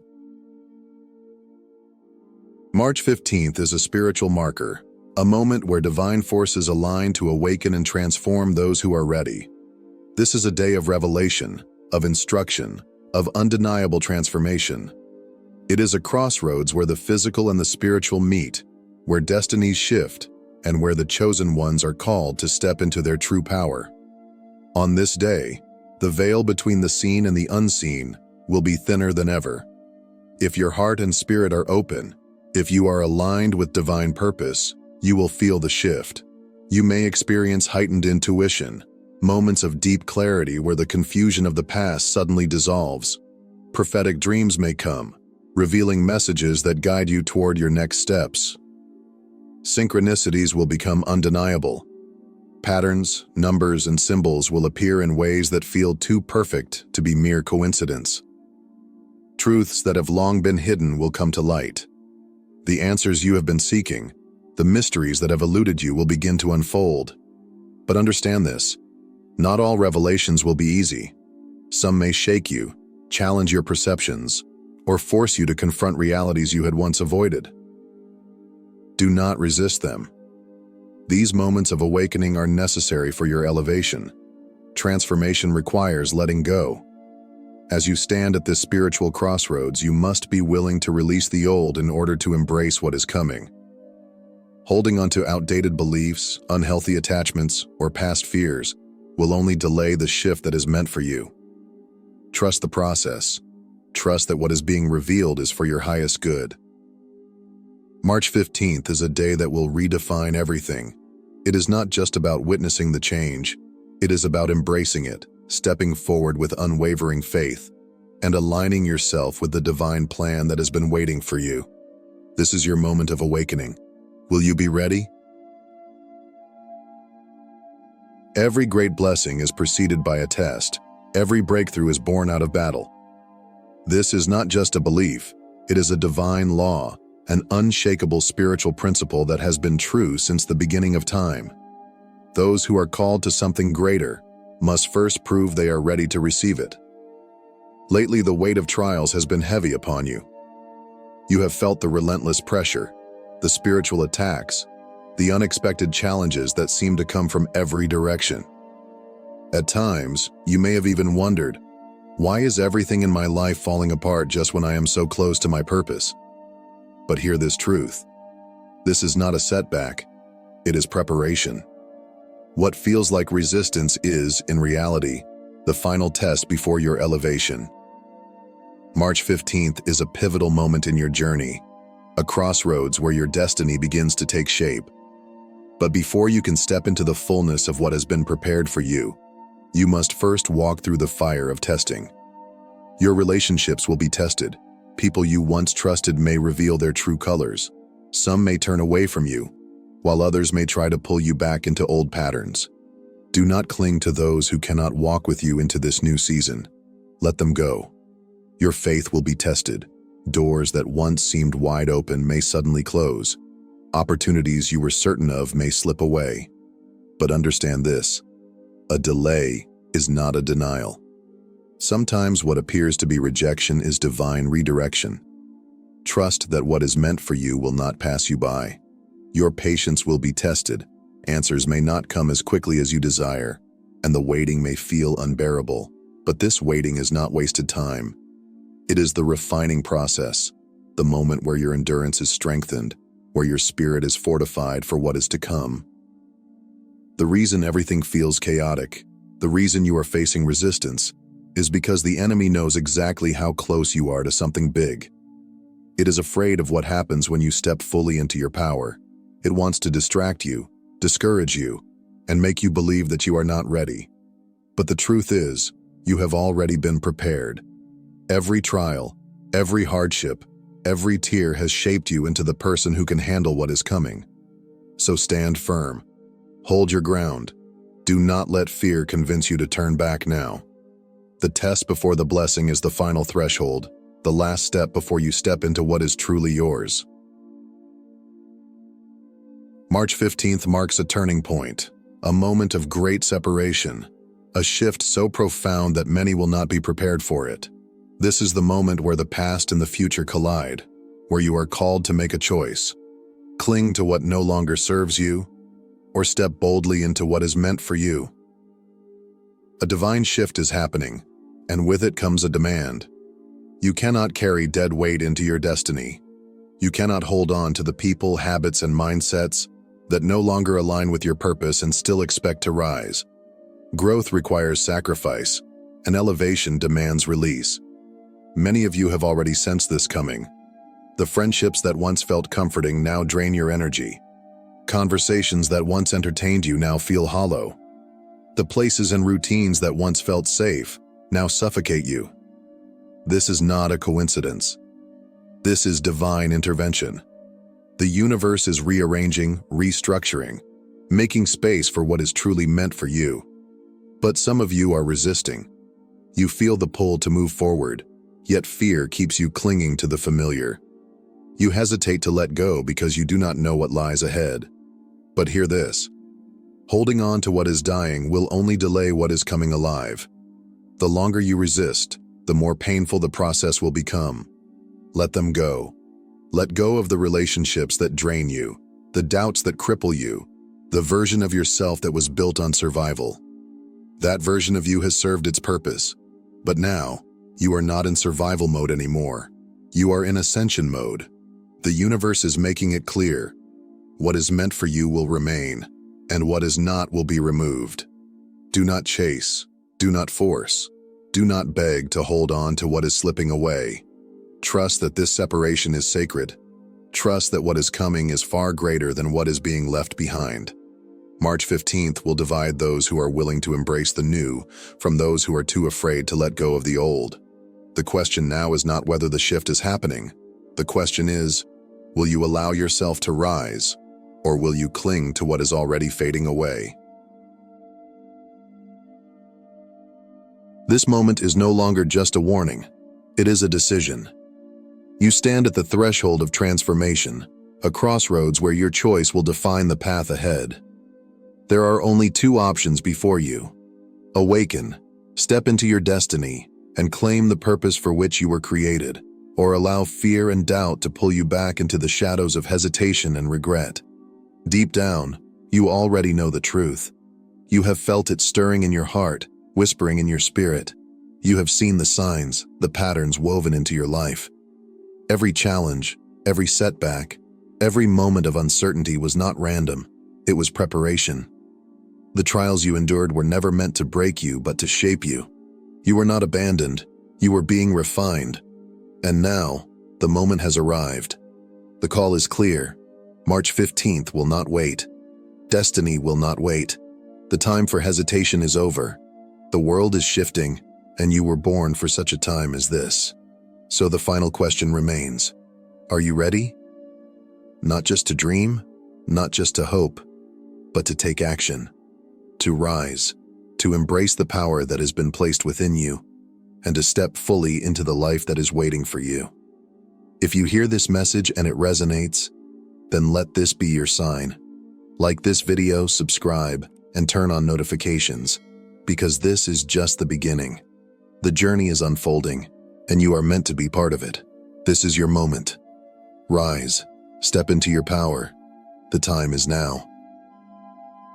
March 15th is a spiritual marker, a moment where divine forces align to awaken and transform those who are ready. This is a day of revelation, of instruction, of undeniable transformation. It is a crossroads where the physical and the spiritual meet, where destinies shift, and where the chosen ones are called to step into their true power. On this day, the veil between the seen and the unseen will be thinner than ever. If your heart and spirit are open, if you are aligned with divine purpose, you will feel the shift. You may experience heightened intuition, moments of deep clarity where the confusion of the past suddenly dissolves. Prophetic dreams may come, revealing messages that guide you toward your next steps. Synchronicities will become undeniable. Patterns, numbers, and symbols will appear in ways that feel too perfect to be mere coincidence. Truths that have long been hidden will come to light. The answers you have been seeking, the mysteries that have eluded you will begin to unfold. But understand this, not all revelations will be easy. Some may shake you, challenge your perceptions, or force you to confront realities you had once avoided. Do not resist them. These moments of awakening are necessary for your elevation. Transformation requires letting go. As you stand at this spiritual crossroads, you must be willing to release the old in order to embrace what is coming. Holding onto outdated beliefs, unhealthy attachments, or past fears will only delay the shift that is meant for you. Trust the process. Trust that what is being revealed is for your highest good. March 15th is a day that will redefine everything. It is not just about witnessing the change. It is about embracing it, stepping forward with unwavering faith, and aligning yourself with the divine plan that has been waiting for you. This is your moment of awakening. Will you be ready? Every great blessing is preceded by a test. Every breakthrough is born out of battle. This is not just a belief. It is a divine law, an unshakable spiritual principle that has been true since the beginning of time. Those who are called to something greater must first prove they are ready to receive it. Lately, the weight of trials has been heavy upon you. You have felt the relentless pressure, the spiritual attacks, the unexpected challenges that seem to come from every direction. At times, you may have even wondered, why is everything in my life falling apart just when I am so close to my purpose? But hear this truth. This is not a setback. It is preparation. What feels like resistance is, in reality, the final test before your elevation. March 15th is a pivotal moment in your journey, a crossroads where your destiny begins to take shape. But before you can step into the fullness of what has been prepared for you, you must first walk through the fire of testing. Your relationships will be tested. People you once trusted may reveal their true colors. Some may turn away from you, while others may try to pull you back into old patterns. Do not cling to those who cannot walk with you into this new season. Let them go. Your faith will be tested. Doors that once seemed wide open may suddenly close. Opportunities you were certain of may slip away. But understand this: a delay is not a denial. Sometimes what appears to be rejection is divine redirection. Trust that what is meant for you will not pass you by. Your patience will be tested. Answers may not come as quickly as you desire, and the waiting may feel unbearable. But this waiting is not wasted time. It is the refining process, the moment where your endurance is strengthened, where your spirit is fortified for what is to come. The reason everything feels chaotic, the reason you are facing resistance, is because the enemy knows exactly how close you are to something big. It is afraid of what happens when you step fully into your power. It wants to distract you, discourage you, and make you believe that you are not ready. But the truth is, you have already been prepared. Every trial, every hardship, every tear has shaped you into the person who can handle what is coming. So stand firm. Hold your ground. Do not let fear convince you to turn back now. The test before the blessing is the final threshold, the last step before you step into what is truly yours. March 15th marks a turning point, a moment of great separation, a shift so profound that many will not be prepared for it. This is the moment where the past and the future collide, where you are called to make a choice. Cling to what no longer serves you, or step boldly into what is meant for you. A divine shift is happening, and with it comes a demand. You cannot carry dead weight into your destiny. You cannot hold on to the people, habits, and mindsets that no longer align with your purpose and still expect to rise. Growth requires sacrifice, and elevation demands release. Many of you have already sensed this coming. The friendships that once felt comforting now drain your energy. Conversations that once entertained you now feel hollow. The places and routines that once felt safe now suffocate you. This is not a coincidence. This is divine intervention. The universe is rearranging, restructuring, making space for what is truly meant for you. But some of you are resisting. You feel the pull to move forward, yet fear keeps you clinging to the familiar. You hesitate to let go because you do not know what lies ahead. But hear this: holding on to what is dying will only delay what is coming alive. The longer you resist, the more painful the process will become. Let them go. Let go of the relationships that drain you, the doubts that cripple you, the version of yourself that was built on survival. That version of you has served its purpose. But now, you are not in survival mode anymore. You are in ascension mode. The universe is making it clear. What is meant for you will remain, and what is not will be removed. Do not chase. Do not force. Do not beg to hold on to what is slipping away. Trust that this separation is sacred. Trust that what is coming is far greater than what is being left behind. March 15th will divide those who are willing to embrace the new from those who are too afraid to let go of the old. The question now is not whether the shift is happening. The question is, will you allow yourself to rise, or will you cling to what is already fading away? This moment is no longer just a warning. It is a decision. You stand at the threshold of transformation, a crossroads where your choice will define the path ahead. There are only two options before you. Awaken, step into your destiny, and claim the purpose for which you were created, or allow fear and doubt to pull you back into the shadows of hesitation and regret. Deep down, you already know the truth. You have felt it stirring in your heart, whispering in your spirit. You have seen the signs, the patterns woven into your life. Every challenge, every setback, every moment of uncertainty was not random. It was preparation. The trials you endured were never meant to break you, but to shape you. You were not abandoned. You were being refined. And now, the moment has arrived. The call is clear. March 15th will not wait. Destiny will not wait. The time for hesitation is over. The world is shifting, and you were born for such a time as this. So the final question remains. Are you ready? Not just to dream, not just to hope, but to take action, to rise, to embrace the power that has been placed within you, and to step fully into the life that is waiting for you. If you hear this message and it resonates, then let this be your sign. Like this video, subscribe, and turn on notifications, because this is just the beginning. The journey is unfolding, and you are meant to be part of it. This is your moment. Rise, step into your power. The time is now.